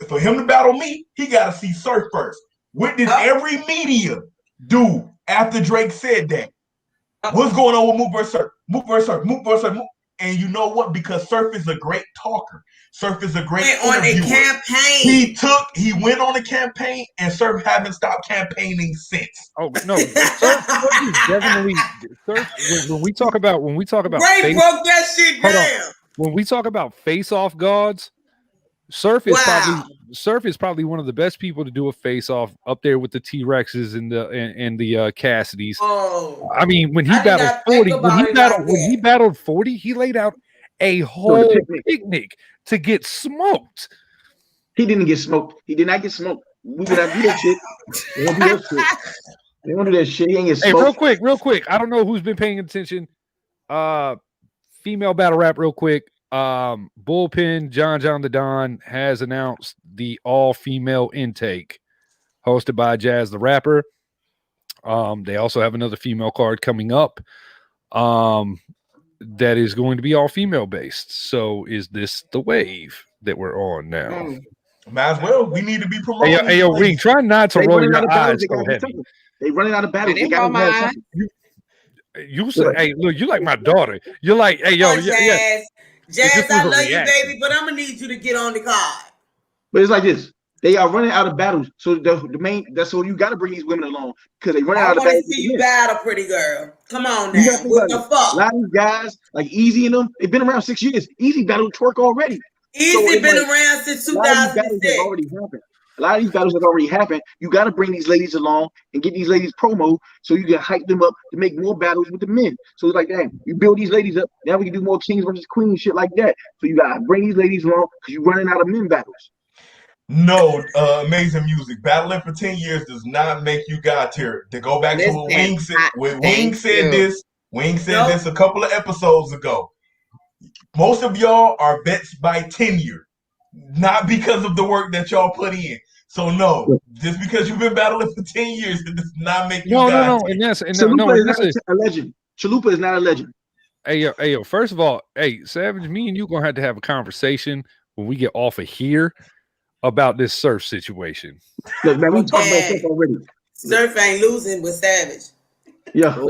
for him to battle me, he got to see Surf first." What did every media do after Drake said that? What's going on with Mook versus Surf? Mook versus Surf. Mook versus Surf. And you know what? Because Surf is a great talker. Surf is a great interviewer. On a campaign. He went on a campaign, and Surf haven't stopped campaigning since. Oh no, Surf is definitely Surf. When we talk about Ray broke that shit down. When we talk about face-off gods, Surf is probably one of the best people to do a face-off, up there with the T-Rexes and the Cassidys. Oh, I mean, when he battled 40, when he battled 40, he laid out a whole picnic to get smoked. He didn't get smoked. He did not get smoked. We would not do that shit. They don't do that shit. They don't do that shit. He ain't get smoked. Hey, real quick. I don't know who's been paying attention. Female battle rap, real quick. Bullpen John the Don has announced the all-female intake hosted by Jazz the Rapper. They also have another female card coming up that is going to be all-female based. So is this the wave that we're on now? Might as well. We need to be promoting. Hey, yo, Ring, try not to roll your eyes so heavy. They running out of battles. They got to have something. You say, hey, look, you like my daughter. You're like, hey, yo, Jazz, I love you, baby, but I'm gonna need you to get on the card. But it's like this. They are running out of battles. So so you got to bring these women along because they run out of battles. I want to see you battle, pretty girl. Come on now. What the fuck? A lot of these guys, like Easy and them, they've been around 6 years. Easy battled Twerk already. Easy been around since 2006. A lot of these battles have already happened. You got to bring these ladies along and get these ladies promo so you can hype them up to make more battles with the men. So it's like, damn, you build these ladies up. Now we can do more kings versus queens, shit like that. So you got to bring these ladies along because you're running out of men battles. No, amazing music. Battling for 10 years does not make you God tier. To go back to what Wing said, Wing said this a couple of episodes ago. Most of y'all are vets by tenure, not because of the work that y'all put in. So no, just because you've been battling for 10 years, it does not make you God tier. Chalupa is not a legend. Chalupa is not a legend. Hey yo, first of all, hey, Savage, me and you gonna have a conversation when we get off of here about this Surf situation. Look, man, we talked about Surf already. Surf ain't losing with Savage. Yeah. Hey,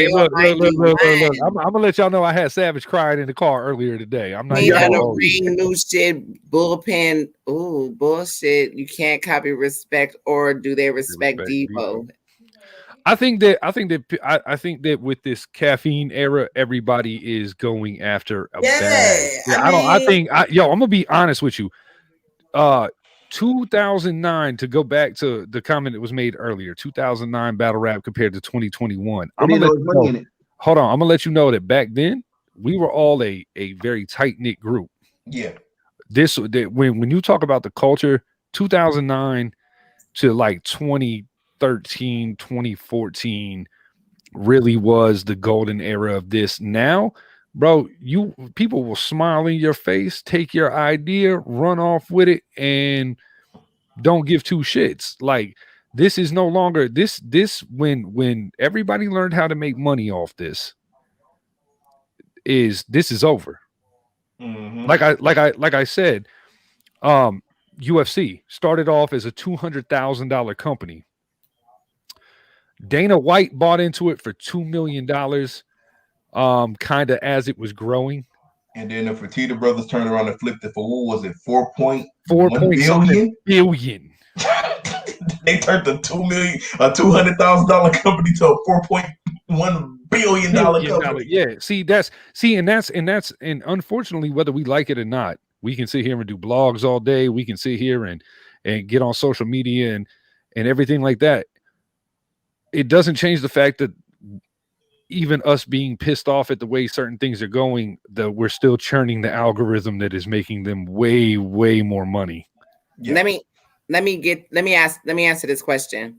look. I'm gonna let y'all know I had Savage crying in the car earlier today. I'm not ring new shit, bullpen. Ooh, bullshit. You can't copy Respect, or do they respect Devo? I think that with this caffeine era, everybody is going after a bag. Yeah, I'm gonna be honest with you. 2009, to go back to the comment that was made earlier, 2009 battle rap compared to 2021. Hold on, I'm gonna let you know that back then we were all a very tight knit group. Yeah. When you talk about the culture, 2009 to like 2013, 2014 really was the golden era of this. Now, bro, people will smile in your face, take your idea, run off with it, and don't give two shits. Like, this is no longer this when everybody learned how to make money off this is over. Mm-hmm. Like I said, UFC started off as a $200,000 company. Dana White bought into it for $2 million, kind of as it was growing. And then the Fertitta brothers turned around and flipped it for, what was it, 4.1 billion? They turned the $200,000 company to a $4.1 billion company. Yeah, and unfortunately, whether we like it or not, we can sit here and do blogs all day. We can sit here and get on social media and everything like that. It doesn't change the fact that even us being pissed off at the way certain things are going, that we're still churning the algorithm that is making them way, way more money. Yeah. Let me answer this question.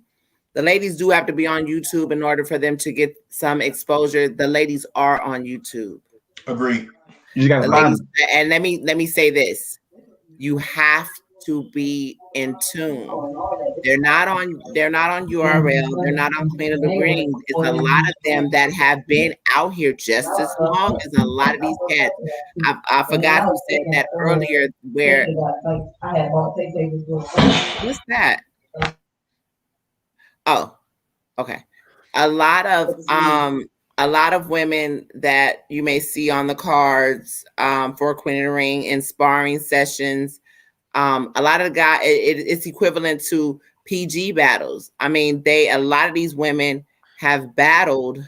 The ladies do have to be on YouTube in order for them to get some exposure. The ladies are on YouTube. Agreed. You got to find them. And let me say this: you have to be in tune. They're not on URL. They're not on Queen of the Ring. It's a lot of them that have been out here just as long as a lot of these cats. I forgot who said that earlier. Where what's that? Oh, okay. A lot of women that you may see on the cards for Queen of the Ring in sparring sessions. A lot of the guys, it's equivalent to PG battles. I mean, a lot of these women have battled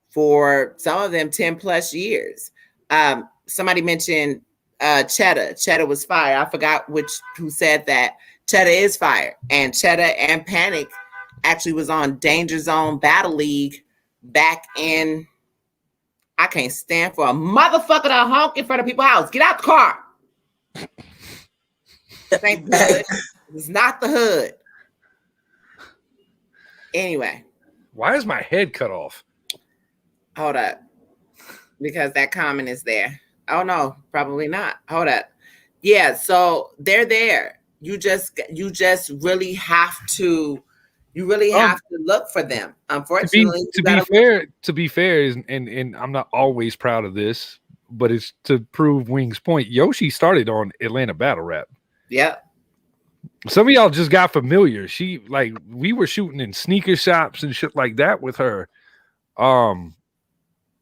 for, some of them, 10 plus years. Somebody mentioned Cheddar. Cheddar was fire. I forgot who said that. Cheddar is fire. And Cheddar and Panic actually was on Danger Zone Battle League back in, I can't stand for a motherfucker to honk in front of people's house. Get out the car. This ain't the hood. It's not the hood. Anyway. Why is my head cut off? Hold up. Because that comment is there. Oh no, probably not. Hold up. Yeah, so they're there. You just really have to look for them. Unfortunately, to be fair, and I'm not always proud of this, but it's to prove Wing's point. Yoshi started on Atlanta Battle Rap. Yep. Some of y'all just got familiar. We were shooting in sneaker shops and shit like that with her.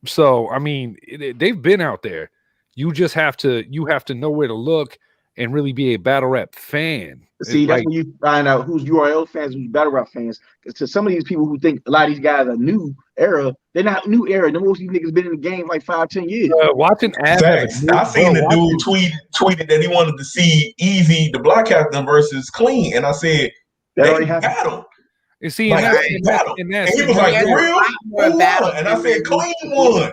So I mean, they've been out there. You just have to know where to look and really be a battle rap fan. See, that's when you find out who's URL fans, who's battle rap fans. Because to some of these people who think a lot of these guys are new era, they're not new era. Most of these niggas been in the game like 5-10 years. Watching Av, I seen the dude tweeted that he wanted to see Easy, the Block Captain, versus Clean, and I said that already happened. Battle. And see, and he was like, "Real?" And I said, "Clean won."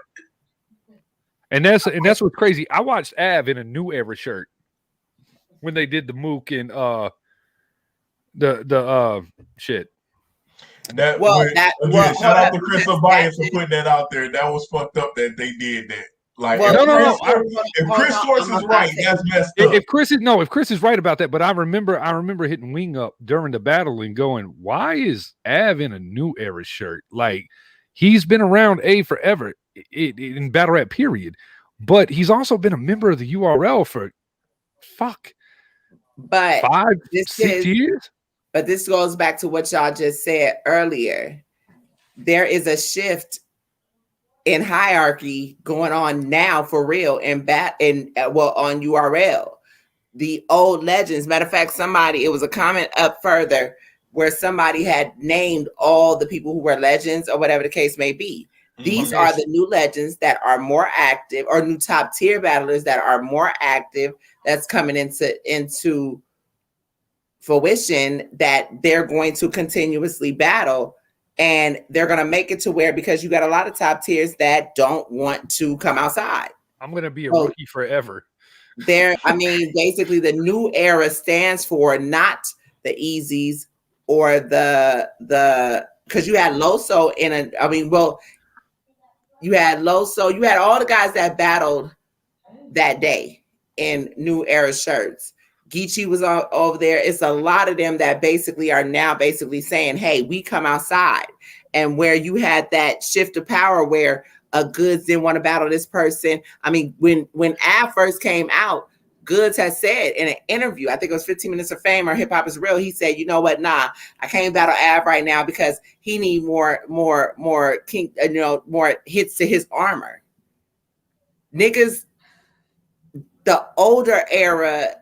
And that's what's crazy. I watched Av in a New Era shirt when they did the Mook and the shit. Shout out to Chris Bias for putting that out there. That was fucked up that they did that. Like, if Chris Source is right, that's messed up. If Chris is right about that, but I remember hitting Wing Up during the battle and going, why is Av in a New Era shirt? Like, he's been around forever in battle rap, period. But he's also been a member of the URL for but 5-6 years. But this goes back to what y'all just said earlier. There is a shift in hierarchy going on now for real on URL. The old legends. Matter of fact, it was a comment up further where somebody had named all the people who were legends or whatever the case may be. These are the new legends that are more active, or new top tier battlers that are more active, that's coming into fruition, that they're going to continuously battle. And they're going to make it to where, because you got a lot of top tiers that don't want to come outside. I'm going to be a rookie forever. Basically the New Era stands for not the Easies or because you had Loso you had Loso, you had all the guys that battled that day in New Era shirts. Geechee was over there. It's a lot of them that basically are now saying, hey, we come outside. And where you had that shift of power where Goods didn't want to battle this person. I mean, when Av first came out, Goods had said in an interview, I think it was 15 Minutes of Fame or Hip Hop Is Real, he said, you know what, I can't battle Av right now because he need more hits to his armor. Niggas, the older era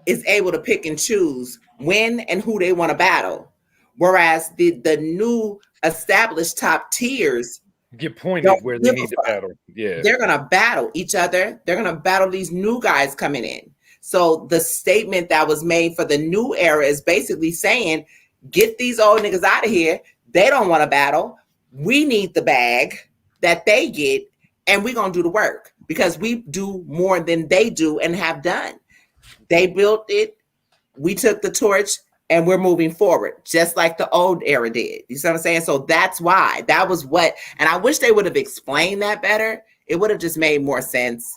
is able to pick and choose when and who they want to battle. Whereas the new established top tiers get pointed where they need to battle. Yeah. They're going to battle each other. They're going to battle these new guys coming in. So the statement that was made for the New Era is basically saying, get these old niggas out of here. They don't want to battle. We need the bag that they get, and we're going to do the work because we do more than they do and have done. They built it. We took the torch and we're moving forward, just like the old era did. You see what I'm saying? So that's why that was what, and I wish they would have explained that better. It would have just made more sense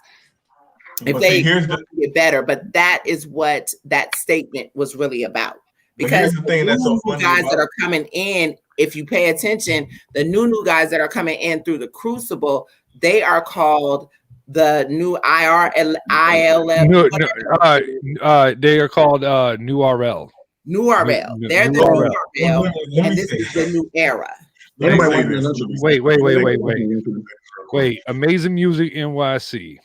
if they did it better. But that is what that statement was really about. Because the thing that's so funny guys that are coming in, if you pay attention, the new guys that are coming in through the Crucible, they are called the new ILM. They are called New RL. New RL. They're the New RL, and this is the New Era. Wait. Amazing Music NYC.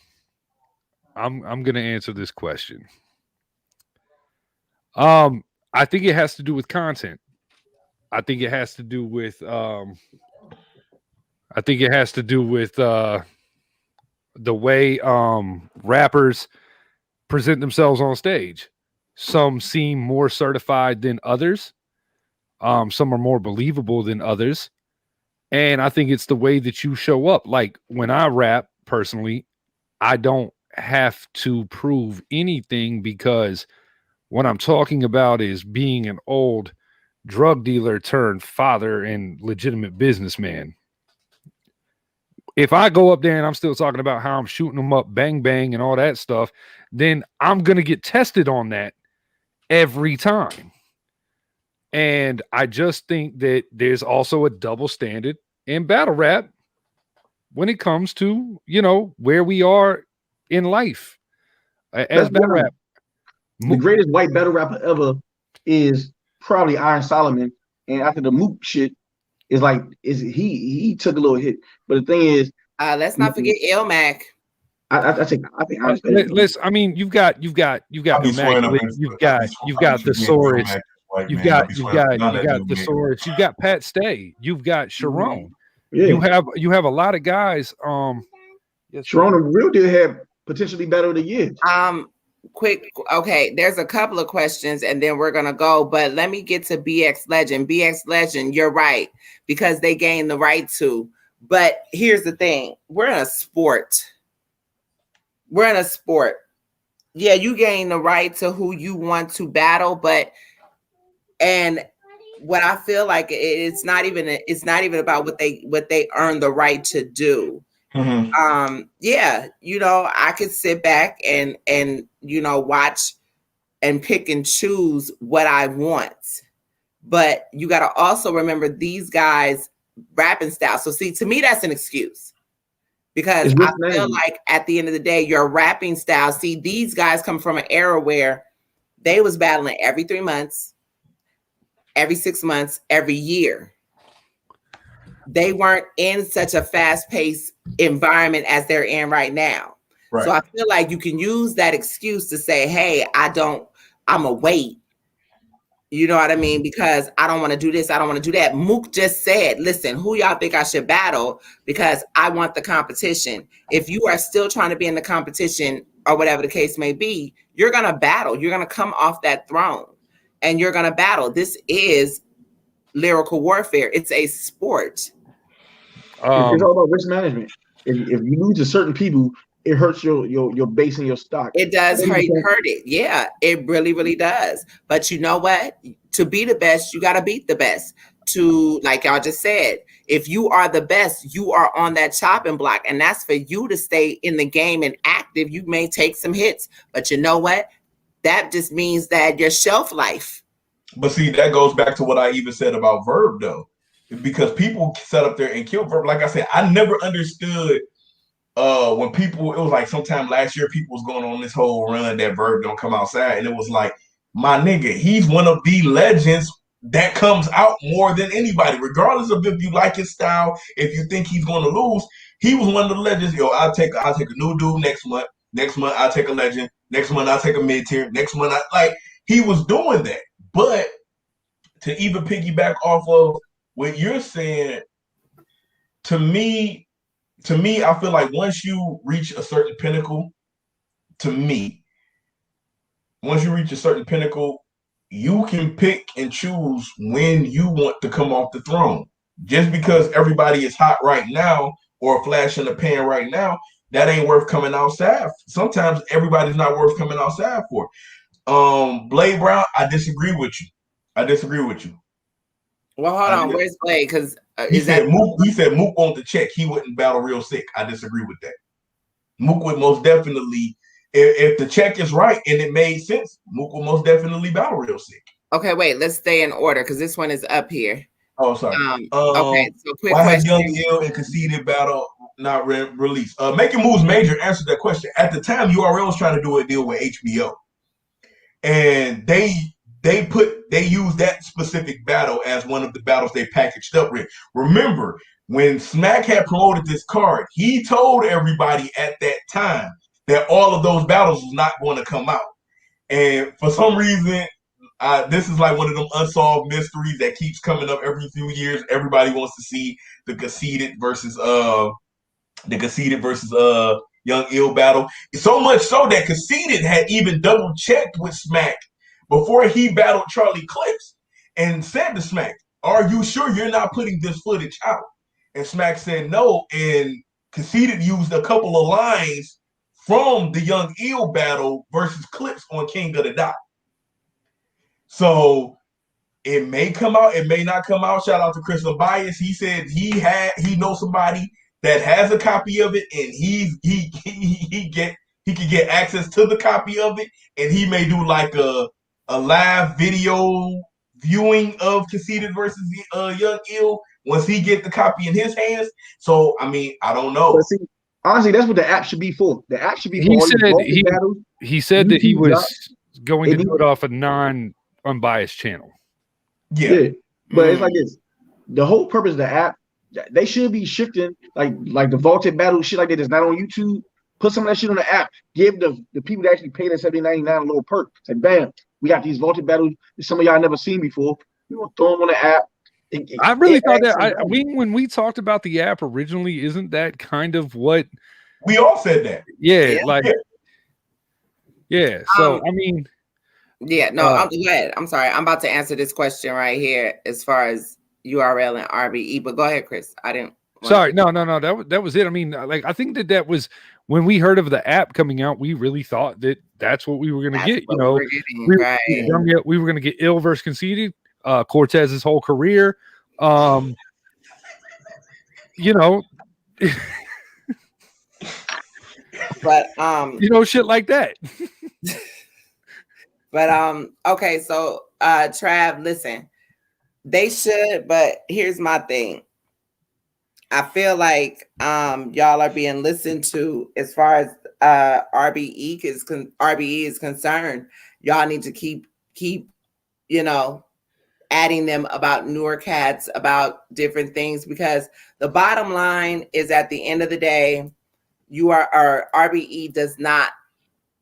I'm gonna answer this question. I think it has to do with content. I think it has to do with the way rappers present themselves on stage. Some seem more certified than others. Some are more believable than others. And I think it's the way that you show up. Like when I rap personally, I don't have to prove anything because what I'm talking about is being an old drug dealer turned father and legitimate businessman. If I go up there and I'm still talking about how I'm shooting them up, bang, bang, and all that stuff, then I'm going to get tested on that every time. And I just think that there's also a double standard in battle rap when it comes to, where we are in life as battle rap. The greatest white battle rapper ever is probably Iron Solomon, and after the Mook shit, he took a little hit. But the thing is, let's not forget Ilmac. I think let's. I mean, you've got Immaculate, you've got Thesaurus, you've got Thesaurus, you've got Pat Stay, you've got Sharon. Yeah. You have a lot of guys. Sharon and Real Deal have potentially better of the year. Quick, okay, there's a couple of questions and then we're gonna go, but let me get to BX Legend. BX Legend, you're right, because they gained the right to. But here's the thing, we're in a sport. Yeah, you gain the right to who you want to battle, and what I feel like it's not even about what they earn the right to do. Mm-hmm. Yeah, I could sit back and watch and pick and choose what I want, but you got to also remember these guys' rapping style. So see, to me, that's an excuse, because I feel like at the end of the day, your rapping style. See, these guys come from an era where they was battling every 3 months, every 6 months, every year. They weren't in such a fast-paced environment as they're in right now. Right. So I feel like you can use that excuse to say, hey, I'm a wait. You know what I mean? Because I don't want to do this. I don't want to do that. Mook just said, listen, who y'all think I should battle? Because I want the competition. If you are still trying to be in the competition or whatever the case may be, you're going to battle. You're going to come off that throne and you're going to battle. This is lyrical warfare. It's a sport. It's all about risk management. If you lose to certain people, it hurts your base and your stock. It does hurt it. Yeah, it really, really does. But you know what? To be the best, you got to beat the best. To, like y'all just said, if you are the best, you are on that chopping block. And that's for you to stay in the game and active. You may take some hits, but you know what? That just means that your shelf life. But see, that goes back to what I even said about Verb, though. Because people sat up there and killed Verb. Like I said, I never understood when people, it was like sometime last year, people was going on this whole run that Verb don't come outside. And it was like, my nigga, he's one of the legends that comes out more than anybody, regardless of if you like his style, if you think he's going to lose. He was one of the legends. Yo, I'll take a new dude next month. Next month, I'll take a legend. Next month, I'll take a mid-tier. Next month, he was doing that. But to even piggyback off of what you're saying, to me, I feel like once you reach a certain pinnacle, you can pick and choose when you want to come off the throne. Just because everybody is hot right now or a flash in the pan right now, that ain't worth coming outside. Sometimes everybody's not worth coming outside for. Blade Brown, I disagree with you. Well, hold on. Where's Blade? Because he said Mook on the check. He wouldn't battle real sick. I disagree with that. Mook would most definitely, if the check is right and it made sense, Mook will most definitely battle real sick. Okay, wait. Let's stay in order because this one is up here. Oh, sorry. Okay, so quick why question. Why has Young Ill and Conceited battle not released? Making Moves Major answered that question. At the time, URL was trying to do a deal with HBO. And they used that specific battle as one of the battles they packaged up with. Remember, when Smack had promoted this card, he told everybody at that time that all of those battles was not going to come out. And for some reason, this is like one of them unsolved mysteries that keeps coming up every few years. Everybody wants to see the Conceited versus Young Ill battle. So much so that Conceited had even double checked with Smack before he battled Charlie Clips and said to Smack, "Are you sure you're not putting this footage out?" And Smack said no, and Conceited used a couple of lines from the Young Ill battle versus Clips on King of the Dot. So it may come out, it may not come out. Shout out to Chris Bias. He said he knows somebody that has a copy of it, and he can get access to the copy of it, and he may do like a live video viewing of Conceited versus Young Ill once he get the copy in his hands. So I mean, I don't know. But see, honestly, that's what the app should be for. The app should be for he said that he was going to do it off a unbiased channel. Yeah. But it's like this. The whole purpose of the app, they should be shifting like the vaulted battle shit like that is not on YouTube. Put some of that shit on the app. Give the people that actually pay that $70.99 a little perk. It's like, bam, we got these vaulted battles that some of y'all never seen before. We gonna throw them on the app. I really thought that when we talked about the app originally, isn't that kind of what we all said that? Yeah. So I mean, I'm glad. I'm sorry. I'm about to answer this question right here as far as URL and RBE, but go ahead, Chris. I didn't. Sorry, no. That was it. I mean, like, I think that was when we heard of the app coming out. We really thought that that's what we were going to get. You know, we were going to get ill versus conceded. Cortez's whole career. You know, but shit like that. But okay, so Trav, listen, they should, but here's my thing. I feel like y'all are being listened to as far as RBE is concerned. Y'all need to keep adding them about newer cats, about different things, because the bottom line is at the end of the day, RBE does not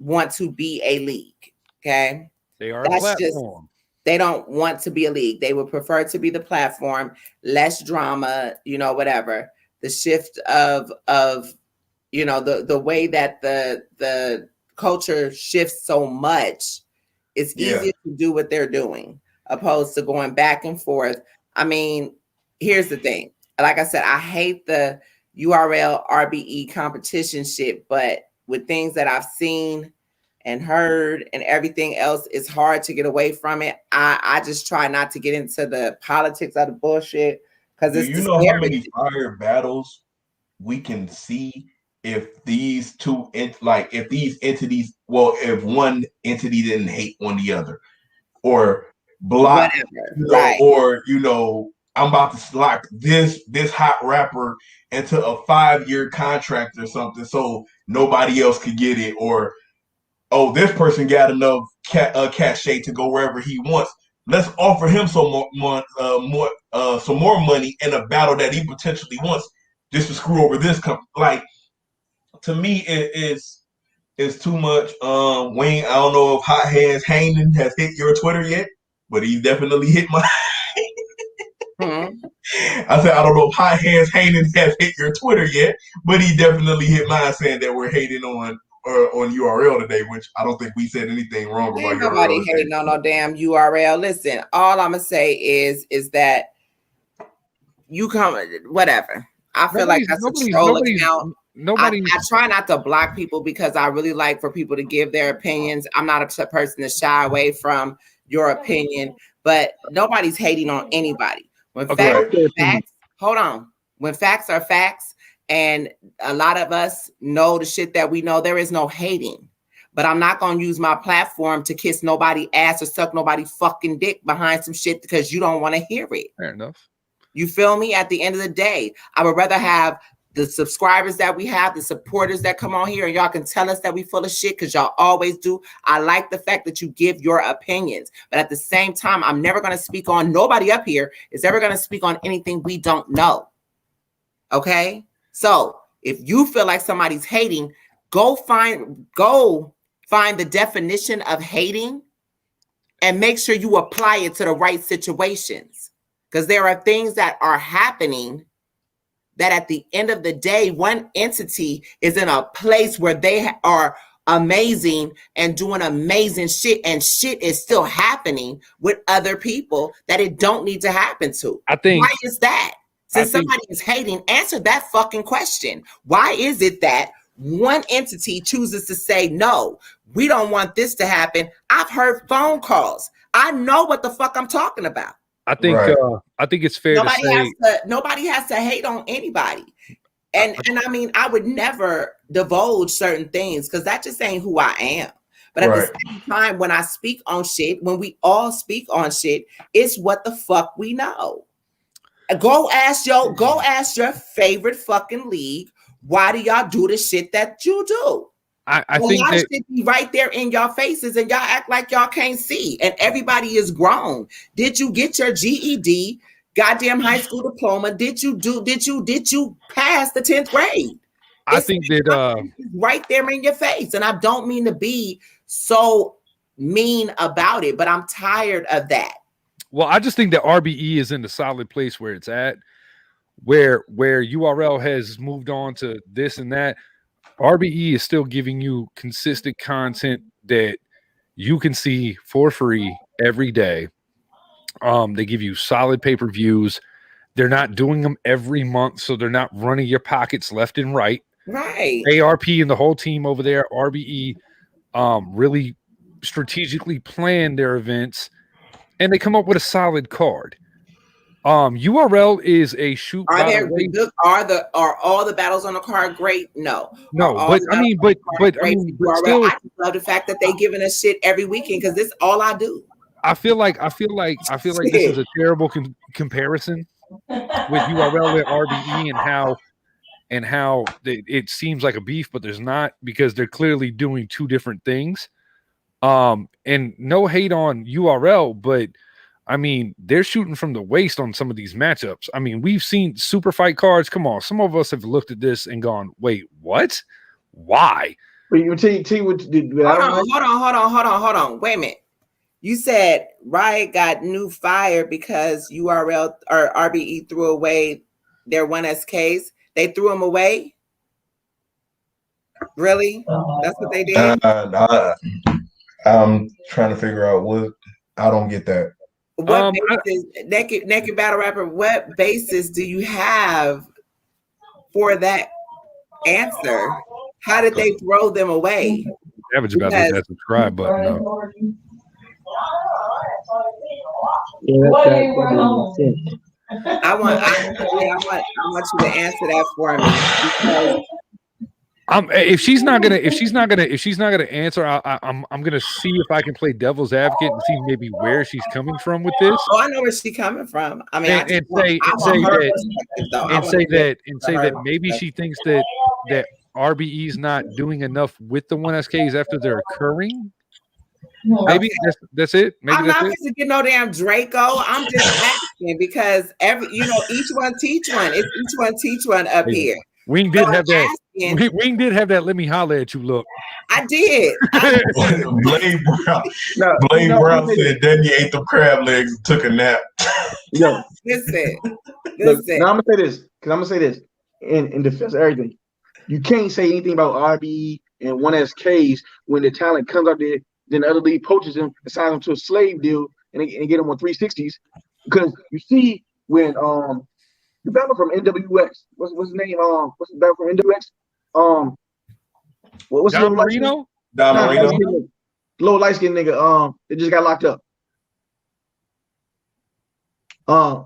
want to be a league. Okay. They are a platform. They don't want to be a league. They would prefer to be the platform, less drama, whatever. The shift of the way that the culture shifts so much, it's easier to do what they're doing opposed to going back and forth. I mean, here's the thing. Like I said, I hate the URL RBE competition shit, but with things that I've seen and heard and everything else, it's hard to get away from it. I just try not to get into the politics of the bullshit, because it's how many fire battles we can see if these if these entities, if one entity didn't hate on the other or block, or I'm about to slot this hot rapper into a 5-year contract or something so nobody else could get it, or this person got enough cachet to go wherever he wants. Let's offer him some more money in a battle that he potentially wants, just to screw over this company. Like, to me, it's too much. Wayne, I don't know if Hot Hands Hanen has hit your Twitter yet, but he definitely hit mine. I said, I don't know if Hot Hands Hanen has hit your Twitter yet, but he definitely hit mine saying that we're hating on URL today, which I don't think we said anything wrong about. Ain't nobody hating on no damn URL. Listen, all I'm gonna say is that you come, whatever. I feel like that's a troll account. I try not to block people because I really like for people to give their opinions. I'm not a person to shy away from your opinion, but nobody's hating on anybody. When facts, hold on. When facts are facts, and a lot of us know the shit that we know, there is no hating. But I'm not going to use my platform to kiss nobody's ass or suck nobody's fucking dick behind some shit because you don't want to hear it. Fair enough. You feel me? At the end of the day, I would rather have the subscribers that we have, the supporters that come on here, and y'all can tell us that we full of shit, because y'all always do. I like the fact that you give your opinions, but at the same time, I'm never going to speak on, nobody up here is ever going to speak on anything we don't know. Okay? So if you feel like somebody's hating, go find the definition of hating and make sure you apply it to the right situations. Because there are things that are happening that at the end of the day, one entity is in a place where they are amazing and doing amazing shit, and shit is still happening with other people that it don't need to happen to. I think. Why is that? Since somebody is hating, answer that fucking question. Why is it that one entity chooses to say, no, we don't want this to happen? I've heard phone calls. I know what the fuck I'm talking about. I think I think it's fair to say nobody has to hate on anybody. And I mean, I would never divulge certain things because that just ain't who I am. But at the same time, when I speak on shit, when we all speak on shit, it's what the fuck we know. Go ask your favorite fucking league, why do y'all do the shit that you do? I think lot that of shit be right there in y'all faces, and y'all act like y'all can't see. And everybody is grown. Did you get your GED? Goddamn high school diploma? Did you pass the 10th grade? I think that right there in your face. And I don't mean to be so mean about it, but I'm tired of that. Well, I just think that RBE is in the solid place where it's at, where URL has moved on to this and that. RBE is still giving you consistent content that you can see for free every day. They give you solid pay-per-views. They're not doing them every month, so they're not running your pockets left and right. Right. ARP and the whole team over there, RBE, really strategically plan their events, and they come up with a solid card. URL is a shoot. Are all the battles on the card great? No, but I mean, but still, I just love the fact that they giving us shit every weekend because this is all I do. I feel like this is a terrible comparison with URL and RBE and how it seems like a beef, but there's not, because they're clearly doing two different things. And no hate on URL, but I mean, they're shooting from the waist on some of these matchups. I mean, we've seen super fight cards. Come on, some of us have looked at this and gone, "Wait, what? Why?" But you tell you what did. Hold on. Wait a minute. You said Riot got new fire because URL or RBE threw away their 1SKs. They threw them away. Really? That's what they did. I'm trying to figure out what. I don't get that. What basis, naked battle rapper? What basis do you have for that answer? How did they throw them away? Average about that subscribe button. No. I want you to answer that for me, because if she's not gonna answer, I'm gonna see if I can play devil's advocate and see maybe where she's coming from with this. Oh, I know where she's coming from. I mean, say that maybe she thinks that RBE is not doing enough with the 1SKs after they're occurring. Maybe that's it. Maybe I'm not going to get no damn Draco. I'm just asking because each one teach one. It's each one teach one up here. Wing did have that. Wing did have that. Let me holler at you. Look, I did. Blade Brown said, "Then you ate the crab legs and took a nap." Yo, listen. Now I'm gonna say this in defense of everything. You can't say anything about RBE and 1SKs when the talent comes out there. Then the other league poaches them and signs them to a slave deal and get them on 360s. Because you see when the battle from NWX, what's his name? What's the battle from NWX? What's Don Marino? Low light skinned nigga. They just got locked up. I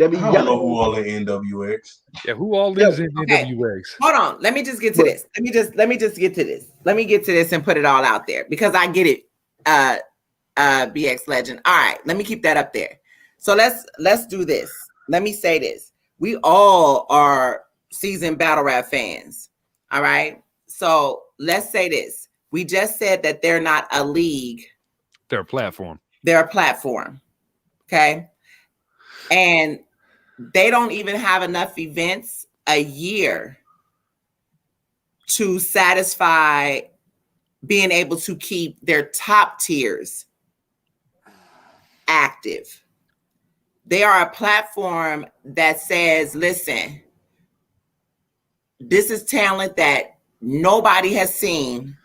don't know who all in NWX. Yeah, who all is in NWX? Hold on. Let me just get to this. Let me just get to this. Let me get to this and put it all out there because I get it. BX Legend. All right, let me keep that up there. So let's do this. Let me say this. We all are seasoned battle rap fans. All right. So let's say this. We just said that they're not a league. They're a platform. They're a platform. Okay. And they don't even have enough events a year to satisfy being able to keep their top tiers active. They are a platform that says, listen, this is talent that nobody has seen.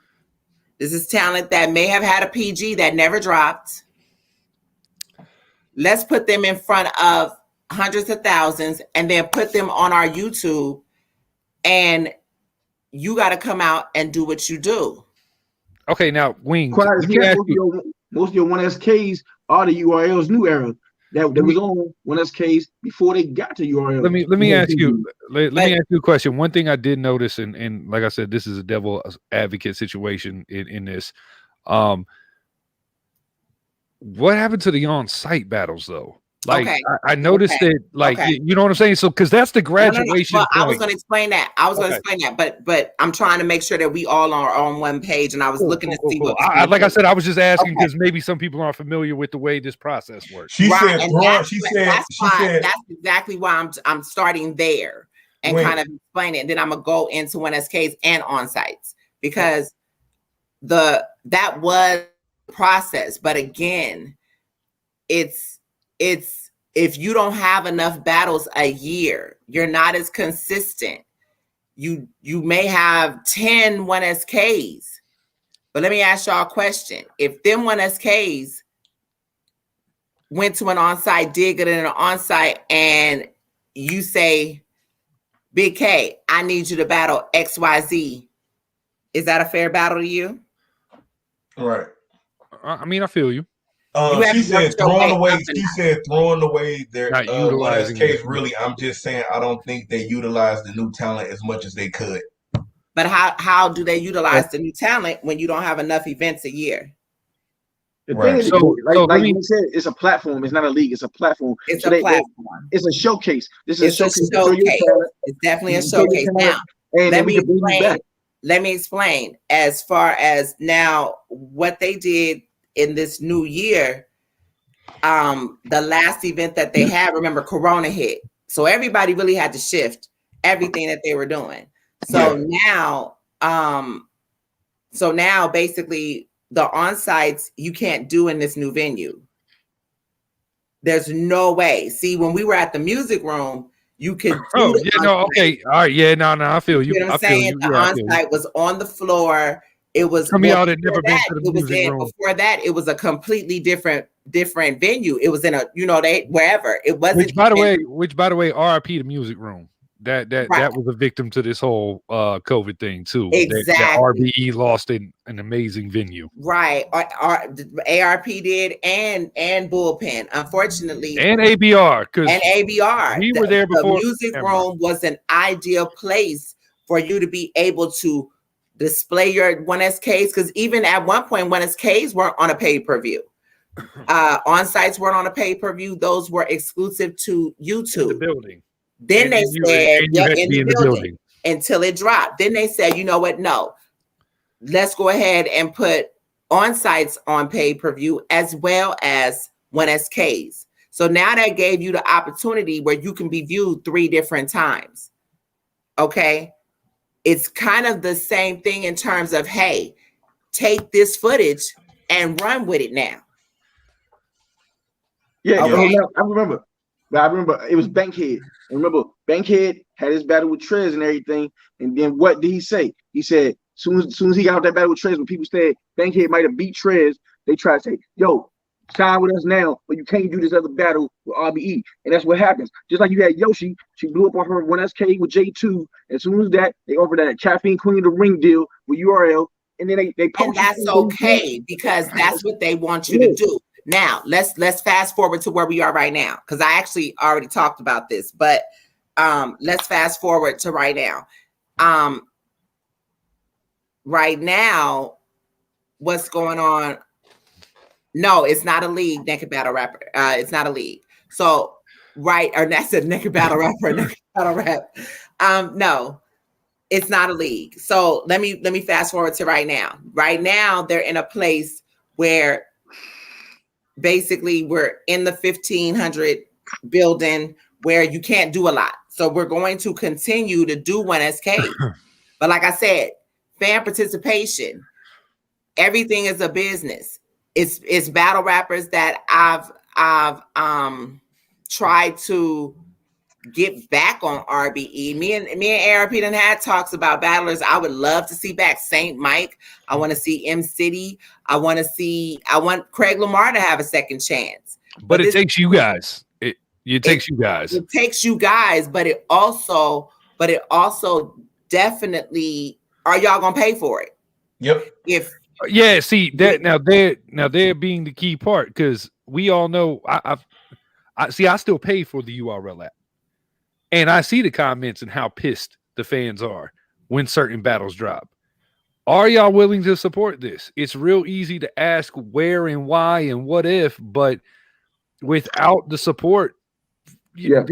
This is talent that may have had a PG that never dropped. Let's put them in front of hundreds of thousands and then put them on our YouTube, and you got to come out and do what you do. Okay, now Wings. Most of your 1SKs are the URL's new era that was on 1SKs before they got to URL. Let me ask you. Let me ask you a question. One thing I did notice, and like I said, this is a devil advocate situation in this. What happened to the on-site battles though? Like I noticed that, like you know what I'm saying. So because that's the graduation. Well, I was going to explain that. But I'm trying to make sure that we all are on one page. And I was looking to see what. Like I said, I was just asking because maybe some people aren't familiar with the way this process works. She said, that's exactly why I'm starting there and kind of explain it. And then I'm gonna go into 1SKs and on sites because that was process. But again, it's if you don't have enough battles a year, you're not as consistent. You may have 10 1SKs, but let me ask y'all a question. If them 1SKs went to an on-site, did get in an on-site, and you say, Big K, I need you to battle XYZ, is that a fair battle to you? Right. I mean, I feel you. She said throwing away their case. Really, I'm just saying I don't think they utilize the new talent as much as they could. But how do they utilize the new talent when you don't have enough events a year? The thing is, like you said, it's a platform. It's not a league. It's a platform. It's a platform. It's a showcase. This is a showcase. It's definitely a showcase. Now, let me explain. As far as now, what they did in this new year, the last event that they had, remember, Corona hit, so everybody really had to shift everything that they were doing. So now, basically, the on-sites you can't do in this new venue. There's no way. See, when we were at the music room, you could. All right, yeah, no, I feel you. You know what I'm saying? The on-site was on the floor. It was some of y'all had never been to the music room. Before that, it was a completely different venue. It was in a, wherever it wasn't. Which by the way, RIP the music room. That was a victim to this whole COVID thing too. Exactly. That RBE lost an amazing venue. Right. ARP did and Bullpen, unfortunately. And ABR. We were there before. The music room was an ideal place for you to be able to display your 1SKs, because even at one point 1SKs weren't on a pay-per-view. On-sites weren't on a pay-per-view. Those were exclusive to YouTube. In the building. Then they said in the building until it dropped. Then they said, you know what? No, let's go ahead and put on-sites on pay-per-view as well as 1SKs. So now that gave you the opportunity where you can be viewed 3 different times. Okay. It's kind of the same thing in terms of, hey, take this footage and run with it now. Yeah, okay. I remember it was Bankhead. And remember, Bankhead had his battle with Trez and everything. And then what did he say? He said, soon as he got out that battle with Trez, when people said Bankhead might have beat Trez, they tried to say, yo, sign with us now, but you can't do this other battle with RBE. And that's what happens. Just like you had Yoshi, she blew up on her 1SK with J2. As soon as that, they offered that Caffeine Queen of the Ring deal with URL. And then they and that's okay, because that's what they want you to do. Now, let's fast forward to where we are right now, because I actually already talked about this, but let's fast forward to right now. Right now, what's going on? No, it's not a league, Naked Battle Rapper. It's not a league. So, that's a Naked Battle Rapper, Naked Battle Rap. No, it's not a league. So let me fast forward to right now. Right now, they're in a place where basically we're in the 1500 building where you can't do a lot. So we're going to continue to do 1SK. But like I said, fan participation, everything is a business. It's battle rappers that I've tried to get back on RBE. Me and ARP done had talks about battlers I would love to see back. Saint Mike. I want to see M City. I want Craig Lamar to have a second chance. But it takes you guys. It takes you guys. It takes you guys, but it also definitely, are y'all gonna pay for it? Yep. See that now they're being the key part, because we all know I still pay for the URL app. And I see the comments and how pissed the fans are when certain battles drop. Are y'all willing to support this? It's real easy to ask where and why and what if, but without the support. Yeah.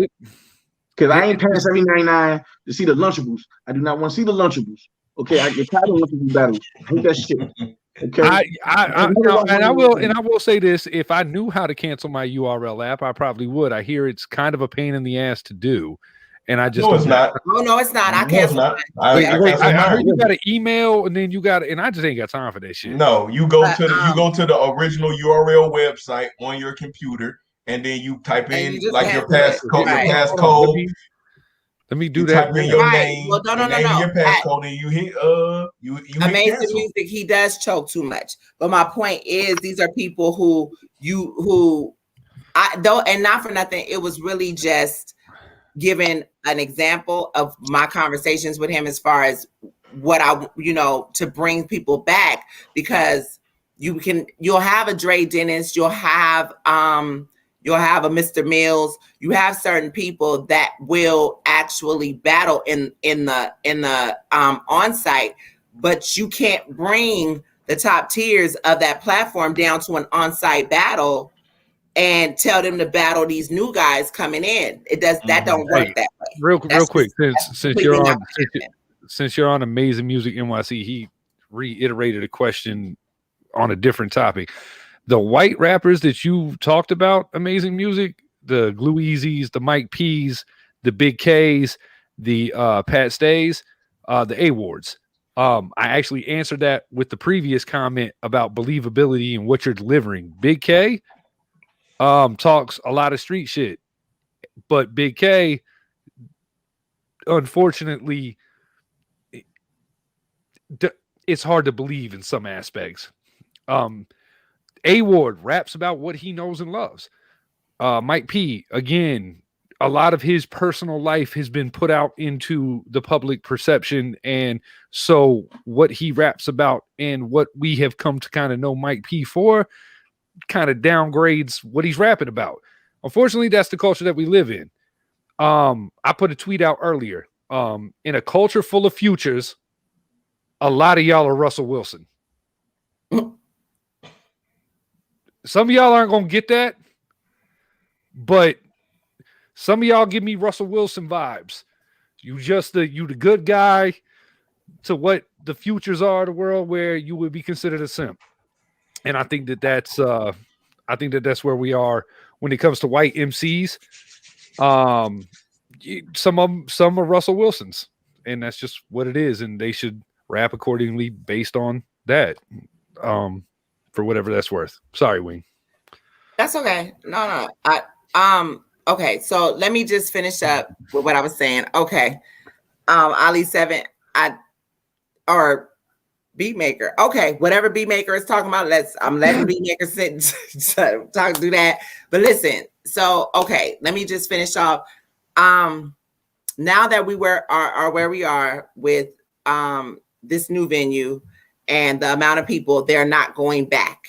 Because I ain't paying $7.99 to see the Lunchables. I do not want to see the Lunchables. Okay, I get tired of Lunchable battles. I hate that shit. Okay. I will say this: if I knew how to cancel my URL app, I probably would. I hear it's kind of a pain in the ass to do, and I just it's not. Oh no, it's not. I canceled it. I heard you got an email, and then you got, and I just ain't got time for that shit. No, you go to the original URL website on your computer, and then you type in like your passcode. Let me do that. Type in your name. Well, no. Your passcode, and you hit you Amazing Music. He does choke too much. But my point is, these are people who I don't, and not for nothing. It was really just giving an example of my conversations with him as far as what I, to bring people back, because you'll have a Dre Dennis, you'll have a Mr. Mills. You have certain people that will actually battle in the on-site, but you can't bring the top tiers of that platform down to an on-site battle and tell them to battle these new guys coming in. That don't work that way. Real quick, since you're on Amazing Music NYC, he reiterated a question on a different topic. The white rappers that you talked about, Amazing Music, the Glue Easies, the Mike P's, the Big K's, the Pat Stays, the A-Wards. I actually answered that with the previous comment about believability and what you're delivering. Big K talks a lot of street shit, but Big K, unfortunately, it's hard to believe in some aspects. A-Ward raps about what he knows and loves. Mike P, again, a lot of his personal life has been put out into the public perception, and so what he raps about and what we have come to kind of know Mike P for kind of downgrades what he's rapping about. Unfortunately, that's the culture that we live in. I put a tweet out earlier. In a culture full of futures, a lot of y'all are Russell Wilson. Some of y'all aren't going to get that, but some of y'all give me Russell Wilson vibes. You the good guy to what the futures are of the world, where you would be considered a simp. And I think that's where we are when it comes to white MCs. Some are Russell Wilsons, and that's just what it is. And they should rap accordingly based on that. For whatever that's worth. Sorry, Wing. That's okay. No. Okay, so let me just finish up with what I was saying. Okay. Ali 7, or Beatmaker. Okay, whatever Beatmaker is talking about, I'm letting Beatmaker do that. But listen, so okay, let me just finish off. Now that we are where we are with this new venue and the amount of people, they're not going back.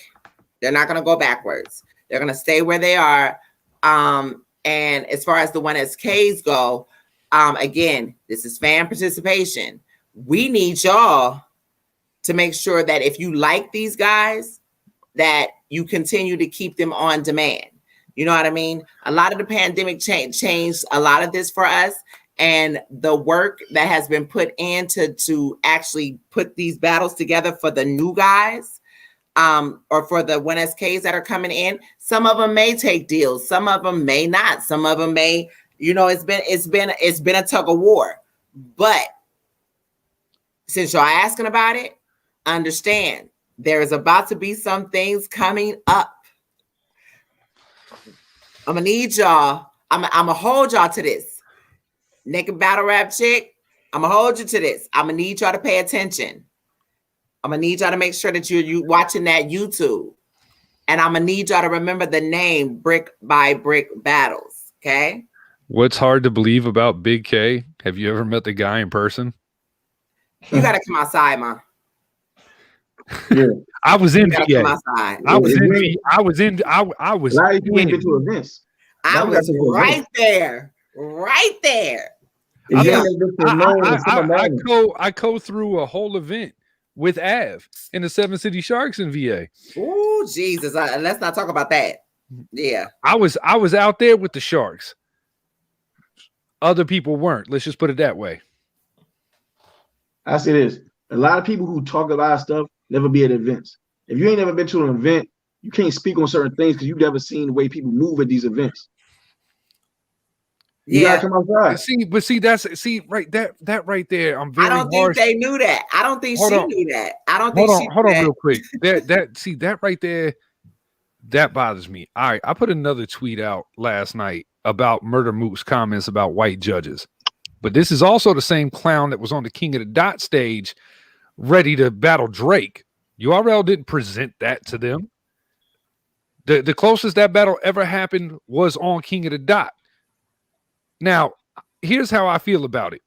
They're not going to go backwards. They're going to stay where they are. And as far as the 1SKs go, again, this is fan participation. We need y'all to make sure that if you like these guys, that you continue to keep them on demand. You know what I mean? A lot of the pandemic changed a lot of this for us. And the work that has been put in to actually put these battles together for the new guys, or for the 1SKs that are coming in, some of them may take deals, some of them may not, some of them may, it's been a tug of war. But since y'all asking about it, understand there is about to be some things coming up. I'm gonna need y'all. I'm gonna hold y'all to this. Naked battle rap chick, I'm gonna hold you to this. I'm gonna need y'all to pay attention. I'm gonna need y'all to make sure that you're watching that YouTube, and I'm gonna need y'all to remember the name Brick by Brick Battles. Okay. What's hard to believe about Big K? Have you ever met the guy in person? You gotta come outside, man. Yeah, I was in VA. I was right there. Right there. I go through a whole event with Av in the 7 City Sharks in VA. Oh, Jesus. Let's not talk about that. Yeah. I was out there with the Sharks. Other people weren't. Let's just put it that way. I say this. A lot of people who talk about stuff never be at events. If you ain't never been to an event, you can't speak on certain things because you've never seen the way people move at these events. You gotta come outside. See, that right there. I don't think they knew that. I don't think she knew that. I don't think she hold on real quick. That right there, that bothers me. All right, I put another tweet out last night about Murder Mook's comments about white judges. But this is also the same clown that was on the King of the Dot stage ready to battle Drake. URL didn't present that to them. The closest that battle ever happened was on King of the Dot. Now, here's how I feel about it.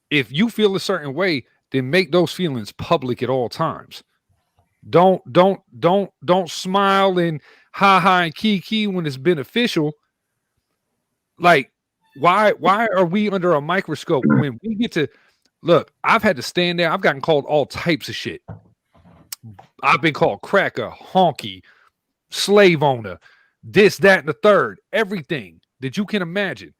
If you feel a certain way, then make those feelings public at all times. Don't smile and ha and kiki when it's beneficial. Like, why are we under a microscope when we get to look? I've had to stand there. I've gotten called all types of shit. I've been called cracker, honky, slave owner, this, that, and the third, everything that you can imagine.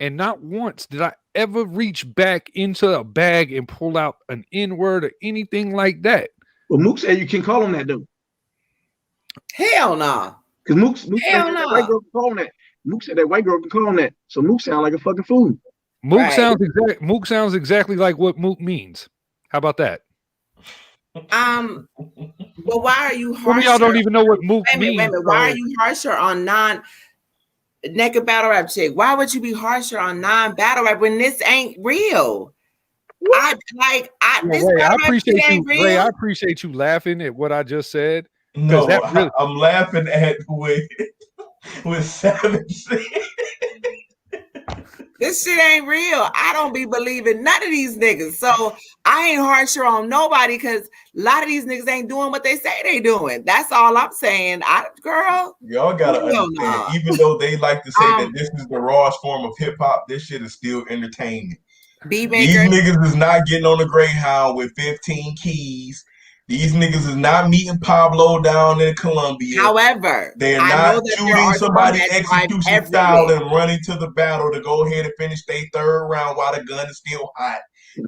And not once did I ever reach back into a bag and pull out an N-word or anything like that. Well, Mook said you can call him that, though. Hell no. Because Mook said that white girl can call him that. Mook said that white girl can call him that. So Mook sounds like a fucking fool. Mook sounds exactly like what Mook means. How about that? Well, why are you harsher? Some of y'all don't even know what Mook means. Wait a minute. Why are you harsher on non-naked battle rap chick? Why would you be harsher on non-battle rap when this ain't real? I appreciate you laughing at what I just said. No, I'm laughing at with Savage. This shit ain't real. I don't be believing none of these niggas. So I ain't harsher on nobody because a lot of these niggas ain't doing what they say they doing. That's all I'm saying. Girl, y'all gotta understand. Even though they like to say that this is the rawest form of hip hop, this shit is still entertainment. These niggas is not getting on the Greyhound with 15 keys. These niggas is not meeting Pablo down in Colombia. However, they're not shooting somebody execution style and running to the battle to go ahead and finish their third round while the gun is still hot.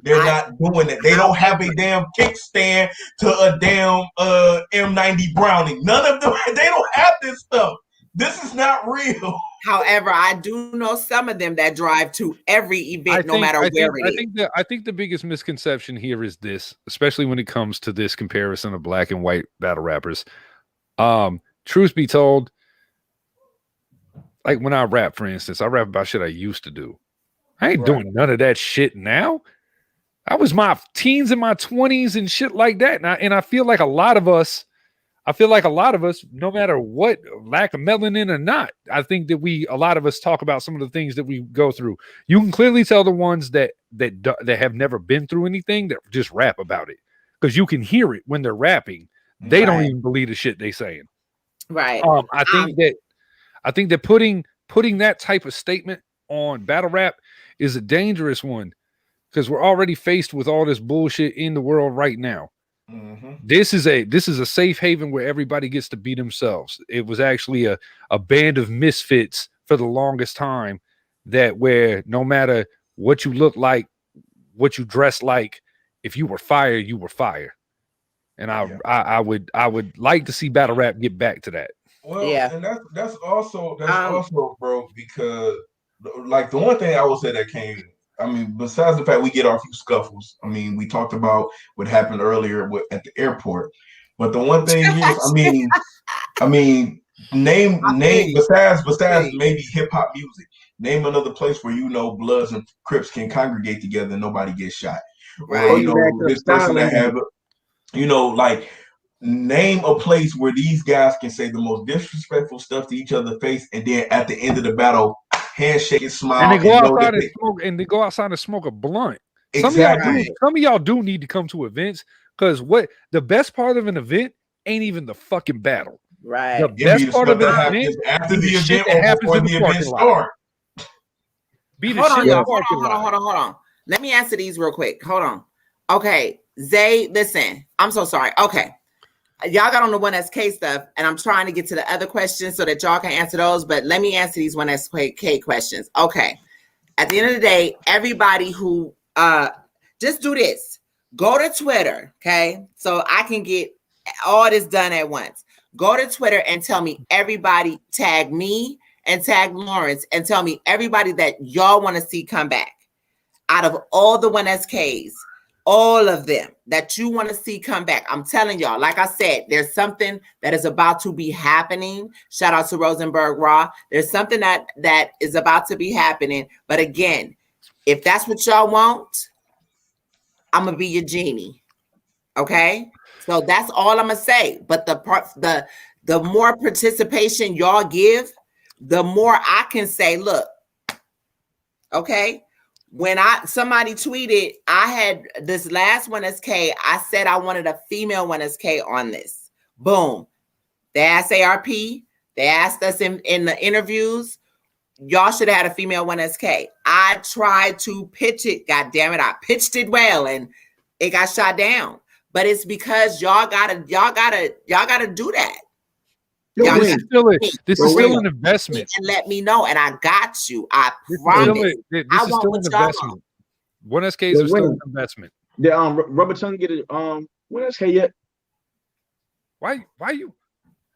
They're not doing it. They don't have a damn kickstand to a damn M90 Browning. None of them. They don't have this stuff. This is not real. However, I do know some of them that drive to every event, no matter where it is. I think the biggest misconception here is this, especially when it comes to this comparison of black and white battle rappers. Truth be told, like when I rap, for instance, I rap about shit I used to do. I ain't doing none of that shit now. I was my teens and my 20s and shit like that. And I feel like a lot of us, no matter what, lack of melanin or not, I think that a lot of us talk about some of the things that we go through. You can clearly tell the ones that have never been through anything that just rap about it, because you can hear it when they're rapping. They don't even believe the shit they saying. Right. I think that putting that type of statement on battle rap is a dangerous one, because we're already faced with all this bullshit in the world right now. Mm-hmm. This is a safe haven where everybody gets to be themselves. It was actually a band of misfits for the longest time, that where no matter what you look like, what you dress like, if you were fire, you were fire. And I would like to see battle rap get back to that. Well, and that's also bro, because like the one thing I would say that came, I mean, besides the fact we get our few scuffles, I mean, we talked about what happened earlier at the airport. But the one thing is, I mean, name besides maybe hip hop music, name another place where Bloods and Crips can congregate together and nobody gets shot. Right. Or this person that have like name a place where these guys can say the most disrespectful stuff to each other's face, and then at the end of the battle, handshake and smile, and they go outside and smoke a blunt. Exactly. Some of y'all do need to come to events, because what the best part of an event ain't even the fucking battle. Right. The best part of an event after the event or before the event starts. Hold on. Let me answer these real quick. Hold on. Okay, Zay, listen. I'm so sorry. Okay. y'all got on the 1SK stuff, and I'm trying to get to the other questions so that y'all can answer those. But let me answer these 1SK questions. Okay. At the end of the day, everybody who just do this. Go to Twitter, okay? So I can get all this done at once. Go to Twitter and tell me everybody, tag me and tag Lawrence, and tell me everybody that y'all want to see come back. Out of all the 1SKs, all of them that you want to see come back. I'm telling y'all, like I said, there's something that is about to be happening. Shout out to Rosenberg Raw. There's something that is about to be happening. But again, if that's what y'all want, I'm gonna be your genie. Okay, so that's all I'm gonna say. But the more participation y'all give, the more I can say, look, okay. When somebody tweeted, I had this last 1SK, I said I wanted a female 1SK on this. Boom. They asked ARP, they asked us in the interviews, y'all should have had a female 1SK. I tried to pitch it. God damn it. I pitched it well and it got shot down. But it's because y'all gotta do that. This is still an investment. And let me know, and I got you. I promise. This is still an investment. 1SKs are still an investment. The Rubber Tongue get it 1SK yet? Why you?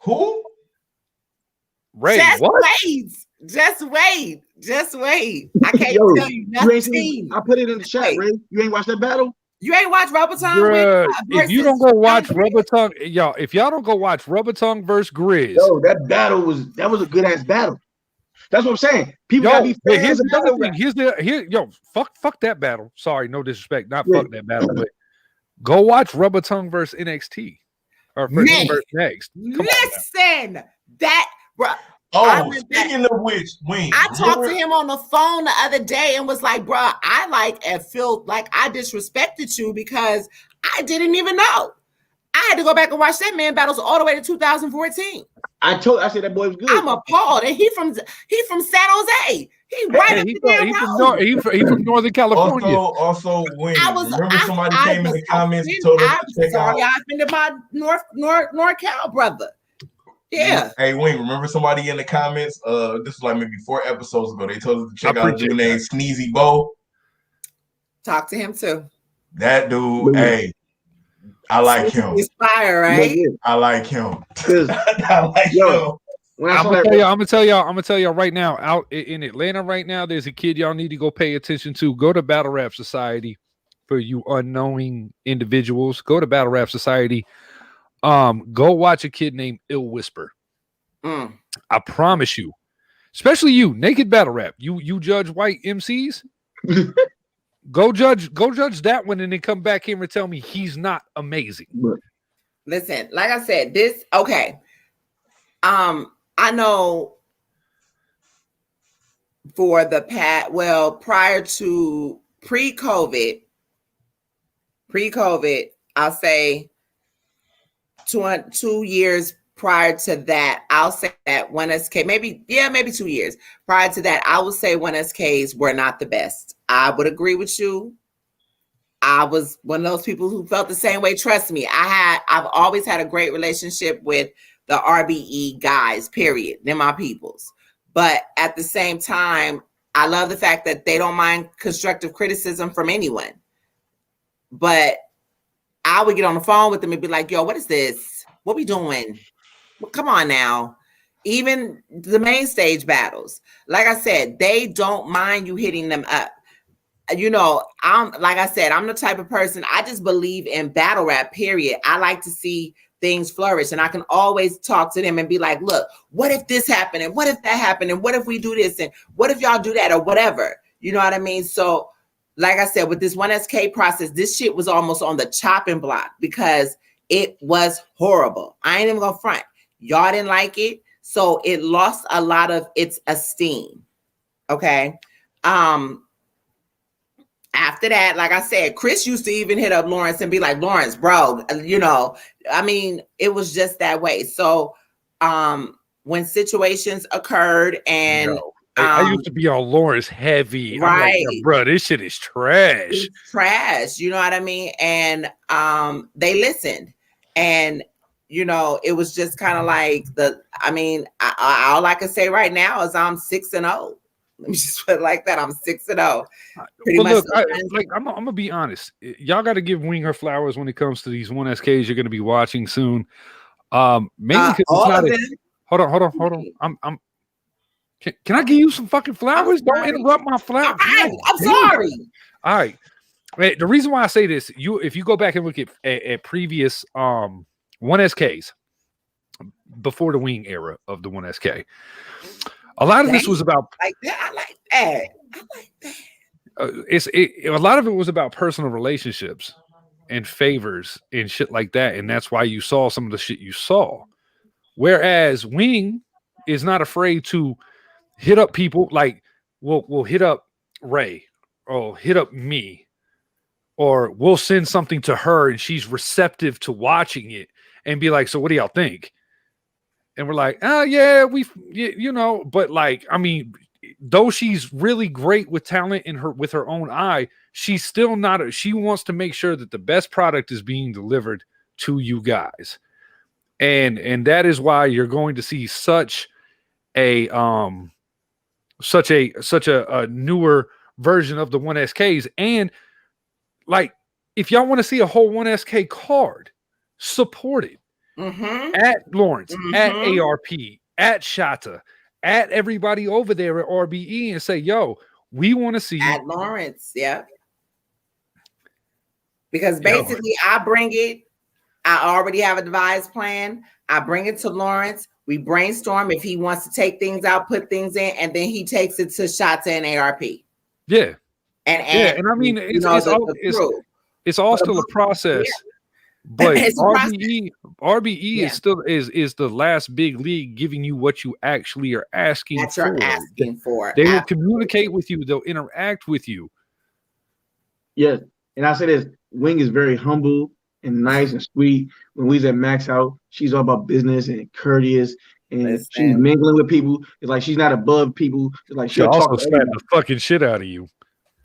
Who? Ray, Just wait. I can't tell you nothing. I put it in the chat, Ray. You ain't watched that battle? You ain't watched Rubber Tongue? If you don't go watch Rubber Tongue, y'all, if y'all don't go watch Rubber Tongue versus Grizz. Yo, that battle was a good ass battle. That's what I'm saying. People gotta be fans. Here's the thing. Fuck that battle. Sorry, no disrespect. Fuck that battle, but go watch Rubber Tongue versus NXT. Or versus Next. Listen, bro. Oh, speaking of which, Wayne, I talked to him on the phone the other day and was like, bro, I feel like I disrespected you because I didn't even know. I had to go back and watch that man battles all the way to 2014. I said that boy was good. I'm appalled. And he from San Jose. He from Northern California. Also, Wayne, remember somebody came in the comments and told us to check out. I offended my NorCal brother. Yeah. Hey, Wayne, remember somebody in the comments? This was like maybe 4 episodes ago. They told us to check out a dude named Sneezy Bo. Talk to him too. That dude, hey, I like him. He's fire, right? I like him. I like him. I'm gonna tell y'all right now, out in Atlanta right now, there's a kid y'all need to go pay attention to. Go to Battle Rap Society for you unknowing individuals. Go to Battle Rap Society. Go watch a kid named Ill Whisper. I promise you, especially you, Naked Battle Rap. You judge white MCs. Go judge that one, and then come back here and tell me he's not amazing. Listen, like I said, okay. I know for the prior to pre-COVID, I'll say 2 years prior to that, I'll say that 1SK, maybe 2 years prior to that, I would say 1SKs were not the best. I would agree with you. I was one of those people who felt the same way. Trust me, I've always had a great relationship with the RBE guys, period. They're my peoples. But at the same time, I love the fact that they don't mind constructive criticism from anyone. But I would get on the phone with them and be like, yo, what is this? What we doing? Well, come on now. Even the main stage battles, like I said, they don't mind you hitting them up. You know, I'm the type of person, I just believe in battle rap, period. I like to see things flourish, and I can always talk to them and be like, look, what if this happened? And what if that happened? And what if we do this? And what if y'all do that or whatever? You know what I mean? So like I said, with this 1SK process, this shit was almost on the chopping block because it was horrible. I ain't even gonna front. Y'all didn't like it. So it lost a lot of its esteem. Okay. After that, like I said, Chris used to even hit up Lawrence and be like, Lawrence, bro, you know, I mean, it was just that way. So when situations occurred and I used to be on Lawrence heavy. Right. I'm like, bro, this shit is trash. It's trash. You know what I mean? And they listened. And you know, it was just kind of like all I can say right now is I'm 6-0. Let me just put it like that. I'm 6-0. Pretty much. Look, I'm gonna be honest. Y'all got to give Wing her flowers when it comes to these 1SKs you're gonna be watching soon. Mainly because it's not. Hold on. Can I give you some fucking flowers? Don't interrupt my flowers. I'm sorry. All right. The reason why I say this, if you go back and look at previous 1SKs before the Wing era of the 1SK, a lot of this was about I like that. A lot of it was about personal relationships and favors and shit like that, and that's why you saw some of the shit you saw. Whereas Wing is not afraid to hit up people, like we'll hit up Ray or hit up me, or we'll send something to her and she's receptive to watching it and be like, so what do y'all think? And we're like, oh yeah, you know, but like, I mean, though she's really great with talent with her own eye, she's still not, she wants to make sure that the best product is being delivered to you guys. And that is why you're going to see such a newer version of the 1SKs. And like, if y'all want to see a whole 1SK card, support it. At Lawrence, at ARP, at Shatta, at everybody over there at RBE, and say, yo, we want to see at Lawrence. Yeah. Because basically I bring it, I already have a devised plan. I bring it to Lawrence. We brainstorm if he wants to take things out, put things in, and then he takes it to Shatta and ARP. Yeah. And I mean, it's all still a process. Yeah. But RBE is still is the last big league giving you what you actually are asking for. They will communicate with you. They'll interact with you. Yeah. And I say this, Wing is very humble and nice and sweet. When we was at Max Out, she's all about business and courteous, and she's mingling with people. It's like she's not above people. It's like she'll also slap the fucking shit out of you.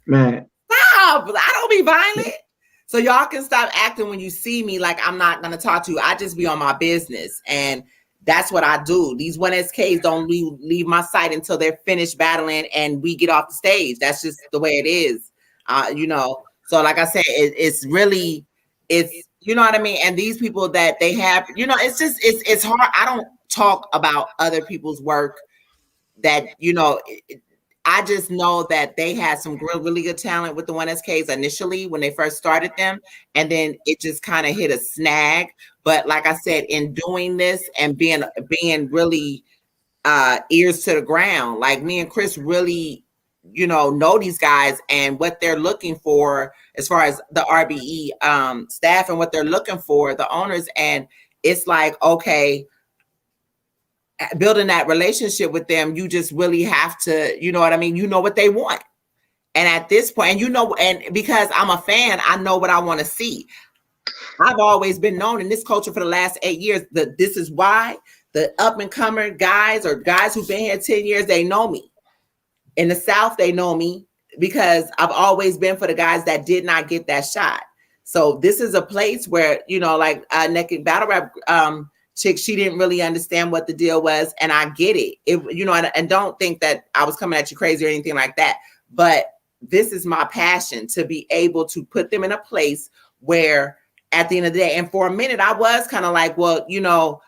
Man. Stop! I don't be violent. So y'all can stop acting when you see me like I'm not going to talk to you. I just be on my business. And that's what I do. These 1SKs don't leave my site until they're finished battling and we get off the stage. That's just the way it is. You know, so like I said, it's really, you know what I mean? And these people that they have, you know, it's hard. I don't talk about other people's work that, you know, I just know that they had some really good talent with the 1SKs initially when they first started them. And then it just kind of hit a snag. But like I said, in doing this and being really ears to the ground, like me and Chris really, you know these guys and what they're looking for as far as the RBE staff and what they're looking for, the owners. And it's like, okay, building that relationship with them, you just really have to, you know what I mean? You know what they want. And at this point, you know, and because I'm a fan, I know what I want to see. I've always been known in this culture for the last 8 years that this is why the up and comer guys or guys who've been here 10 years, they know me. In the South, they know me because I've always been for the guys that did not get that shot. So this is a place where, you know, like Naked Battle Rap chick, she didn't really understand what the deal was, and I get it. You know, and don't think that I was coming at you crazy or anything like that. But this is my passion, to be able to put them in a place where at the end of the day, and for a minute, I was kind of like, well, you know,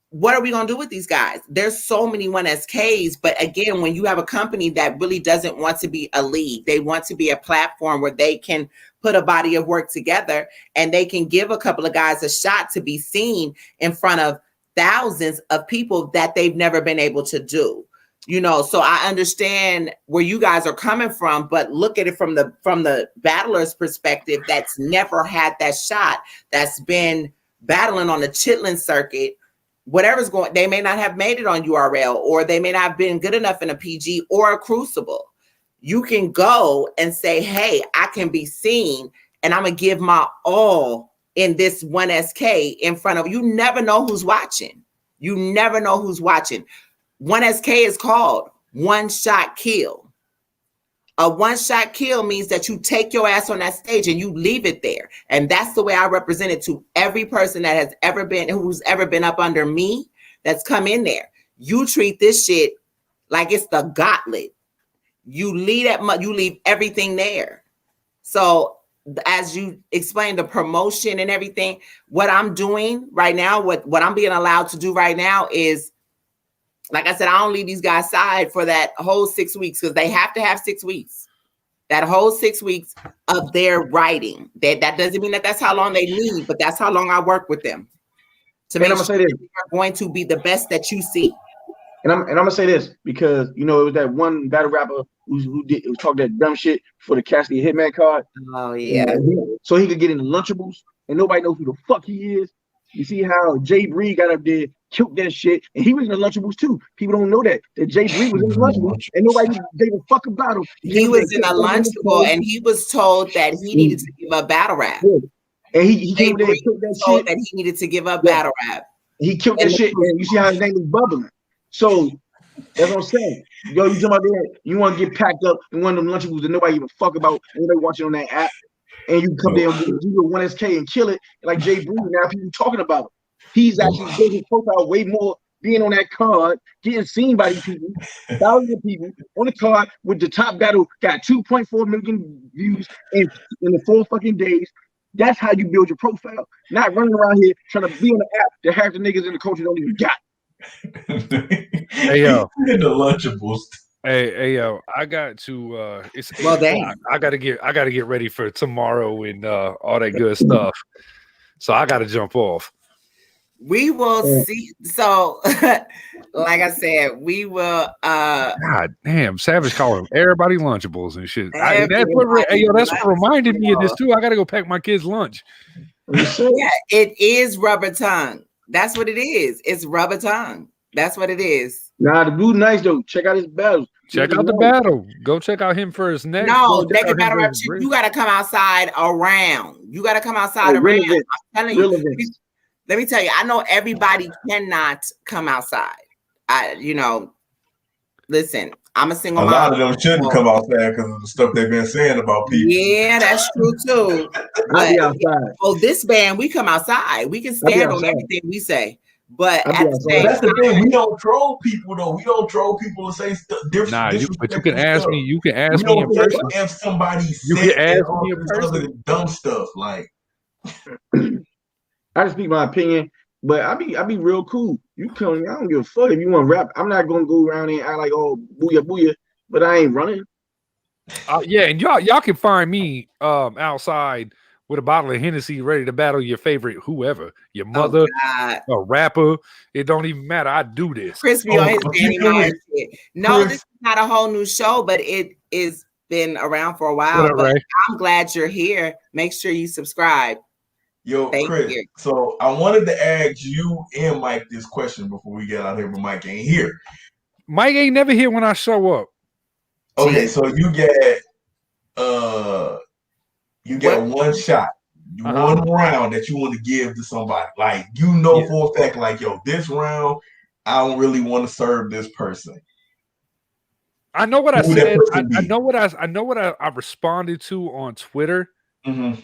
what are we going to do with these guys? There's so many 1SKs, but again, when you have a company that really doesn't want to be a league, they want to be a platform where they can put a body of work together and they can give a couple of guys a shot to be seen in front of thousands of people that they've never been able to do. You know, so I understand where you guys are coming from, but look at it from the battler's perspective that's never had that shot, that's been battling on the Chitlin circuit. Whatever's going, they may not have made it on URL, or they may not have been good enough in a PG or a Crucible. You can go and say, hey, I can be seen and I'm going to give my all in this 1SK in front of you. You never know who's watching. You never know who's watching. 1SK is called One Shot Kill. A one-shot kill means that you take your ass on that stage and you leave it there. And that's the way I represent it to every person that has ever been, who's ever been up under me, that's come in there. You treat this shit like it's the gauntlet. You leave everything there. So as you explained the promotion and everything, what I'm doing right now, what I'm being allowed to do right now is, like I said, I don't leave these guys aside for that whole 6 weeks, because they have to have 6 weeks. That whole 6 weeks of their writing. That doesn't mean that that's how long they need, but that's how long I work with them to make sure they're going to be the best that you see. And I'm gonna say this because it was that one battle rapper who talked that dumb shit for the Cassidy Hitman card. Oh yeah. So he could get in the Lunchables, and nobody knows who the fuck he is. You see how Jay Bree got up there, killed that shit, and he was in the Lunchables too. People don't know that Jay Bree was in the Lunchables, and nobody gave a fuck about him. He was in a Lunchable, and he was told that he needed to give up battle rap. Yeah. And he came there and killed that shit. That he needed to give up battle rap. He killed that shit, and you see how his name is bubbling. So that's what I'm saying. Yo, you talking about that? You want to get packed up in one of them Lunchables that nobody even fuck about, and they watching on that app, and you come there and do your 1SK and kill it like Jay Bree. Now people talking about him. He's actually built his profile way more, being on that card, getting seen by these people, thousands of people on the card with the top battle got 2.4 million views in the 4 fucking days. That's how you build your profile. Not running around here trying to be on the app that half the niggas in the culture don't even got. Hey yo, in the Lunchables. Hey yo, I got to I gotta get ready for tomorrow and all that good stuff. So I gotta jump off. We will see. So like I said, we will God damn, Savage calling everybody Lunchables and shit. That's what reminded me of this too. I gotta go pack my kids' lunch. Yeah, it is rubber tongue. That's what it is. It's rubber tongue. That's what it is. Nah, the dude nice though. Check out his battle. Check out the battle. Go check out him for his next. No, naked battle rap. You gotta come outside around. You gotta come outside around. I'm telling you. Let me tell you, I know everybody cannot come outside. Listen, I'm a single mom. A lot of them shouldn't come outside because of the stuff they've been saying about people. Yeah, that's true too. But this band, we come outside. We can stand on everything we say. But that's the thing. We don't troll people though. We don't troll people to say stuff different. But you can ask me. You can ask me in person. If somebody dumb stuff like. I just speak my opinion, but I be real cool. You come, I don't give a fuck if you want to rap. I'm not gonna go around and act like booyah booyah, but I ain't running. Yeah, and y'all can find me outside with a bottle of Hennessy ready to battle your favorite whoever, your mother, a rapper. It don't even matter. I do this. Chris be on his Danny Myers shit. No, this is not a whole new show, but it is been around for a while. But I'm glad you're here. Make sure you subscribe. Yo, Chris, so I wanted to ask you and Mike this question before we get out here, but Mike ain't here. Mike ain't never here when I show up. Okay, so you get one shot, one round that you want to give to somebody. Like, for a fact, like, yo, this round, I don't really want to serve this person. I know what I said. I know what I responded to on Twitter. Mm-hmm.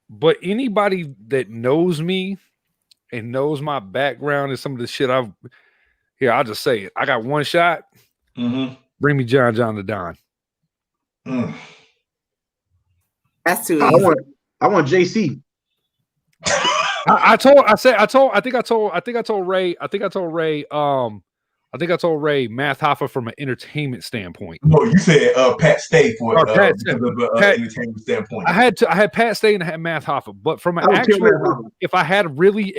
But anybody that knows me and knows my background and some of the shit I'll just say it. I got one shot. Mm-hmm. Bring me John the Don. That's too easy. I want JC. I told Ray Math Hoffa from an entertainment standpoint. No, you said Pat Stay for entertainment standpoint. I had Pat Stay and I had Math Hoffa, but from an actual, if I had really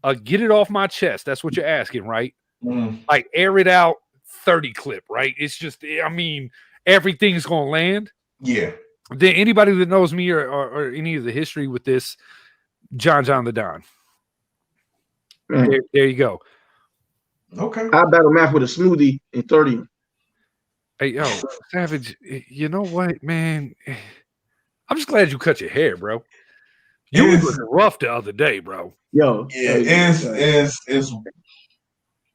a get it off my chest, that's what you're asking, right? Like air it out 30 clip, right? It's just, I mean, everything's gonna land. Yeah. Then anybody that knows me or any of the history with this, John the Don. There you go. Okay. I battle Math with a smoothie in 30. Hey, yo, Savage, you know what, man? I'm just glad you cut your hair, bro. You was looking rough the other day, bro. Yo. Yeah, it's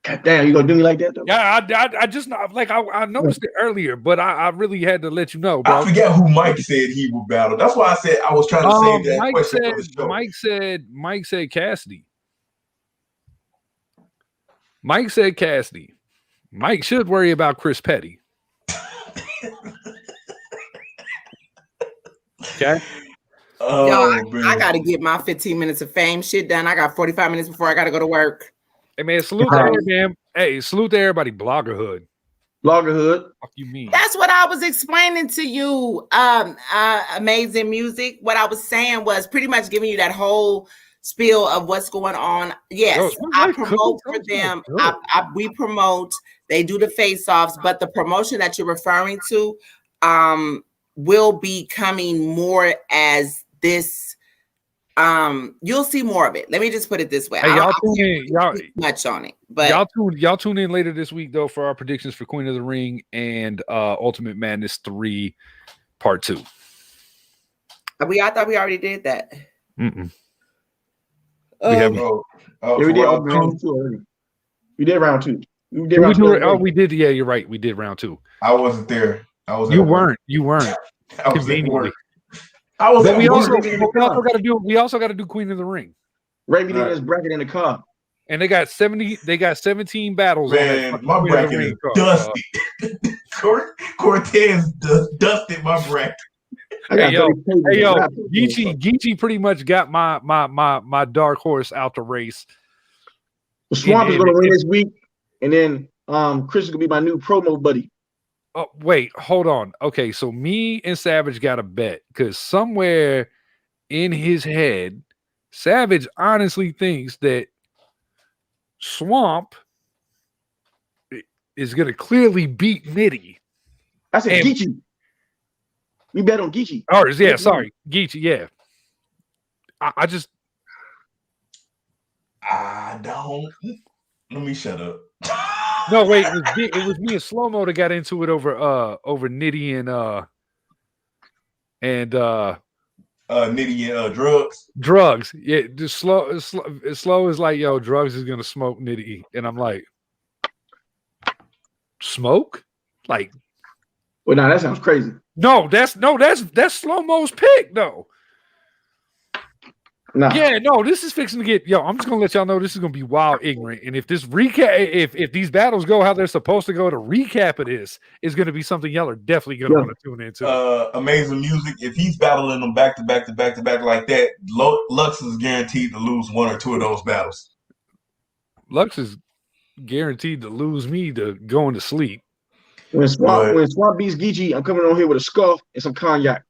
God damn, you gonna do me like that though? Yeah, I just like I noticed it earlier, but I really had to let you know, bro. I forget who Mike said he would battle. That's why I said I was trying to save that question for the show. Mike said Cassidy. Mike said Cassidy. Mike should worry about Chris Petty. Okay. Oh, yo, I gotta get my 15 minutes of fame shit done. I got 45 minutes before I gotta go to work. Hey man, salute to everybody. Hey, salute to everybody. Bloggerhood. Bloggerhood. What you mean? That's what I was explaining to you. Amazing music. What I was saying was pretty much giving you that whole spiel of what's going on. Yes, I promote for them. We promote. They do the face-offs, but the promotion that you're referring to will be coming more as this. You'll see more of it. Let me just put it this way. Hey, y'all tune in. Y'all much on it, but y'all tune in later this week though for our predictions for Queen of the Ring and Ultimate Madness 3 Part 2. I thought we already did that. Mm-mm. We haven't. We did round 2 already. We did round 2. We did. Yeah, you're right. We did round 2. I wasn't there. You weren't. I was conveniently. But we also got to do Queen of the Ring. Ray, we did this bracket in the car. And they got 17 battles. Man, my bracket is dusty. Cortez dusted my bracket. Hey yo, Geechee pretty much got my dark horse out the race. The Swamp is gonna win this week, and then Chris is gonna be my new promo buddy. Oh, wait, hold on. Okay, so me and Savage got a bet because somewhere in his head, Savage honestly thinks that Swamp is going to clearly beat Nitty. I said Geechee. We bet on Geechee. Oh, yeah, sorry. Geechee, yeah. I don't. Let me shut up. No, wait, it was me and Slow Mo that got into it over Nitty and Nitty and drugs. Drugs. Yeah, just slow is like, yo, drugs is gonna smoke Nitty. And I'm like, smoke? Like, well, no, that sounds crazy. No, that's Slow Mo's pick, though. No. Yeah, no, this is fixing to get. Yo, I'm just gonna let y'all know this is gonna be wild ignorant. And if this recap, if these battles go how they're supposed to go, the recap of this is gonna be something y'all are definitely gonna want to tune into. Amazing music. If he's battling them back to back like that, Lux is guaranteed to lose one or two of those battles. Lux is guaranteed to lose me to going to sleep. When Swamp beats Geechee, I'm coming on here with a scarf and some cognac.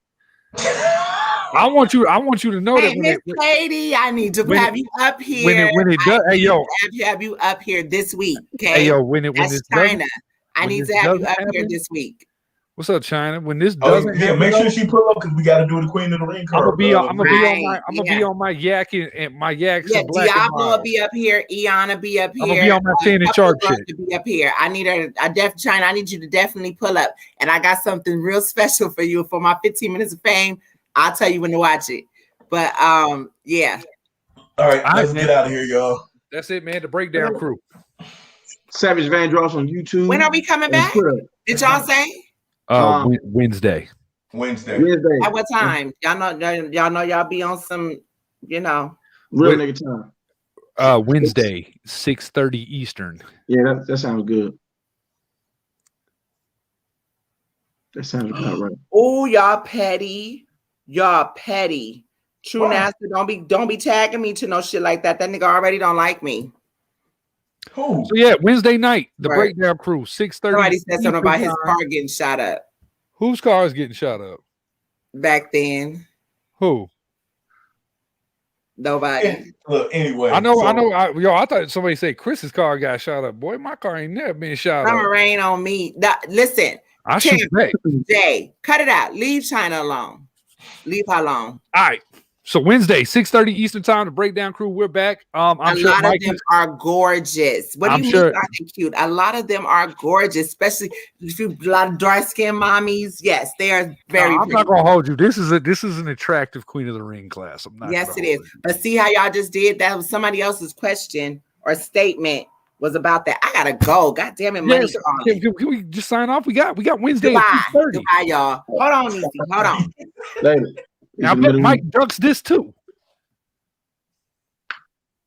I want you to know that. Miss Katie, I need to have you up here. When it does, hey yo, have you up here this week. Okay. Hey yo, when it's China, I need to have you up here this week. What's up, China? When this doesn't, make sure she pull up because we got to do the Queen of the Ring card. I'm gonna be on my yak and my yak. Yeah, Diablo will be up here. Iana be up here. I'm gonna be on my Shannon Sharp shit. To be up here. I need China. I need you to definitely pull up, and I got something real special for you for my 15 minutes of fame. I'll tell you when to watch it. But yeah. All right, let's get out of here, y'all. That's it, man. The Breakdown Crew. Savage Vandross on YouTube. When are we coming back? Did y'all say? Wednesday. At what time? Y'all know y'all be on some, real nigga time. Wednesday, 6:30 Eastern. Yeah, that sounds good. That sounds about right. Oh, y'all petty. True Nasty, don't be tagging me to no shit like that. That nigga already don't like me. Who? So yeah, Wednesday night, the Breakdown Crew, 6:30. Somebody said something about his car getting shot up. Whose car is getting shot up? Back then. Who? Nobody. Look, anyway. I know. I thought somebody said Chris's car got shot up. Boy, my car ain't never been shot up. Rain on me. Listen. I shoot back. Jay, cut it out. Leave China alone. Leave her alone. All right. So Wednesday, 6:30 Eastern time, the Breakdown Crew. We're back. I'm sure a lot of them are gorgeous. What do you mean are they cute? A lot of them are gorgeous, especially if you a lot of dark skinned mommies. Yes, they are very. I'm not gonna hold you. This is an attractive Queen of the Ring class. I'm not. Yes, it is. But see how y'all just did that was somebody else's question or statement was about that. I gotta go. God damn it, money. Yes, can we just sign off? We got Wednesday. Goodbye, y'all. Hold on, Easy. Hold on. Later. Now, Mike ducks this too.